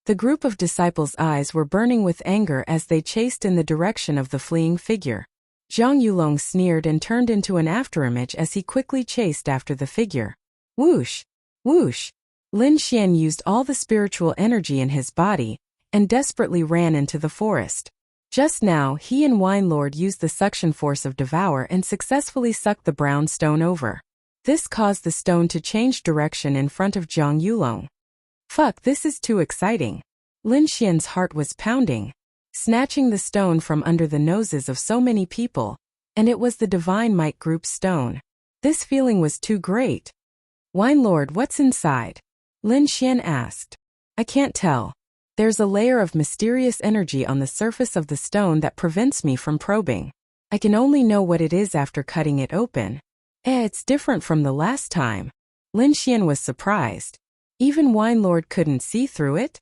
[SPEAKER 1] The group of disciples' eyes were burning with anger as they chased in the direction of the fleeing figure. Zhang Yulong sneered and turned into an afterimage as he quickly chased after the figure. Whoosh! Whoosh! Lin Xian used all the spiritual energy in his body and desperately ran into the forest. Just now, he and Wine Lord used the suction force of Devour and successfully sucked the brown stone over. This caused the stone to change direction in front of Zhang Yulong. Fuck, this is too exciting. Lin Xian's heart was pounding, snatching the stone from under the noses of so many people, and it was the Divine Might Group's stone. This feeling was too great. Wine Lord, what's inside? Lin Xian asked. I can't tell. There's a layer of mysterious energy on the surface of the stone that prevents me from probing. I can only know what it is after cutting it open. It's different from the last time. Lin Xian was surprised. Even Wine Lord couldn't see through it?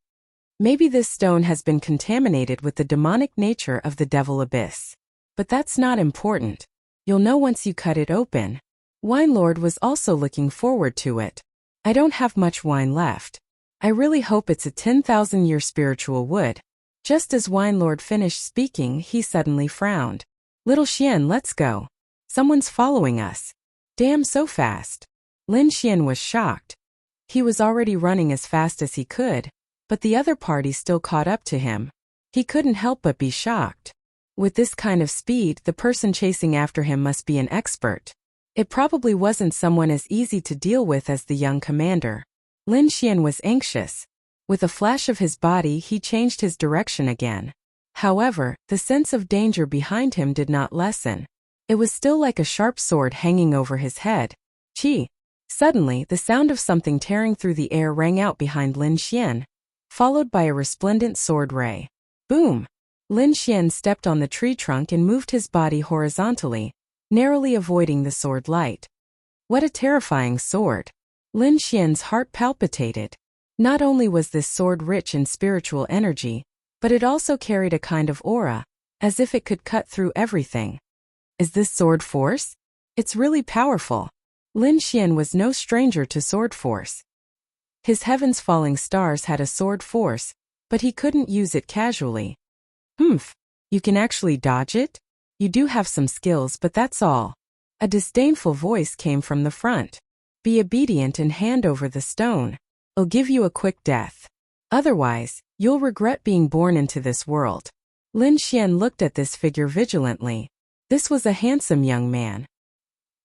[SPEAKER 1] Maybe this stone has been contaminated with the demonic nature of the Devil Abyss. But that's not important. You'll know once you cut it open. Wine Lord was also looking forward to it. I don't have much wine left. I really hope it's a 10,000-year spiritual wood. Just as Wine Lord finished speaking, he suddenly frowned. Little Xian, let's go. Someone's following us. Damn, so fast. Lin Xian was shocked. He was already running as fast as he could, but the other party still caught up to him. He couldn't help but be shocked. With this kind of speed, the person chasing after him must be an expert. It probably wasn't someone as easy to deal with as the young commander. Lin Xian was anxious. With a flash of his body, he changed his direction again. However, the sense of danger behind him did not lessen. It was still like a sharp sword hanging over his head. Chi! Suddenly, the sound of something tearing through the air rang out behind Lin Xian, followed by a resplendent sword ray. Boom! Lin Xian stepped on the tree trunk and moved his body horizontally, narrowly avoiding the sword light. What a terrifying sword! Lin Xian's heart palpitated. Not only was this sword rich in spiritual energy, but it also carried a kind of aura, as if it could cut through everything. Is this sword force? It's really powerful. Lin Xian was no stranger to sword force. His heaven's falling stars had a sword force, but he couldn't use it casually. Humph, you can actually dodge it? You do have some skills, but that's all. A disdainful voice came from the front. Be obedient and hand over the stone. I'll give you a quick death. Otherwise, you'll regret being born into this world. Lin Xian looked at this figure vigilantly. This was a handsome young man.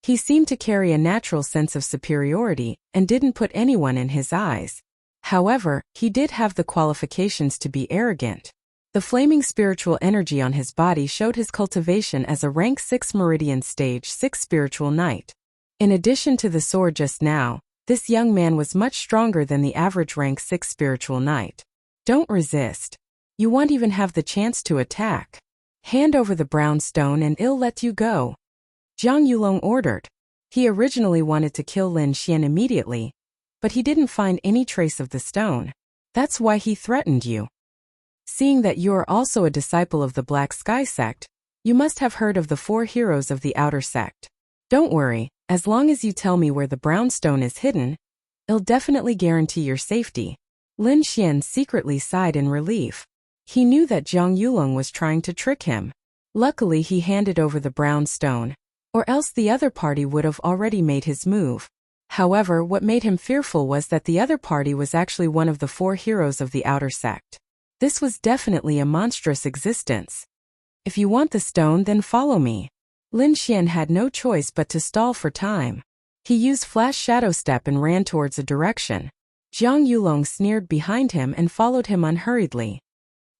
[SPEAKER 1] He seemed to carry a natural sense of superiority and didn't put anyone in his eyes. However, he did have the qualifications to be arrogant. The flaming spiritual energy on his body showed his cultivation as a rank 6 Meridian Stage 6 spiritual knight. In addition to the sword just now, this young man was much stronger than the average rank 6 spiritual knight. Don't resist. You won't even have the chance to attack. Hand over the brown stone and I'll let you go. Zhang Yulong ordered. He originally wanted to kill Lin Xian immediately, but he didn't find any trace of the stone. That's why he threatened you. Seeing that you are also a disciple of the Black Sky sect, you must have heard of the 4 heroes of the outer sect. Don't worry, as long as you tell me where the brown stone is hidden, I'll definitely guarantee your safety. Lin Xian secretly sighed in relief. He knew that Zhang Yulong was trying to trick him. Luckily, he handed over the brown stone, or else the other party would have already made his move. However, what made him fearful was that the other party was actually one of the 4 heroes of the outer sect. This was definitely a monstrous existence. If you want the stone, then follow me. Lin Xian had no choice but to stall for time. He used Flash Shadow Step and ran towards a direction. Zhang Yulong sneered behind him and followed him unhurriedly.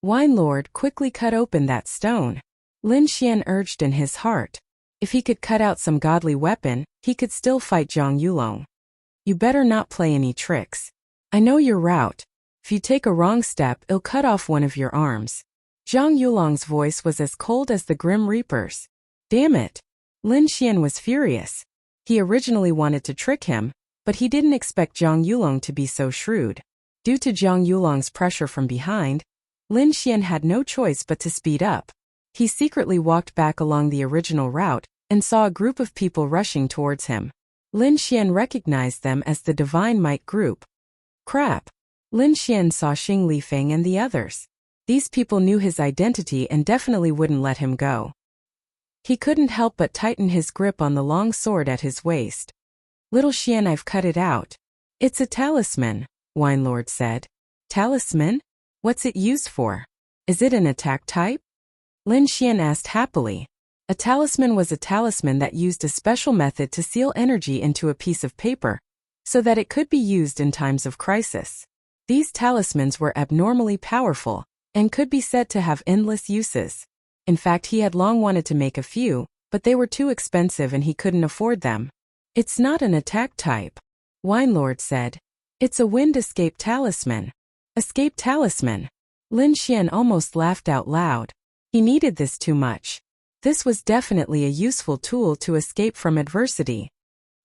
[SPEAKER 1] Wine Lord, quickly cut open that stone. Lin Xian urged in his heart. If he could cut out some godly weapon, he could still fight Zhang Yulong. You better not play any tricks. I know your route. If you take a wrong step, it'll cut off one of your arms. Zhang Yulong's voice was as cold as the Grim Reaper's. Damn it. Lin Xian was furious. He originally wanted to trick him, but he didn't expect Zhang Yulong to be so shrewd. Due to Zhang Yulong's pressure from behind, Lin Xian had no choice but to speed up. He secretly walked back along the original route and saw a group of people rushing towards him. Lin Xian recognized them as the Divine Might Group. Crap. Lin Xian saw Xing Lifeng and the others. These people knew his identity and definitely wouldn't let him go. He couldn't help but tighten his grip on the long sword at his waist. Little Xian, I've cut it out. It's a talisman, Wine Lord said. Talisman? What's it used for? Is it an attack type? Lin Xian asked happily. A talisman was a talisman that used a special method to seal energy into a piece of paper, so that it could be used in times of crisis. These talismans were abnormally powerful, and could be said to have endless uses. In fact, he had long wanted to make a few, but they were too expensive and he couldn't afford them. It's not an attack type, Winelord said. It's a wind escape talisman. Escape talisman. Lin Xian almost laughed out loud. He needed this too much. This was definitely a useful tool to escape from adversity.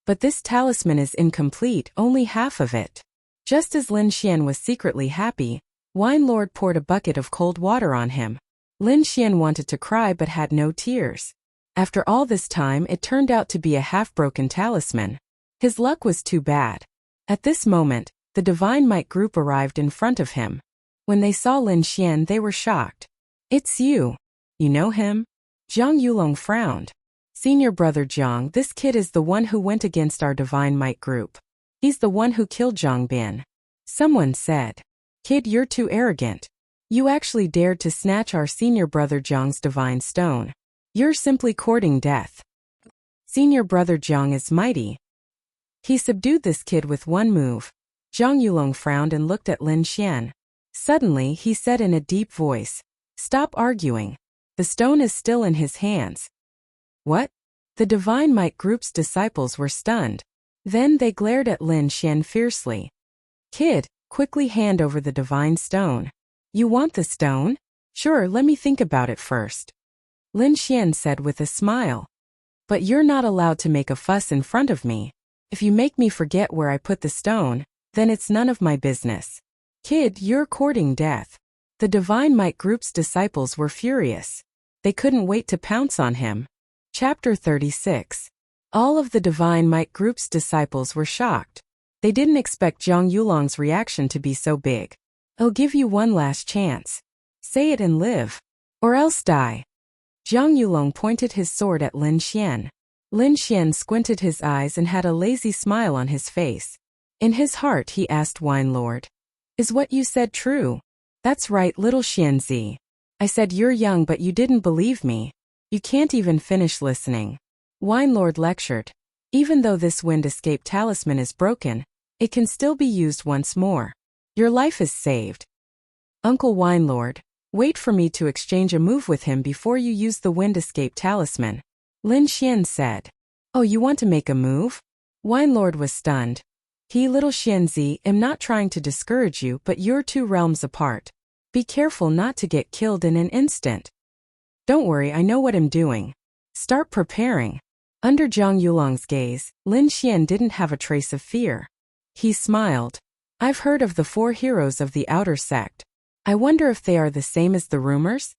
[SPEAKER 1] But this talisman is incomplete, only half of it. Just as Lin Xian was secretly happy, Winelord poured a bucket of cold water on him. Lin Xian wanted to cry but had no tears. After all this time, it turned out to be a half-broken talisman. His luck was too bad. At this moment, the Divine Might group arrived in front of him. When they saw Lin Xian, they were shocked. It's you. You know him? Zhang Yulong frowned. Senior brother Zhang, this kid is the one who went against our Divine Might group. He's the one who killed Zhang Bin. Someone said. Kid, you're too arrogant. You actually dared to snatch our senior brother Zhang's divine stone. You're simply courting death. Senior brother Zhang is mighty. He subdued this kid with one move. Zhang Yulong frowned and looked at Lin Xian. Suddenly, he said in a deep voice, "Stop arguing. The stone is still in his hands." What? The Divine Might group's disciples were stunned. Then they glared at Lin Xian fiercely. Kid, quickly hand over the divine stone. You want the stone? Sure, let me think about it first. Lin Xian said with a smile. But you're not allowed to make a fuss in front of me. If you make me forget where I put the stone, then it's none of my business. Kid, you're courting death. The Divine Might group's disciples were furious. They couldn't wait to pounce on him. Chapter 36. All of the Divine Might group's disciples were shocked. They didn't expect Zhang Yulong's reaction to be so big. I'll give you one last chance. Say it and live. Or else die. Zhang Yulong pointed his sword at Lin Xian. Lin Xian squinted his eyes and had a lazy smile on his face. In his heart he asked Winelord. Is what you said true? That's right, little Xianzi. I said you're young but you didn't believe me. You can't even finish listening. Winelord lectured. Even though this wind escape talisman is broken, it can still be used once more. Your life is saved. Uncle Winelord, wait for me to exchange a move with him before you use the wind escape talisman. Lin Xian said. Oh, you want to make a move? Winelord was stunned. Little Xianzi, am not trying to discourage you, but you're 2 realms apart. Be careful not to get killed in an instant. Don't worry, I know what I'm doing. Start preparing. Under Zhang Yulong's gaze, Lin Xian didn't have a trace of fear. He smiled. I've heard of the 4 heroes of the outer sect. I wonder if they are the same as the rumors?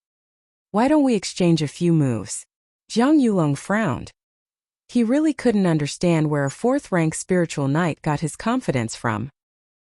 [SPEAKER 1] Why don't we exchange a few moves? Zhang Yulong frowned. He really couldn't understand where a 4th-rank spiritual knight got his confidence from.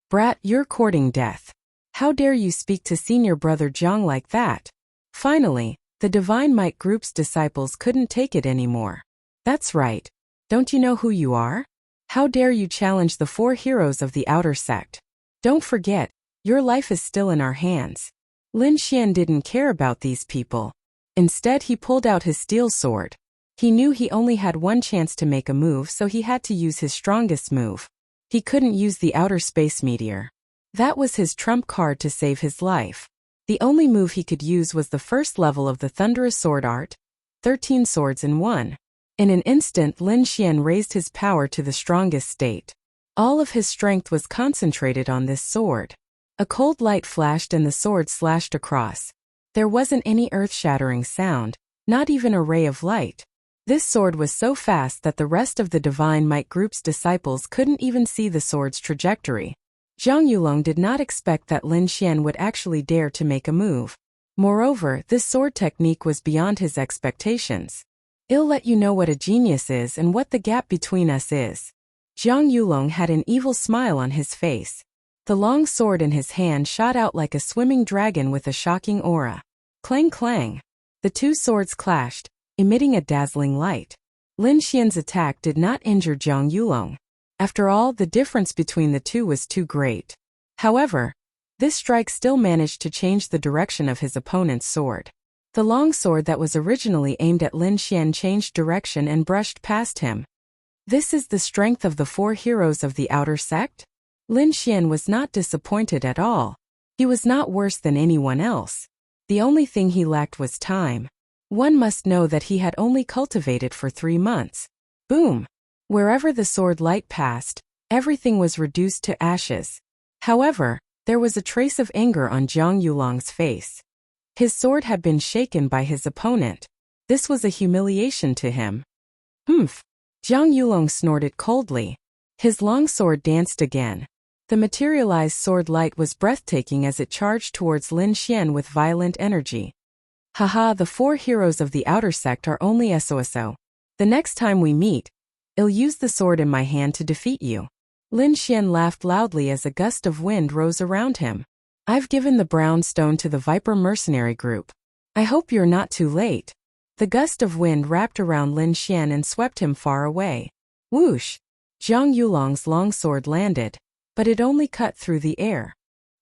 [SPEAKER 1] Brat, you're courting death. How dare you speak to senior brother Zhang like that? Finally, the Divine Might group's disciples couldn't take it anymore. That's right. Don't you know who you are? How dare you challenge the 4 heroes of the outer sect? Don't forget, your life is still in our hands. Lin Xian didn't care about these people. Instead, he pulled out his steel sword. He knew he only had one chance to make a move, so he had to use his strongest move. He couldn't use the outer space meteor. That was his trump card to save his life. The only move he could use was the first level of the thunderous sword art, 13 swords in one. In an instant, Lin Xian raised his power to the strongest state. All of his strength was concentrated on this sword. A cold light flashed and the sword slashed across. There wasn't any earth-shattering sound, not even a ray of light. This sword was so fast that the rest of the Divine Might group's disciples couldn't even see the sword's trajectory. Zhang Yulong did not expect that Lin Xian would actually dare to make a move. Moreover, this sword technique was beyond his expectations. I'll let you know what a genius is and what the gap between us is. Zhang Yulong had an evil smile on his face. The long sword in his hand shot out like a swimming dragon with a shocking aura. Clang clang. The 2 swords clashed, emitting a dazzling light. Lin Xian's attack did not injure Zhang Yulong. After all, the difference between the 2 was too great. However, this strike still managed to change the direction of his opponent's sword. The long sword that was originally aimed at Lin Xian changed direction and brushed past him. This is the strength of the 4 heroes of the outer sect? Lin Xian was not disappointed at all. He was not worse than anyone else. The only thing he lacked was time. One must know that he had only cultivated for 3 months. Boom! Wherever the sword light passed, everything was reduced to ashes. However, there was a trace of anger on Zhang Yulong's face. His sword had been shaken by his opponent. This was a humiliation to him. Humph! Zhang Yulong snorted coldly. His long sword danced again. The materialized sword light was breathtaking as it charged towards Lin Xian with violent energy. Haha, the 4 heroes of the outer sect are only SOSO. The next time we meet, I'll use the sword in my hand to defeat you. Lin Xian laughed loudly as a gust of wind rose around him. I've given the brown stone to the Viper mercenary group. I hope you're not too late. The gust of wind wrapped around Lin Xian and swept him far away. Whoosh! Zhang Yulong's long sword landed, but it only cut through the air.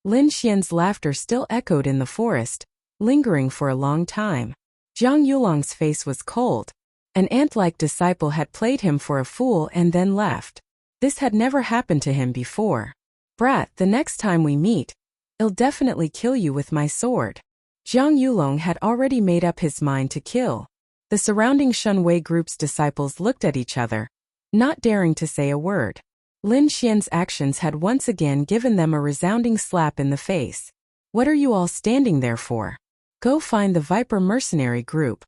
[SPEAKER 1] Lin Xian's laughter still echoed in the forest, lingering for a long time. Zhang Yulong's face was cold. An ant-like disciple had played him for a fool and then left. This had never happened to him before. Brat, the next time we meet, I'll definitely kill you with my sword. Zhang Yulong had already made up his mind to kill. The surrounding Shunwei group's disciples looked at each other, not daring to say a word. Lin Xian's actions had once again given them a resounding slap in the face. What are you all standing there for? Go find the Viper mercenary group.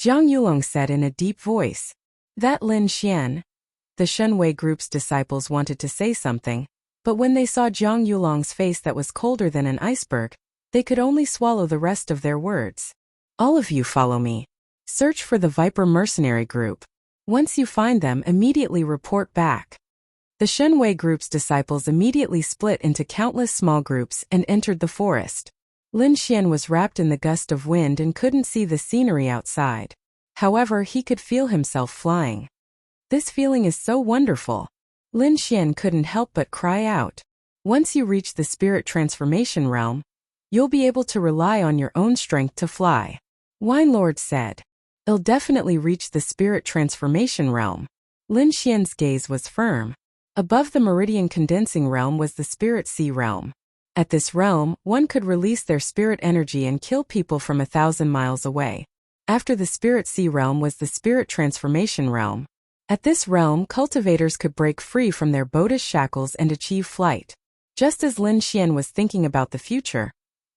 [SPEAKER 1] Zhang Yulong said in a deep voice. That Lin Xian? The Shunwei group's disciples wanted to say something, but when they saw Zhang Yulong's face that was colder than an iceberg, they could only swallow the rest of their words. All of you follow me. Search for the Viper mercenary group. Once you find them, immediately report back. The Shunwei group's disciples immediately split into countless small groups and entered the forest. Lin Xian was wrapped in the gust of wind and couldn't see the scenery outside. However, he could feel himself flying. This feeling is so wonderful. Lin Xian couldn't help but cry out. Once you reach the spirit transformation realm, you'll be able to rely on your own strength to fly. Wine Lord said. I'll definitely reach the spirit transformation realm. Lin Xian's gaze was firm. Above the meridian condensing realm was the spirit sea realm. At this realm, one could release their spirit energy and kill people from 1,000 miles away. After the spirit sea realm was the spirit transformation realm. At this realm, cultivators could break free from their Buddhist shackles and achieve flight. Just as Lin Xian was thinking about the future,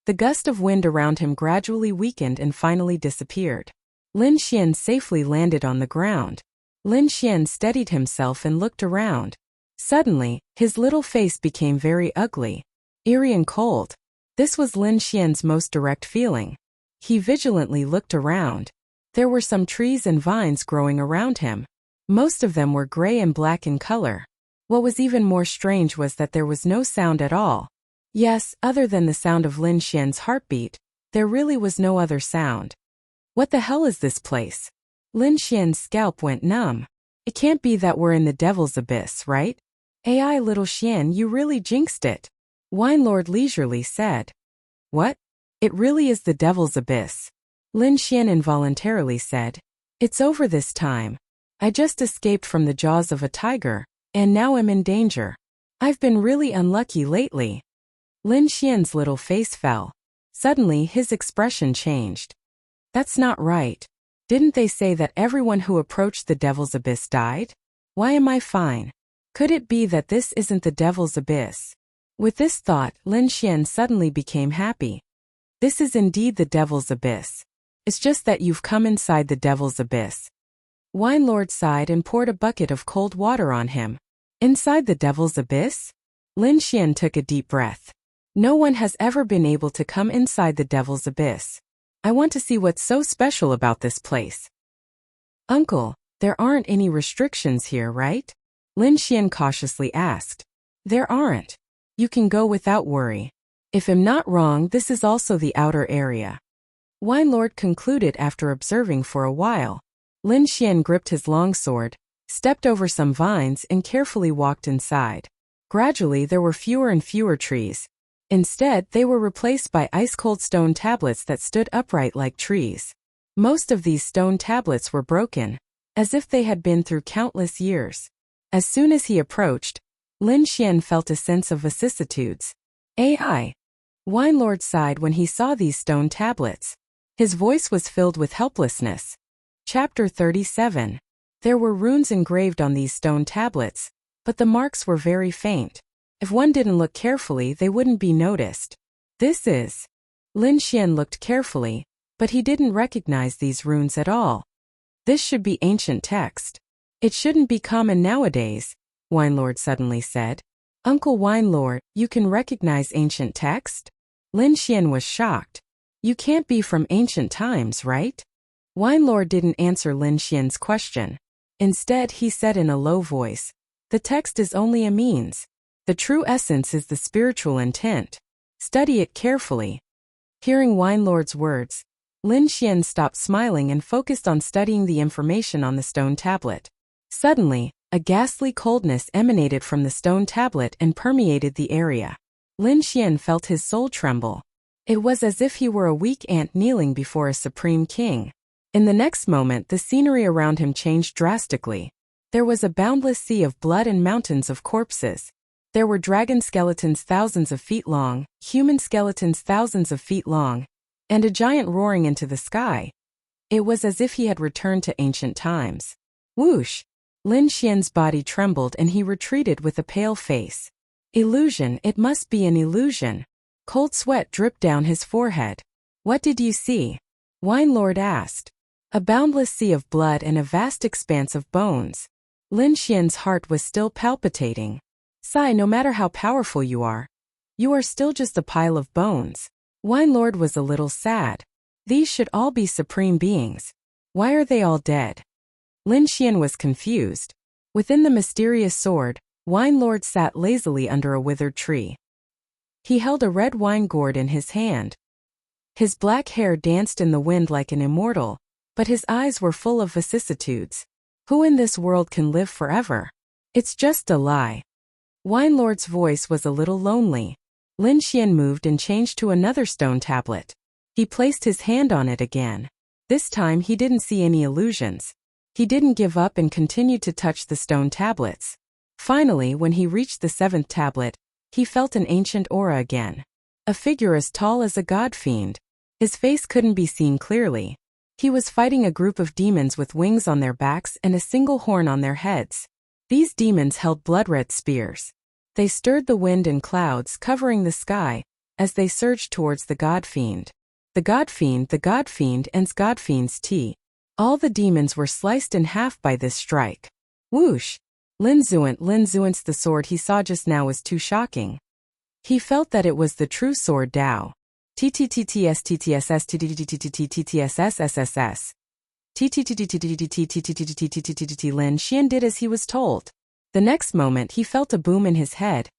[SPEAKER 1] the gust of wind around him gradually weakened and finally disappeared. Lin Xian safely landed on the ground. Lin Xian steadied himself and looked around. Suddenly, his little face became very ugly, eerie and cold. This was Lin Xian's most direct feeling. He vigilantly looked around. There were some trees and vines growing around him. Most of them were gray and black in color. What was even more strange was that there was no sound at all. Yes, other than the sound of Lin Xian's heartbeat, there really was no other sound. What the hell is this place? Lin Xian's scalp went numb. It can't be that we're in the Devil's Abyss, right? AI little Xian, you really jinxed it. Wine Lord leisurely said. What? It really is the Devil's Abyss. Lin Xian involuntarily said. It's over this time. I just escaped from the jaws of a tiger, and now I'm in danger. I've been really unlucky lately. Lin Xian's little face fell. Suddenly his expression changed. That's not right. Didn't they say that everyone who approached the Devil's Abyss died? Why am I fine? Could it be that this isn't the Devil's Abyss? With this thought, Lin Xian suddenly became happy. This is indeed the Devil's Abyss. It's just that you've come inside the Devil's Abyss. Wine Lord sighed and poured a bucket of cold water on him. Inside the Devil's Abyss? Lin Xian took a deep breath. No one has ever been able to come inside the Devil's Abyss. I want to see what's so special about this place. Uncle, there aren't any restrictions here, right? Lin Xian cautiously asked. There aren't. You can go without worry. If I'm not wrong, this is also the outer area. Wine Lord concluded after observing for a while. Lin Xian gripped his longsword, stepped over some vines and carefully walked inside. Gradually there were fewer and fewer trees. Instead, they were replaced by ice-cold stone tablets that stood upright like trees. Most of these stone tablets were broken, as if they had been through countless years. As soon as he approached, Lin Xian felt a sense of vicissitudes. AI. Wine Lord sighed when he saw these stone tablets. His voice was filled with helplessness. Chapter 37. There were runes engraved on these stone tablets, but the marks were very faint. If one didn't look carefully, they wouldn't be noticed. This is. Lin Xian looked carefully, but he didn't recognize these runes at all. This should be ancient text. It shouldn't be common nowadays, Wine Lord suddenly said. Uncle Wine Lord, you can recognize ancient text? Lin Xian was shocked. You can't be from ancient times, right? Wine Lord didn't answer Lin Xian's question. Instead, he said in a low voice, the text is only a means. The true essence is the spiritual intent. Study it carefully. Hearing Wine Lord's words, Lin Xian stopped smiling and focused on studying the information on the stone tablet. Suddenly, a ghastly coldness emanated from the stone tablet and permeated the area. Lin Xian felt his soul tremble. It was as if he were a weak ant kneeling before a supreme king. In the next moment, the scenery around him changed drastically. There was a boundless sea of blood and mountains of corpses. There were dragon skeletons thousands of feet long, human skeletons thousands of feet long, and a giant roaring into the sky. It was as if he had returned to ancient times. Whoosh! Lin Xian's body trembled and he retreated with a pale face. Illusion, it must be an illusion. Cold sweat dripped down his forehead. What did you see? Wine Lord asked. A boundless sea of blood and a vast expanse of bones. Lin Xian's heart was still palpitating. Sigh, no matter how powerful you are still just a pile of bones. Wine Lord was a little sad. These should all be supreme beings. Why are they all dead? Lin Xian was confused. Within the mysterious sword, Wine Lord sat lazily under a withered tree. He held a red wine gourd in his hand. His black hair danced in the wind like an immortal, but his eyes were full of vicissitudes. Who in this world can live forever? It's just a lie. Wine Lord's voice was a little lonely. Lin Xian moved and changed to another stone tablet. He placed his hand on it again. This time he didn't see any illusions. He didn't give up and continued to touch the stone tablets. Finally, when he reached the 7th tablet, he felt an ancient aura again. A figure as tall as a god fiend. His face couldn't be seen clearly. He was fighting a group of demons with wings on their backs and a single horn on their heads. These demons held blood-red spears. They stirred the wind and clouds, covering the sky, as they surged towards the god fiend. The god fiend, and god fiend's tea. All the demons were sliced in half by this strike. Whoosh! Lin Zuant's the sword he saw just now was too shocking. He felt that it was the true sword Dao. TTTTSTTSS Lin Xian did as he was told. The next moment he felt a boom in his head,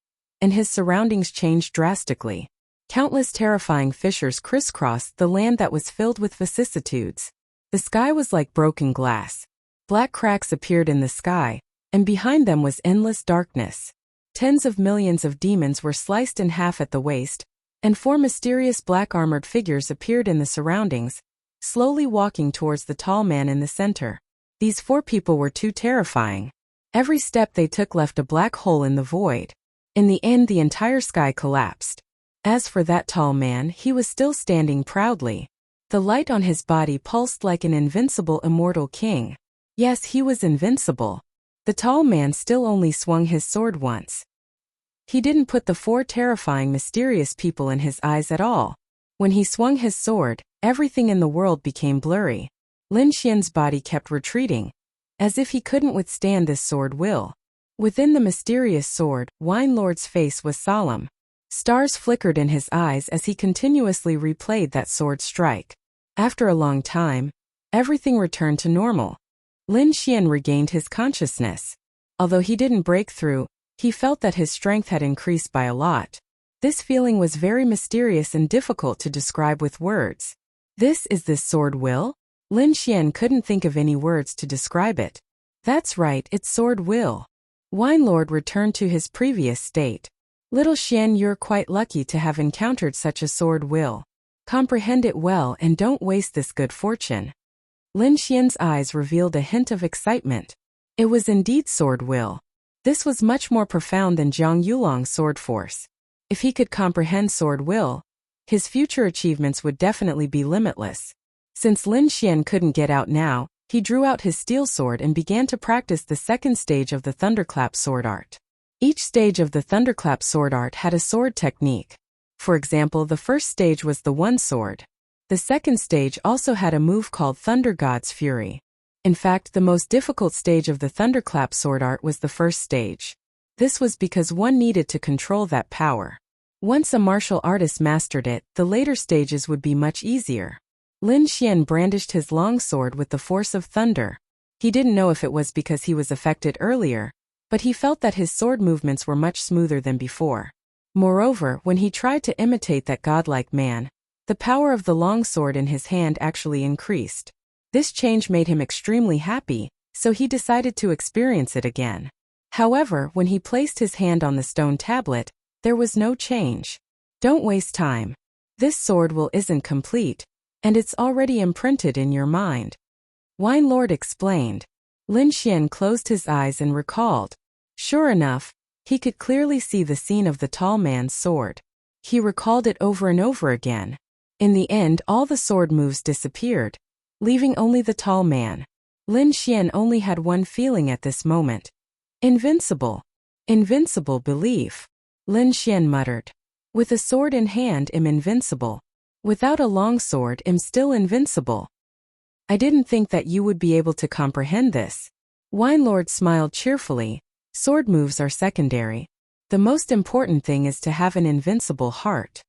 [SPEAKER 1] and his surroundings changed drastically. Countless terrifying fissures crisscrossed the land that was filled with vicissitudes. The sky was like broken glass. Black cracks appeared in the sky, and behind them was endless darkness. Tens of millions of demons were sliced in half at the waist, and 4 mysterious black-armored figures appeared in the surroundings, slowly walking towards the tall man in the center. These 4 people were too terrifying. Every step they took left a black hole in the void. In the end, the entire sky collapsed. As for that tall man, he was still standing proudly. The light on his body pulsed like an invincible immortal king. Yes, he was invincible. The tall man still only swung his sword once. He didn't put the 4 terrifying mysterious people in his eyes at all. When he swung his sword, everything in the world became blurry. Lin Xian's body kept retreating, as if he couldn't withstand this sword will. Within the mysterious sword, Wine Lord's face was solemn. Stars flickered in his eyes as he continuously replayed that sword strike. After a long time, everything returned to normal. Lin Xian regained his consciousness. Although he didn't break through, he felt that his strength had increased by a lot. This feeling was very mysterious and difficult to describe with words. This sword will? Lin Xian couldn't think of any words to describe it. That's right, it's sword will. Wine Lord returned to his previous state. Little Xian, you're quite lucky to have encountered such a sword will. Comprehend it well and don't waste this good fortune. Lin Xian's eyes revealed a hint of excitement. It was indeed sword will. This was much more profound than Zhang Yulong's sword force. If he could comprehend sword will, his future achievements would definitely be limitless. Since Lin Xian couldn't get out now, he drew out his steel sword and began to practice the second stage of the thunderclap sword art. Each stage of the thunderclap sword art had a sword technique. For example, the first stage was the one sword. The second stage also had a move called Thunder God's Fury. In fact, the most difficult stage of the thunderclap sword art was the first stage. This was because one needed to control that power. Once a martial artist mastered it, the later stages would be much easier. Lin Xian brandished his long sword with the force of thunder. He didn't know if it was because he was affected earlier, but he felt that his sword movements were much smoother than before. Moreover, when he tried to imitate that godlike man, the power of the long sword in his hand actually increased. This change made him extremely happy, so he decided to experience it again. However, when he placed his hand on the stone tablet, there was no change. Don't waste time. This sword will isn't complete, and it's already imprinted in your mind. Wine Lord explained. Lin Xian closed his eyes and recalled. Sure enough, he could clearly see the scene of the tall man's sword. He recalled it over and over again. In the end, all the sword moves disappeared, leaving only the tall man. Lin Xian only had one feeling at this moment. Invincible. Invincible belief. Lin Xian muttered. With a sword in hand, I'm invincible. Without a long sword, I'm still invincible. I didn't think that you would be able to comprehend this. Wine Lord smiled cheerfully. Sword moves are secondary. The most important thing is to have an invincible heart.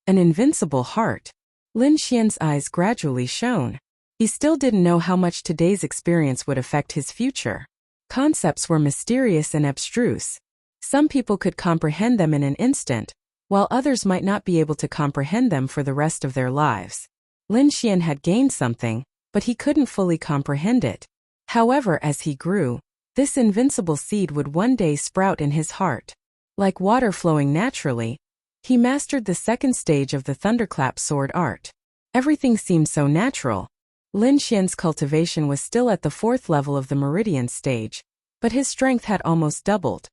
[SPEAKER 1] An invincible heart. Lin Xian's eyes gradually shone. He still didn't know how much today's experience would affect his future. Concepts were mysterious and abstruse. Some people could comprehend them in an instant, while others might not be able to comprehend them for the rest of their lives. Lin Xian had gained something, but he couldn't fully comprehend it. However, as he grew, this invincible seed would one day sprout in his heart. Like water flowing naturally, he mastered the second stage of the thunderclap sword art. Everything seemed so natural. Lin Xian's cultivation was still at the fourth level of the meridian stage, but his strength had almost doubled.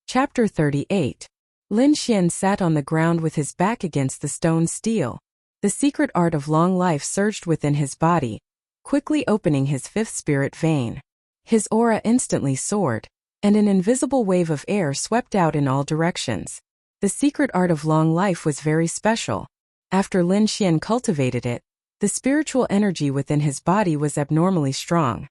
[SPEAKER 1] Chapter 38. Lin Xian sat on the ground with his back against the stone steel. The secret art of long life surged within his body, quickly opening his fifth spirit vein. His aura instantly soared, and an invisible wave of air swept out in all directions. The secret art of long life was very special. After Lin Xian cultivated it, the spiritual energy within his body was abnormally strong.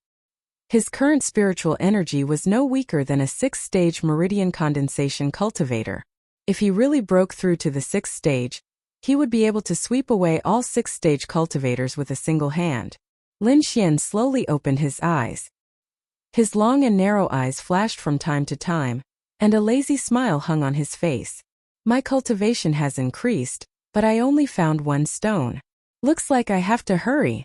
[SPEAKER 1] His current spiritual energy was no weaker than a sixth-stage meridian condensation cultivator. If he really broke through to the sixth stage, he would be able to sweep away all sixth-stage cultivators with a single hand. Lin Xian slowly opened his eyes. His long and narrow eyes flashed from time to time, and a lazy smile hung on his face. My cultivation has increased, but I only found one stone. Looks like I have to hurry.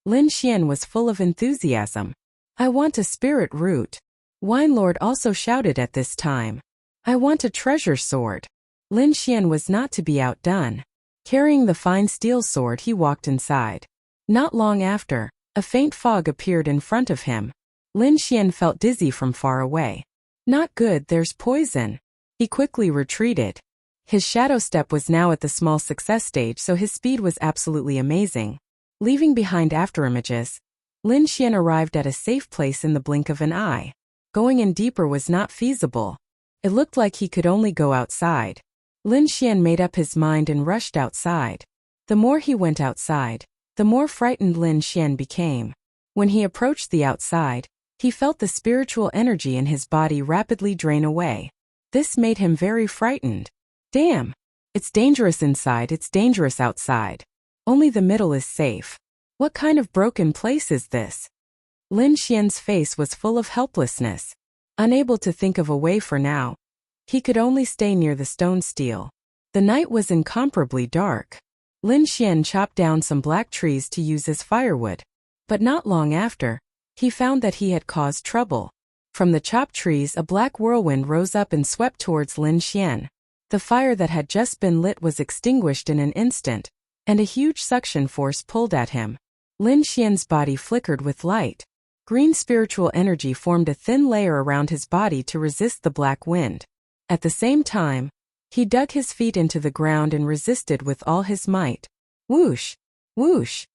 [SPEAKER 1] Lin Xian was full of enthusiasm. I want a spirit root. Wine Lord also shouted at this time. I want a treasure sword. Lin Xian was not to be outdone. Carrying the fine steel sword, he walked inside. Not long after, a faint fog appeared in front of him. Lin Xian felt dizzy from far away. Not good, there's poison. He quickly retreated. His shadow step was now at the small success stage, so his speed was absolutely amazing. Leaving behind afterimages, Lin Xian arrived at a safe place in the blink of an eye. Going in deeper was not feasible. It looked like he could only go outside. Lin Xian made up his mind and rushed outside. The more he went outside, the more frightened Lin Xian became. When he approached the outside, he felt the spiritual energy in his body rapidly drain away. This made him very frightened. Damn! It's dangerous inside, it's dangerous outside. Only the middle is safe. What kind of broken place is this? Lin Xian's face was full of helplessness. Unable to think of a way for now, he could only stay near the stone steel. The night was incomparably dark. Lin Xian chopped down some black trees to use as firewood. But not long after, he found that he had caused trouble. From the chopped trees, a black whirlwind rose up and swept towards Lin Xian. The fire that had just been lit was extinguished in an instant, and a huge suction force pulled at him. Lin Xian's body flickered with light. Green spiritual energy formed a thin layer around his body to resist the black wind. At the same time, he dug his feet into the ground and resisted with all his might. Whoosh! Whoosh!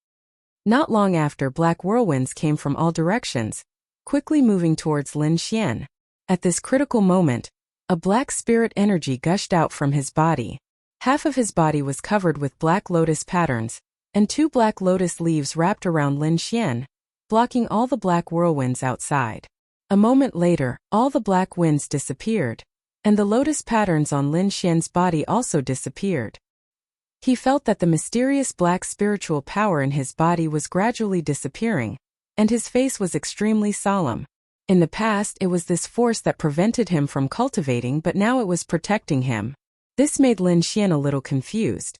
[SPEAKER 1] Not long after, black whirlwinds came from all directions, quickly moving towards Lin Xian. At this critical moment, a black spirit energy gushed out from his body. Half of his body was covered with black lotus patterns, and 2 black lotus leaves wrapped around Lin Xian, blocking all the black whirlwinds outside. A moment later, all the black winds disappeared, and the lotus patterns on Lin Xian's body also disappeared. He felt that the mysterious black spiritual power in his body was gradually disappearing, and his face was extremely solemn. In the past, it was this force that prevented him from cultivating, but now it was protecting him. This made Lin Xian a little confused.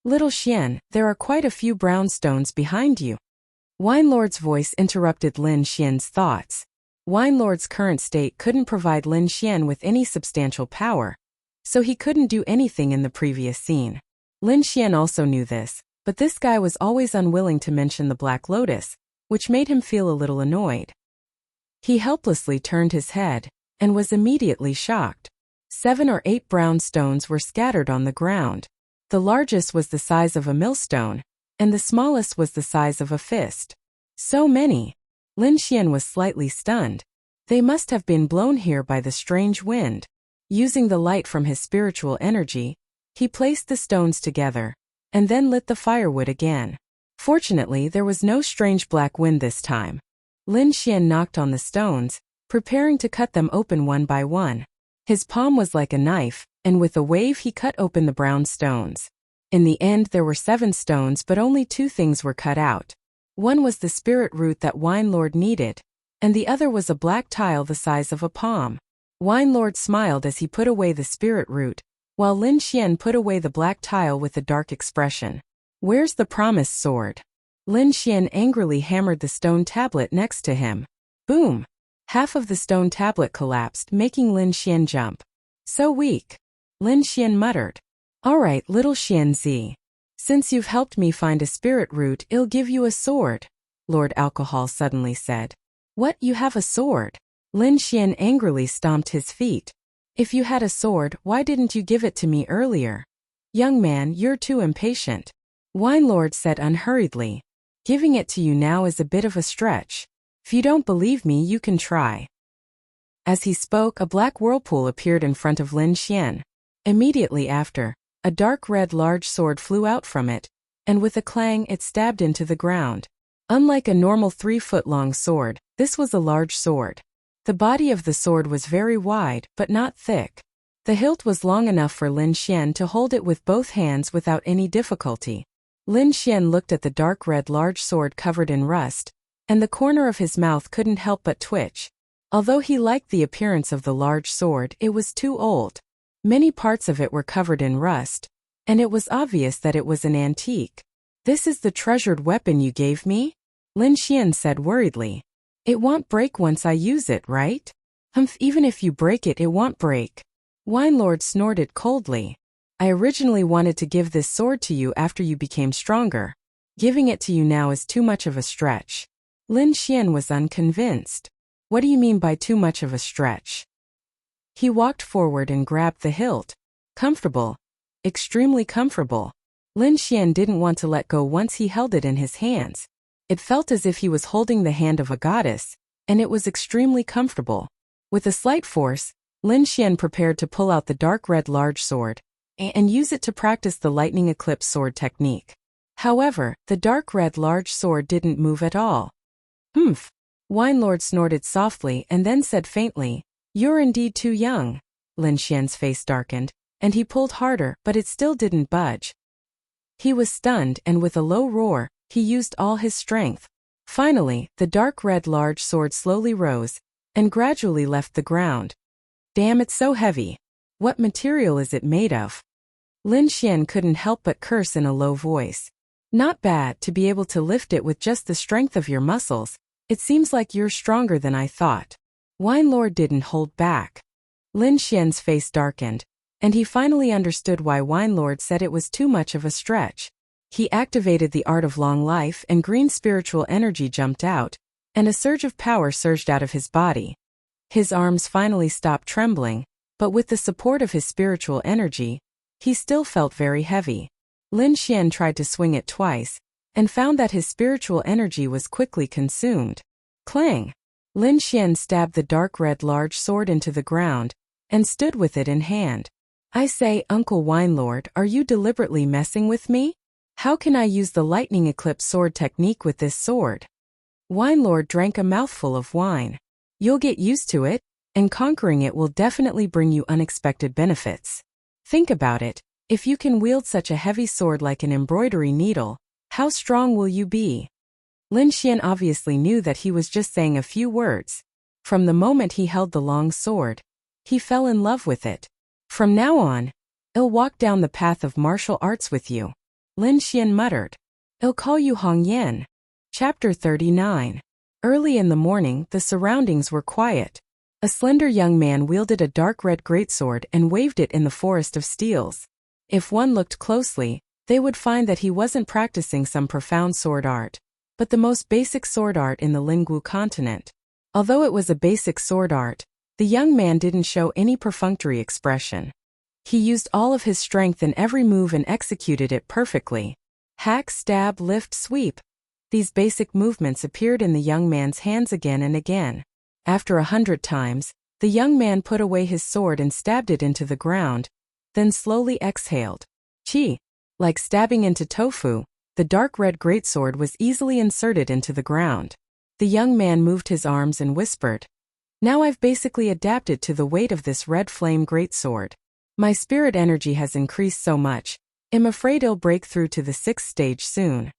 [SPEAKER 1] Little Xian, there are quite a few brown stones behind you. Wine Lord's voice interrupted Lin Xian's thoughts. Wine Lord's current state couldn't provide Lin Xian with any substantial power, so he couldn't do anything in the previous scene. Lin Xian also knew this, but this guy was always unwilling to mention the Black Lotus, which made him feel a little annoyed. He helplessly turned his head, and was immediately shocked. 7 or 8 brown stones were scattered on the ground. The largest was the size of a millstone, and the smallest was the size of a fist. So many! Lin Xian was slightly stunned. They must have been blown here by the strange wind. Using the light from his spiritual energy, he placed the stones together, and then lit the firewood again. Fortunately, there was no strange black wind this time. Lin Xian knocked on the stones, preparing to cut them open one by one. His palm was like a knife, and with a wave he cut open the brown stones. In the end, there were 7 stones, but only 2 things were cut out. One was the spirit root that Wine Lord needed, and the other was a black tile the size of a palm. Wine Lord smiled as he put away the spirit root, while Lin Xian put away the black tile with a dark expression. Where's the promised sword? Lin Xian angrily hammered the stone tablet next to him. Boom! Half of the stone tablet collapsed, making Lin Xian jump. So weak. Lin Xian muttered. All right, little Xian Zi. Since you've helped me find a spirit root, I'll give you a sword, Lord Alcohol suddenly said. What, you have a sword? Lin Xian angrily stomped his feet. If you had a sword, why didn't you give it to me earlier? Young man, you're too impatient. Wine Lord said unhurriedly. Giving it to you now is a bit of a stretch. If you don't believe me, you can try. As he spoke, a black whirlpool appeared in front of Lin Xian. Immediately after, a dark red large sword flew out from it, and with a clang it stabbed into the ground. Unlike a normal 3-foot-long sword, this was a large sword. The body of the sword was very wide, but not thick. The hilt was long enough for Lin Xian to hold it with both hands without any difficulty. Lin Xian looked at the dark red large sword covered in rust, and the corner of his mouth couldn't help but twitch. Although he liked the appearance of the large sword, it was too old. Many parts of it were covered in rust, and it was obvious that it was an antique. This is the treasured weapon you gave me? Lin Xian said worriedly. It won't break once I use it, right? Even if you break it, it won't break. Wine Lord snorted coldly. I originally wanted to give this sword to you after you became stronger. Giving it to you now is too much of a stretch. Lin Xian was unconvinced. What do you mean by too much of a stretch? He walked forward and grabbed the hilt. Comfortable. Extremely comfortable. Lin Xian didn't want to let go once he held it in his hands. It felt as if he was holding the hand of a goddess, and it was extremely comfortable. With a slight force, Lin Xian prepared to pull out the dark red large sword, and use it to practice the lightning eclipse sword technique. However, the dark red large sword didn't move at all. Humph! Wine Lord snorted softly and then said faintly, You're indeed too young. Lin Xian's face darkened, and he pulled harder, but it still didn't budge. He was stunned, and with a low roar, he used all his strength. Finally, the dark red large sword slowly rose, and gradually left the ground. Damn, it's so heavy. What material is it made of? Lin Xian couldn't help but curse in a low voice. Not bad to be able to lift it with just the strength of your muscles. It seems like you're stronger than I thought. Wine Lord didn't hold back. Lin Xian's face darkened. And he finally understood why Winelord said it was too much of a stretch. He activated the art of long life and green spiritual energy jumped out, and a surge of power surged out of his body. His arms finally stopped trembling, but with the support of his spiritual energy, he still felt very heavy. Lin Xian tried to swing it twice, and found that his spiritual energy was quickly consumed. Clang! Lin Xian stabbed the dark red large sword into the ground, and stood with it in hand. I say, Uncle Winelord, are you deliberately messing with me? How can I use the lightning eclipse sword technique with this sword? Winelord drank a mouthful of wine. You'll get used to it, and conquering it will definitely bring you unexpected benefits. Think about it, if you can wield such a heavy sword like an embroidery needle, how strong will you be? Lin Xian obviously knew that he was just saying a few words. From the moment he held the long sword, he fell in love with it. From now on, I'll walk down the path of martial arts with you. Lin Xian muttered. I'll call you Hong Yan. Chapter 39. Early in the morning, the surroundings were quiet. A slender young man wielded a dark red greatsword and waved it in the forest of steels. If one looked closely, they would find that he wasn't practicing some profound sword art, but the most basic sword art in the Lingwu continent. Although it was a basic sword art, the young man didn't show any perfunctory expression. He used all of his strength in every move and executed it perfectly. Hack, stab, lift, sweep. These basic movements appeared in the young man's hands again and again. After 100 times, the young man put away his sword and stabbed it into the ground, then slowly exhaled. Chi! Like stabbing into tofu, the dark red greatsword was easily inserted into the ground. The young man moved his arms and whispered, Now I've basically adapted to the weight of this red flame greatsword. My spirit energy has increased so much, I'm afraid it'll break through to the 6th stage soon.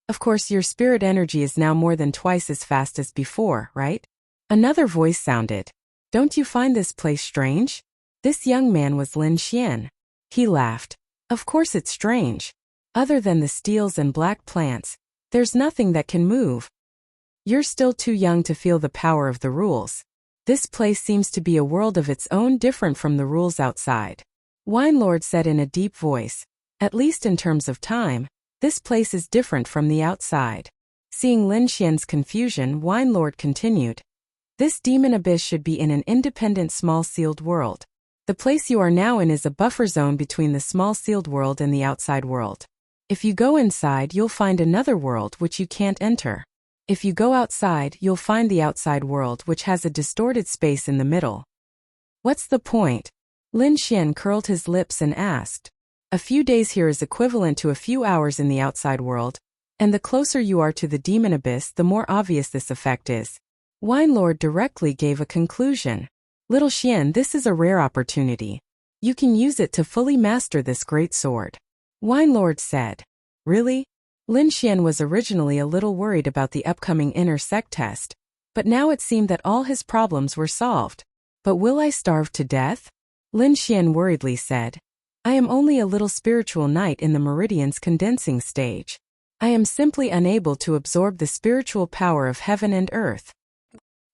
[SPEAKER 1] Of course your spirit energy is now more than twice as fast as before, right? Another voice sounded. Don't you find this place strange? This young man was Lin Xian. He laughed. Of course it's strange. Other than the steels and black plants, there's nothing that can move. You're still too young to feel the power of the rules. This place seems to be a world of its own, different from the rules outside. Winelord said in a deep voice. At least in terms of time, this place is different from the outside. Seeing Lin Xian's confusion, Winelord continued. This demon abyss should be in an independent small sealed world. The place you are now in is a buffer zone between the small sealed world and the outside world. If you go inside, you'll find another world which you can't enter. If you go outside, you'll find the outside world which has a distorted space in the middle. What's the point? Lin Xian curled his lips and asked. A few days here is equivalent to a few hours in the outside world, and the closer you are to the demon abyss, the more obvious this effect is. Winelord directly gave a conclusion. Little Xian, this is a rare opportunity. You can use it to fully master this great sword. Winelord said. Really? Lin Xian was originally a little worried about the upcoming inner sect test, but now it seemed that all his problems were solved. But will I starve to death? Lin Xian worriedly said. I am only a little spiritual knight in the meridian's condensing stage. I am simply unable to absorb the spiritual power of heaven and earth.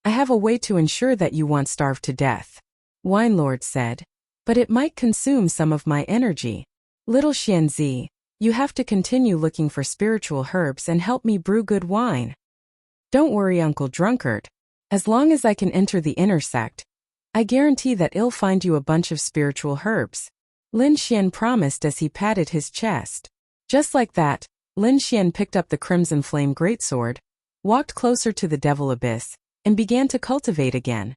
[SPEAKER 1] I have a way to ensure that you won't starve to death. Winelord said. But it might consume some of my energy. Little Xianzi, you have to continue looking for spiritual herbs and help me brew good wine. Don't worry, Uncle Drunkard. As long as I can enter the inner sect, I guarantee that I'll find you a bunch of spiritual herbs. Lin Xian promised as he patted his chest. Just like that, Lin Xian picked up the crimson flame greatsword, walked closer to the devil abyss, and began to cultivate again.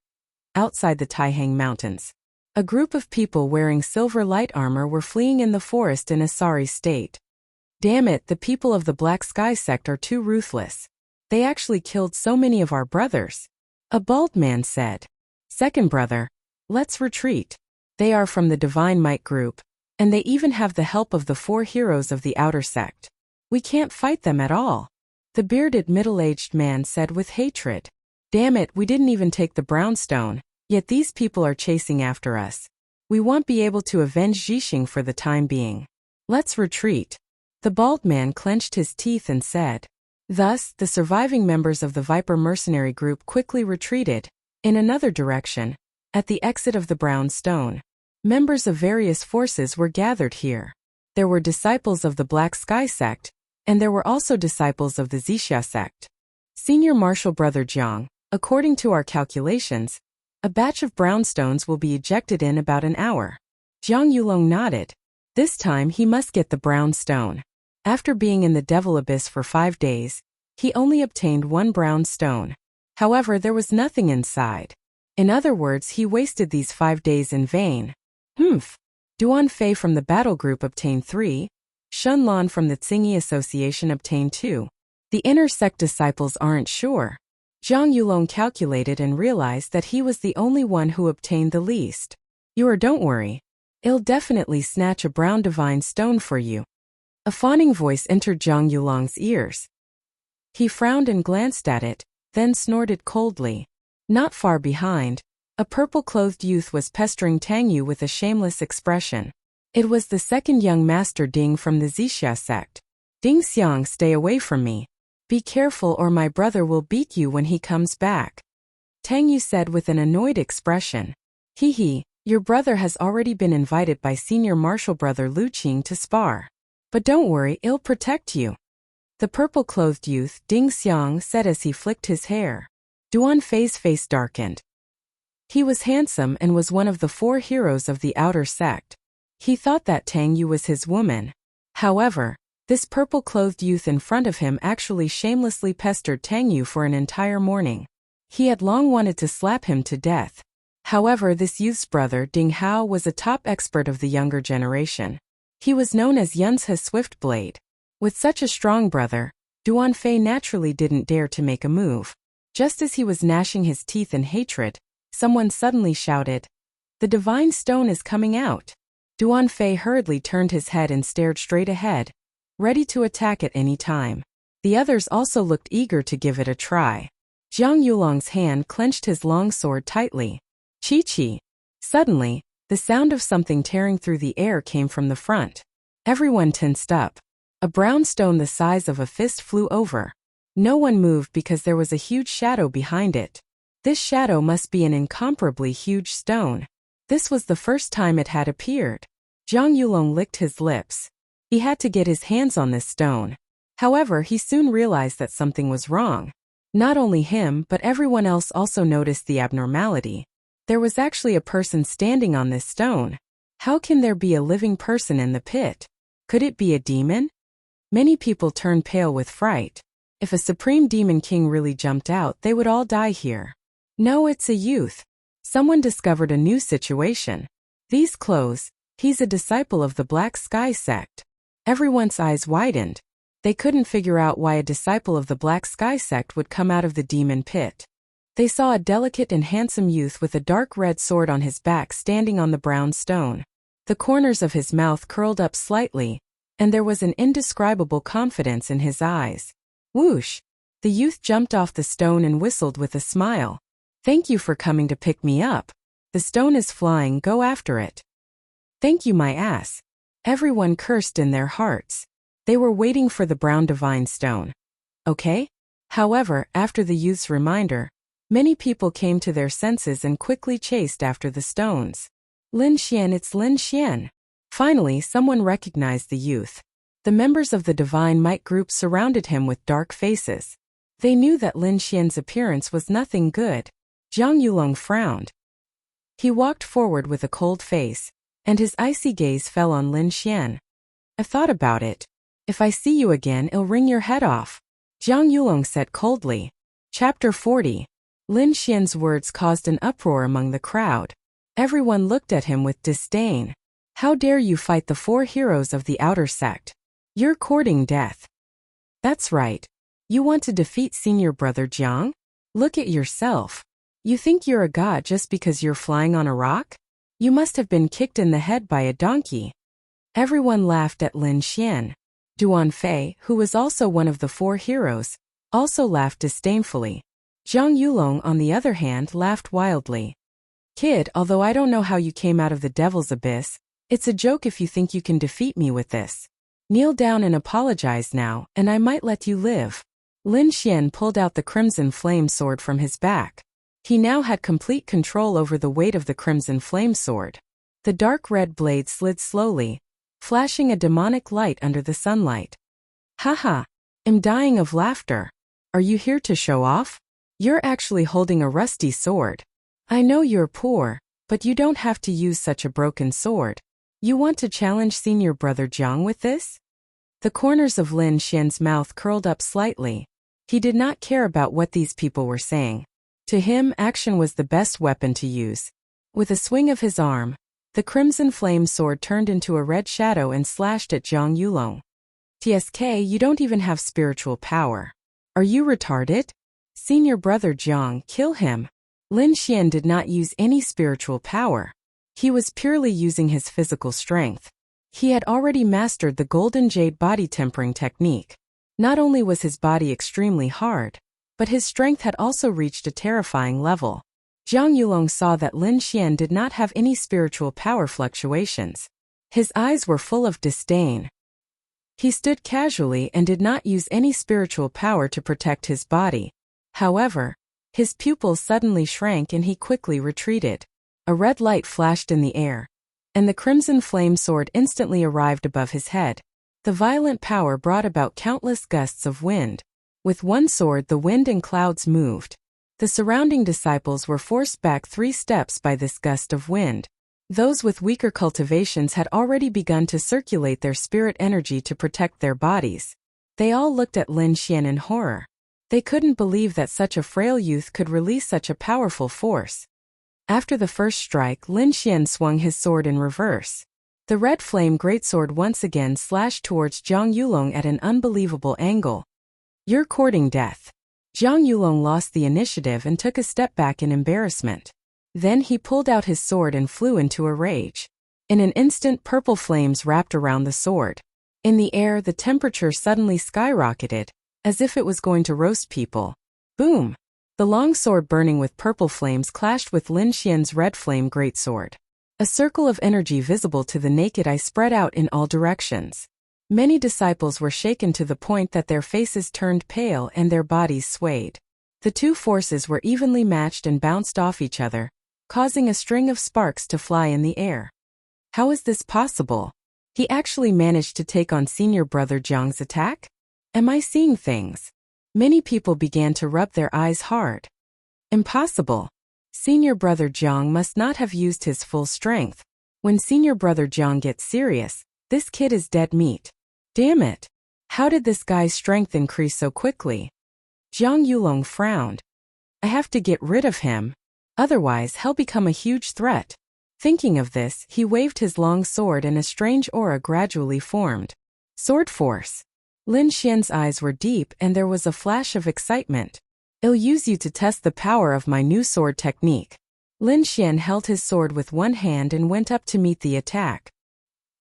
[SPEAKER 1] Outside the Taihang Mountains, a group of people wearing silver light armor were fleeing in the forest in a sorry state. Damn it, the people of the Black Sky sect are too ruthless. They actually killed so many of our brothers. A bald man said. Second brother, let's retreat. They are from the Divine Might group, and they even have the help of the 4 heroes of the outer sect. We can't fight them at all. The bearded middle-aged man said with hatred. Damn it, we didn't even take the brownstone, yet these people are chasing after us. We won't be able to avenge Zhixing for the time being. Let's retreat. The bald man clenched his teeth and said. Thus, the surviving members of the Viper mercenary group quickly retreated, in another direction, at the exit of the brown stone. Members of various forces were gathered here. There were disciples of the Black Sky sect, and there were also disciples of the Wuxia sect. Senior Marshal Brother Jiang, according to our calculations, a batch of brownstones will be ejected in about an hour. Jiang Yulong nodded. This time he must get the brown stone. After being in the Devil Abyss for 5 days, he only obtained 1 brown stone. However, there was nothing inside. In other words, he wasted these 5 days in vain. Duan Fei from the battle group obtained 3. Shun Lan from the Tsingy Association obtained 2. The inner sect disciples aren't sure. Jiang Yulong calculated and realized that he was the only one who obtained the least. Don't worry. I'll definitely snatch a brown divine stone for you. A fawning voice entered Jiang Yulong's ears. He frowned and glanced at it, then snorted coldly. Not far behind, a purple-clothed youth was pestering Tang Yu with a shameless expression. It was the second young master Ding from the Wuxia sect. Ding Xiang, stay away from me. Be careful or my brother will beat you when he comes back. Tang Yu said with an annoyed expression. Your brother has already been invited by Senior Marshal Brother Lu Qing to spar. But don't worry, I'll protect you. The purple-clothed youth, Ding Xiang, said as he flicked his hair. Duan Fei's face darkened. He was handsome and was one of the 4 heroes of the outer sect. He thought that Tang Yu was his woman. However, this purple-clothed youth in front of him actually shamelessly pestered Tang Yu for an entire morning. He had long wanted to slap him to death. However, this youth's brother, Ding Hao, was a top expert of the younger generation. He was known as Yun's Swiftblade. With such a strong brother, Duan Fei naturally didn't dare to make a move. Just as he was gnashing his teeth in hatred, someone suddenly shouted, "The divine stone is coming out." Duan Fei hurriedly turned his head and stared straight ahead, ready to attack at any time. The others also looked eager to give it a try. Jiang Yulong's hand clenched his long sword tightly. Chi-chi. Suddenly, the sound of something tearing through the air came from the front. Everyone tensed up. A brown stone the size of a fist flew over. No one moved because there was a huge shadow behind it. This shadow must be an incomparably huge stone. This was the first time it had appeared. Jiang Yulong licked his lips. He had to get his hands on this stone. However, he soon realized that something was wrong. Not only him, but everyone else also noticed the abnormality. There was actually a person standing on this stone. How can there be a living person in the pit? Could it be a demon? Many people turned pale with fright. If a supreme demon king really jumped out, they would all die here. No, it's a youth. Someone discovered a new situation. These clothes, he's a disciple of the Black Sky sect. Everyone's eyes widened. They couldn't figure out why a disciple of the Black Sky sect would come out of the demon pit. They saw a delicate and handsome youth with a dark red sword on his back standing on the brown stone. The corners of his mouth curled up slightly, and there was an indescribable confidence in his eyes. Whoosh! The youth jumped off the stone and whistled with a smile. Thank you for coming to pick me up. The stone is flying, go after it. Thank you, my ass. Everyone cursed in their hearts. They were waiting for the brown divine stone. Okay? However, after the youth's reminder, many people came to their senses and quickly chased after the stones. Lin Xian, it's Lin Xian. Finally, someone recognized the youth. The members of the Divine Might group surrounded him with dark faces. They knew that Lin Xian's appearance was nothing good. Jiang Yulong frowned. He walked forward with a cold face, and his icy gaze fell on Lin Xian. I've thought about it. If I see you again, I'll wring your head off. Jiang Yulong said coldly. Chapter 40. Lin Xian's words caused an uproar among the crowd. Everyone looked at him with disdain. How dare you fight the 4 heroes of the outer sect? You're courting death. That's right. You want to defeat senior brother Jiang? Look at yourself. You think you're a god just because you're flying on a rock? You must have been kicked in the head by a donkey. Everyone laughed at Lin Xian. Duan Fei, who was also one of the 4 heroes, also laughed disdainfully. Jiang Yulong, on the other hand, laughed wildly. Kid, although I don't know how you came out of the Devil's Abyss, it's a joke if you think you can defeat me with this. Kneel down and apologize now, and I might let you live. Lin Xian pulled out the crimson flame sword from his back. He now had complete control over the weight of the crimson flame sword. The dark red blade slid slowly, flashing a demonic light under the sunlight. Haha, I'm dying of laughter. Are you here to show off? You're actually holding a rusty sword. I know you're poor, but you don't have to use such a broken sword. You want to challenge senior brother Jiang with this? The corners of Lin Xian's mouth curled up slightly. He did not care about what these people were saying. To him, action was the best weapon to use. With a swing of his arm, the crimson flame sword turned into a red shadow and slashed at Zhang Yulong. TSK, you don't even have spiritual power. Are you retarded? Senior brother Jiang, kill him. Lin Xian did not use any spiritual power. He was purely using his physical strength. He had already mastered the golden jade body tempering technique. Not only was his body extremely hard, but his strength had also reached a terrifying level. Zhang Yulong saw that Lin Xian did not have any spiritual power fluctuations. His eyes were full of disdain. He stood casually and did not use any spiritual power to protect his body. However, his pupils suddenly shrank and he quickly retreated. A red light flashed in the air, and the crimson flame sword instantly arrived above his head. The violent power brought about countless gusts of wind. With one sword, the wind and clouds moved. The surrounding disciples were forced back 3 steps by this gust of wind. Those with weaker cultivations had already begun to circulate their spirit energy to protect their bodies. They all looked at Lin Xian in horror. They couldn't believe that such a frail youth could release such a powerful force. After the first strike, Lin Xian swung his sword in reverse. The red flame greatsword once again slashed towards Zhang Yulong at an unbelievable angle. You're courting death. Zhang Yulong lost the initiative and took a step back in embarrassment. Then he pulled out his sword and flew into a rage. In an instant, purple flames wrapped around the sword. In the air, the temperature suddenly skyrocketed, as if it was going to roast people. Boom! The long sword burning with purple flames clashed with Lin Xian's red flame greatsword. A circle of energy visible to the naked eye spread out in all directions. Many disciples were shaken to the point that their faces turned pale and their bodies swayed. The two forces were evenly matched and bounced off each other, causing a string of sparks to fly in the air. How is this possible? He actually managed to take on senior brother Jiang's attack? Am I seeing things? Many people began to rub their eyes hard. Impossible. Senior brother Jiang must not have used his full strength. When senior brother Jiang gets serious, this kid is dead meat. Damn it. How did this guy's strength increase so quickly? Zhang Yulong frowned. I have to get rid of him. Otherwise, he'll become a huge threat. Thinking of this, he waved his long sword and a strange aura gradually formed. Sword force. Lin Xian's eyes were deep and there was a flash of excitement. I'll use you to test the power of my new sword technique. Lin Xian held his sword with one hand and went up to meet the attack.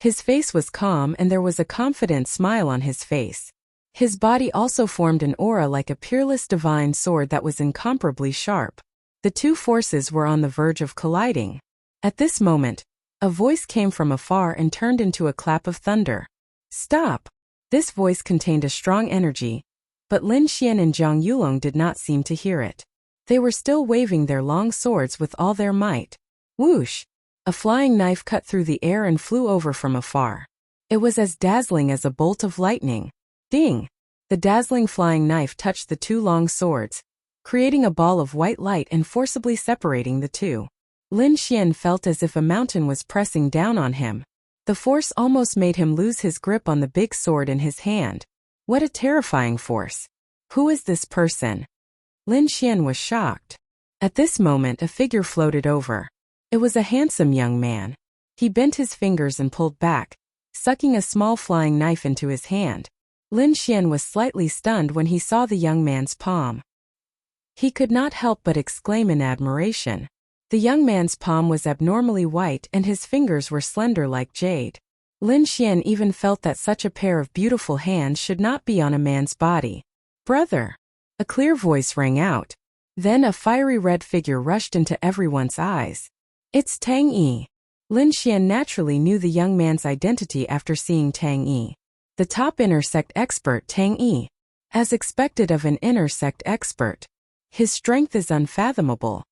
[SPEAKER 1] His face was calm and there was a confident smile on his face. His body also formed an aura like a peerless divine sword that was incomparably sharp. The two forces were on the verge of colliding. At this moment, a voice came from afar and turned into a clap of thunder. Stop! This voice contained a strong energy, but Lin Xian and Zhang Yulong did not seem to hear it. They were still waving their long swords with all their might. Whoosh! A flying knife cut through the air and flew over from afar. It was as dazzling as a bolt of lightning. Ding! The dazzling flying knife touched the two long swords, creating a ball of white light and forcibly separating the two. Lin Xian felt as if a mountain was pressing down on him. The force almost made him lose his grip on the big sword in his hand. What a terrifying force. Who is this person? Lin Xian was shocked. At this moment, a figure floated over. It was a handsome young man. He bent his fingers and pulled back, sucking a small flying knife into his hand. Lin Xian was slightly stunned when he saw the young man's palm. He could not help but exclaim in admiration. The young man's palm was abnormally white and his fingers were slender like jade. Lin Xian even felt that such a pair of beautiful hands should not be on a man's body. Brother! A clear voice rang out. Then a fiery red figure rushed into everyone's eyes. It's Tang Yi. Lin Xian naturally knew the young man's identity after seeing Tang Yi. The top inner sect expert Tang Yi. As expected of an inner sect expert. His strength is unfathomable.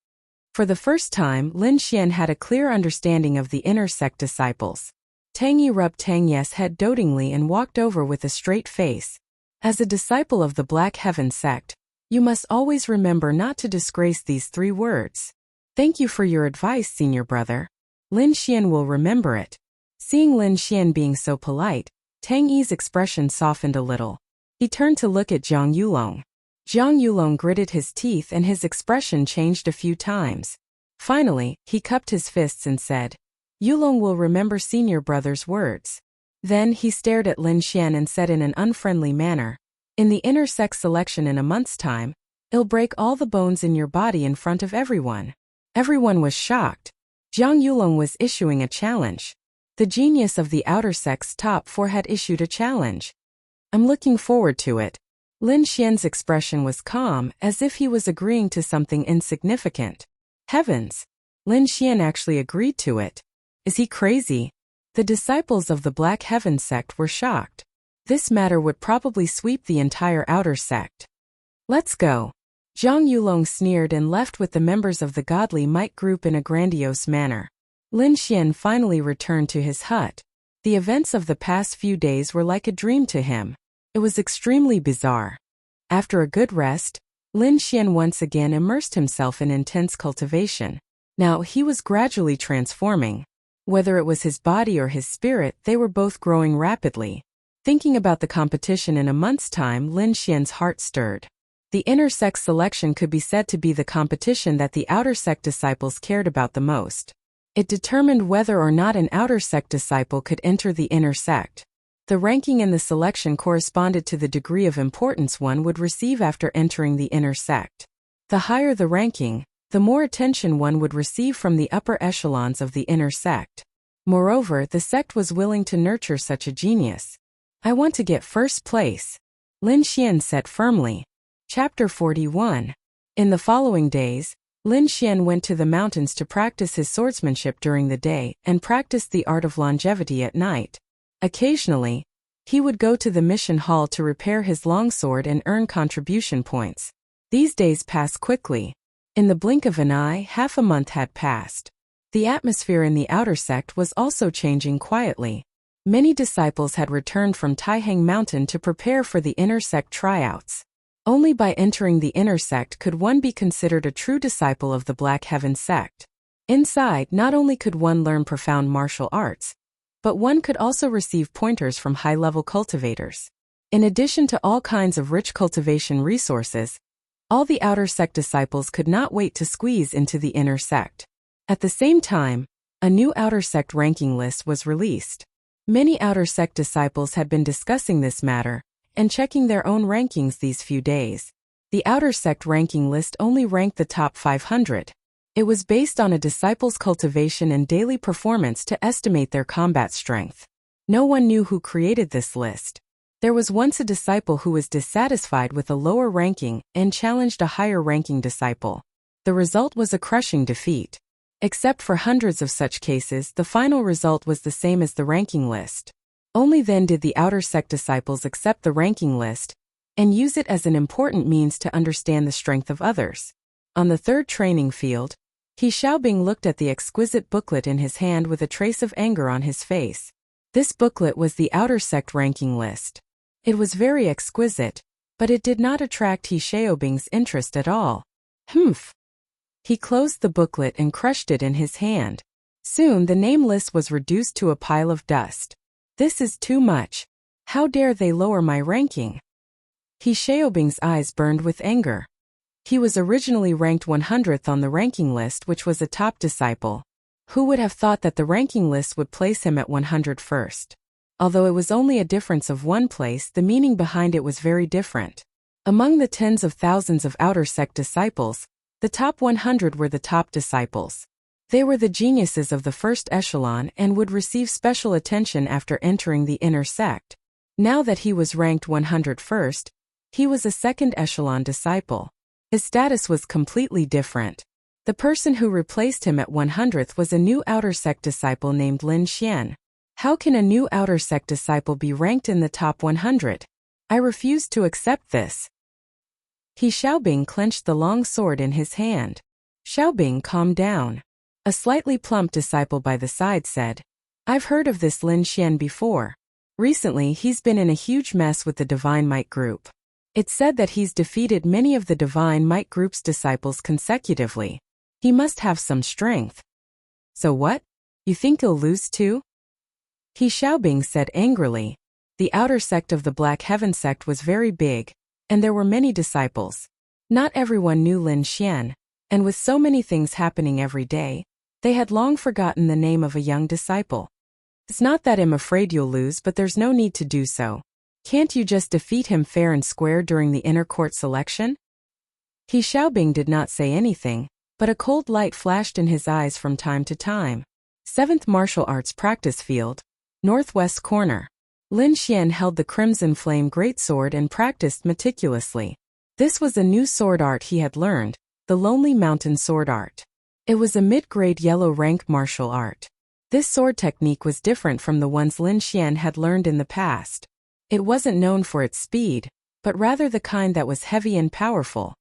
[SPEAKER 1] For the first time, Lin Xian had a clear understanding of the inner sect disciples. Tang Yi rubbed Tang Ye's head dotingly and walked over with a straight face. As a disciple of the Black Heaven sect, you must always remember not to disgrace these 3 words. Thank you for your advice, senior brother. Lin Xian will remember it. Seeing Lin Xian being so polite, Tang Yi's expression softened a little. He turned to look at Zhang Yulong. Zhang Yulong gritted his teeth and his expression changed a few times. Finally, he cupped his fists and said, Yulong will remember senior brother's words. Then he stared at Lin Xian and said in an unfriendly manner, in the inner sect selection in a month's time, I'll break all the bones in your body in front of everyone. Everyone was shocked. Zhang Yulong was issuing a challenge. The genius of the outer sect's top 4 had issued a challenge. I'm looking forward to it. Lin Xian's expression was calm, as if he was agreeing to something insignificant. Heavens! Lin Xian actually agreed to it. Is he crazy? The disciples of the Black Heaven sect were shocked. This matter would probably sweep the entire outer sect. Let's go. Zhang Yulong sneered and left with the members of the Godly Might group in a grandiose manner. Lin Xian finally returned to his hut. The events of the past few days were like a dream to him. It was extremely bizarre. After a good rest, Lin Xian once again immersed himself in intense cultivation. Now he was gradually transforming. Whether it was his body or his spirit, they were both growing rapidly. Thinking about the competition in a month's time, Lin Xian's heart stirred. The inner sect selection could be said to be the competition that the outer sect disciples cared about the most. It determined whether or not an outer sect disciple could enter the inner sect. The ranking in the selection corresponded to the degree of importance one would receive after entering the inner sect. The higher the ranking, the more attention one would receive from the upper echelons of the inner sect. Moreover, the sect was willing to nurture such a genius. I want to get first place, Lin Xian said firmly. Chapter 41. In the following days, Lin Xian went to the mountains to practice his swordsmanship during the day and practiced the art of longevity at night. Occasionally, he would go to the mission hall to repair his longsword and earn contribution points. These days passed quickly. In the blink of an eye, half a month had passed. The atmosphere in the outer sect was also changing quietly. Many disciples had returned from Taihang Mountain to prepare for the inner sect tryouts. Only by entering the inner sect could one be considered a true disciple of the Black Heaven sect. Inside, not only could one learn profound martial arts, but one could also receive pointers from high-level cultivators. In addition to all kinds of rich cultivation resources, all the outer sect disciples could not wait to squeeze into the inner sect. At the same time, a new outer sect ranking list was released. Many outer sect disciples had been discussing this matter and checking their own rankings these few days. The outer sect ranking list only ranked the top 500. It was based on a disciple's cultivation and daily performance to estimate their combat strength. No one knew who created this list. There was once a disciple who was dissatisfied with a lower ranking and challenged a higher-ranking disciple. The result was a crushing defeat. Except for hundreds of such cases, the final result was the same as the ranking list. Only then did the outer sect disciples accept the ranking list and use it as an important means to understand the strength of others. On the third training field, He Xiaobing looked at the exquisite booklet in his hand with a trace of anger on his face. This booklet was the outer sect ranking list. It was very exquisite, but it did not attract He Xiaobing's interest at all. Humph! He closed the booklet and crushed it in his hand. Soon the name list was reduced to a pile of dust. This is too much. How dare they lower my ranking? He Xiaobing's eyes burned with anger. He was originally ranked 100th on the ranking list, which was a top disciple. Who would have thought that the ranking list would place him at 101st? Although it was only a difference of one place, the meaning behind it was very different. Among the tens of thousands of outer sect disciples, the top 100 were the top disciples. They were the geniuses of the first echelon and would receive special attention after entering the inner sect. Now that he was ranked 101st, he was a second echelon disciple. His status was completely different. The person who replaced him at 100th was a new outer sect disciple named Lin Xian. How can a new outer sect disciple be ranked in the top 100? I refuse to accept this. He Xiaobing clenched the long sword in his hand. Xiaobing calmed down. A slightly plump disciple by the side said, I've heard of this Lin Xian before. Recently he's been in a huge mess with the Divine Might group. It's said that he's defeated many of the Divine Might group's disciples consecutively. He must have some strength. So what? You think he'll lose too? He Xiaobing said angrily. The outer sect of the Black Heaven sect was very big, and there were many disciples. Not everyone knew Lin Xian, and with so many things happening every day, they had long forgotten the name of a young disciple. It's not that I'm afraid you'll lose, but there's no need to do so. Can't you just defeat him fair and square during the inner court selection? He Xiaobing did not say anything, but a cold light flashed in his eyes from time to time. 7th Martial Arts Practice Field, Northwest Corner. Lin Xian held the Crimson Flame Greatsword and practiced meticulously. This was a new sword art he had learned, the Lonely Mountain Sword Art. It was a mid-grade yellow rank martial art. This sword technique was different from the ones Lin Xian had learned in the past. It wasn't known for its speed, but rather the kind that was heavy and powerful.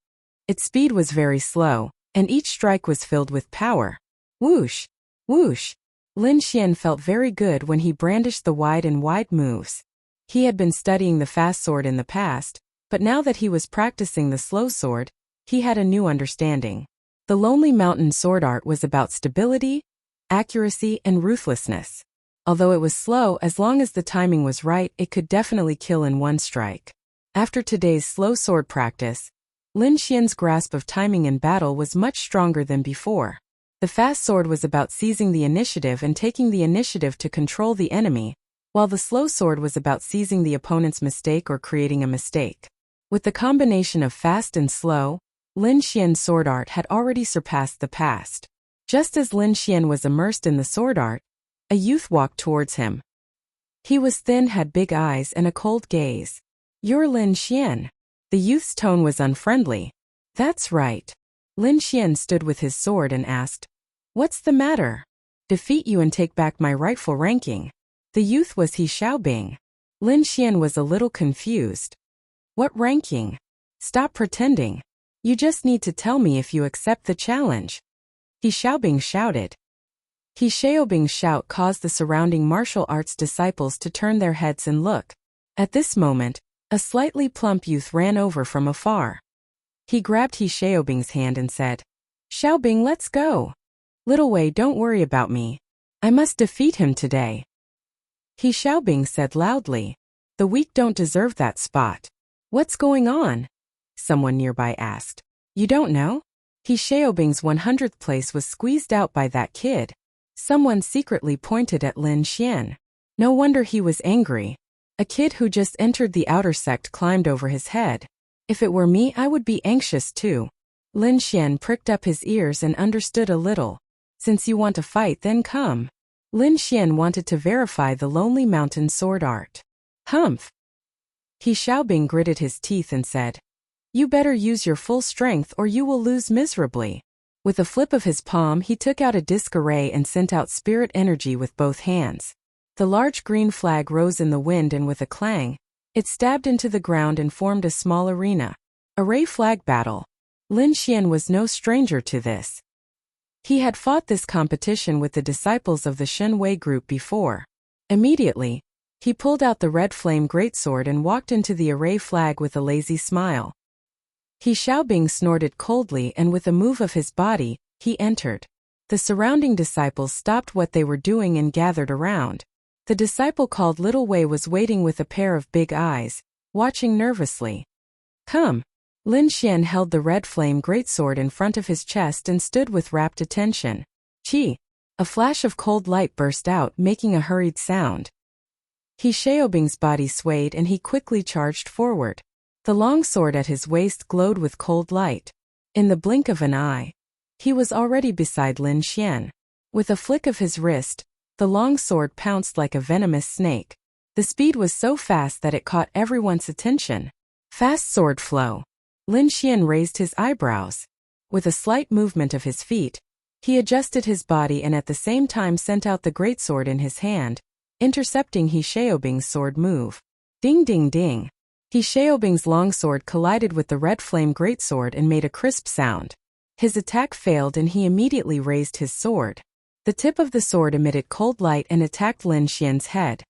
[SPEAKER 1] Its speed was very slow, and each strike was filled with power. Whoosh! Whoosh! Lin Xian felt very good when he brandished the wide moves. He had been studying the fast sword in the past, but now that he was practicing the slow sword, he had a new understanding. The Lonely Mountain sword art was about stability, accuracy, and ruthlessness. Although it was slow, as long as the timing was right, it could definitely kill in one strike. After today's slow sword practice, Lin Xian's grasp of timing in battle was much stronger than before. The fast sword was about seizing the initiative and taking the initiative to control the enemy, while the slow sword was about seizing the opponent's mistake or creating a mistake. With the combination of fast and slow, Lin Xian's sword art had already surpassed the past. Just as Lin Xian was immersed in the sword art, a youth walked towards him. He was thin, had big eyes, and a cold gaze. You're Lin Xian. The youth's tone was unfriendly. That's right. Lin Xian stood with his sword and asked, What's the matter? Defeat you and take back my rightful ranking. The youth was He Xiaobing. Lin Xian was a little confused. What ranking? Stop pretending. You just need to tell me if you accept the challenge. He Xiaobing shouted. He Xiaobing's shout caused the surrounding martial arts disciples to turn their heads and look. At this moment, a slightly plump youth ran over from afar. He grabbed He Xiaobing's hand and said, Xiaobing, let's go. Little Wei, don't worry about me. I must defeat him today. He Xiaobing said loudly. The weak don't deserve that spot. What's going on? Someone nearby asked. You don't know? He Xiaobing's 100th place was squeezed out by that kid. Someone secretly pointed at Lin Xian. No wonder he was angry. A kid who just entered the outer sect climbed over his head. If it were me, I would be anxious too. Lin Xian pricked up his ears and understood a little. Since you want to fight, then come. Lin Xian wanted to verify the Lonely Mountain sword art. Humph! He Xiaobing gritted his teeth and said, You better use your full strength or you will lose miserably. With a flip of his palm, he took out a disc array and sent out spirit energy with both hands. The large green flag rose in the wind and with a clang, it stabbed into the ground and formed a small arena. Array flag battle. Lin Xian was no stranger to this. He had fought this competition with the disciples of the Shen Wei group before. Immediately, he pulled out the red flame greatsword and walked into the array flag with a lazy smile. He Xiaobing snorted coldly and with a move of his body, he entered. The surrounding disciples stopped what they were doing and gathered around. The disciple called Little Wei was waiting with a pair of big eyes, watching nervously. Come. Lin Xian held the red flame greatsword in front of his chest and stood with rapt attention. Chi! A flash of cold light burst out, making a hurried sound. He Xiaobing's body swayed and he quickly charged forward. The long sword at his waist glowed with cold light. In the blink of an eye, he was already beside Lin Xian. With a flick of his wrist, the long sword pounced like a venomous snake. The speed was so fast that it caught everyone's attention. Fast sword flow. Lin Xian raised his eyebrows. With a slight movement of his feet, he adjusted his body and at the same time sent out the greatsword in his hand, intercepting He Xiaobing's sword move. Ding ding ding. He Xiaobing's longsword collided with the red flame greatsword and made a crisp sound. His attack failed and he immediately raised his sword. The tip of the sword emitted cold light and attacked Lin Xian's head.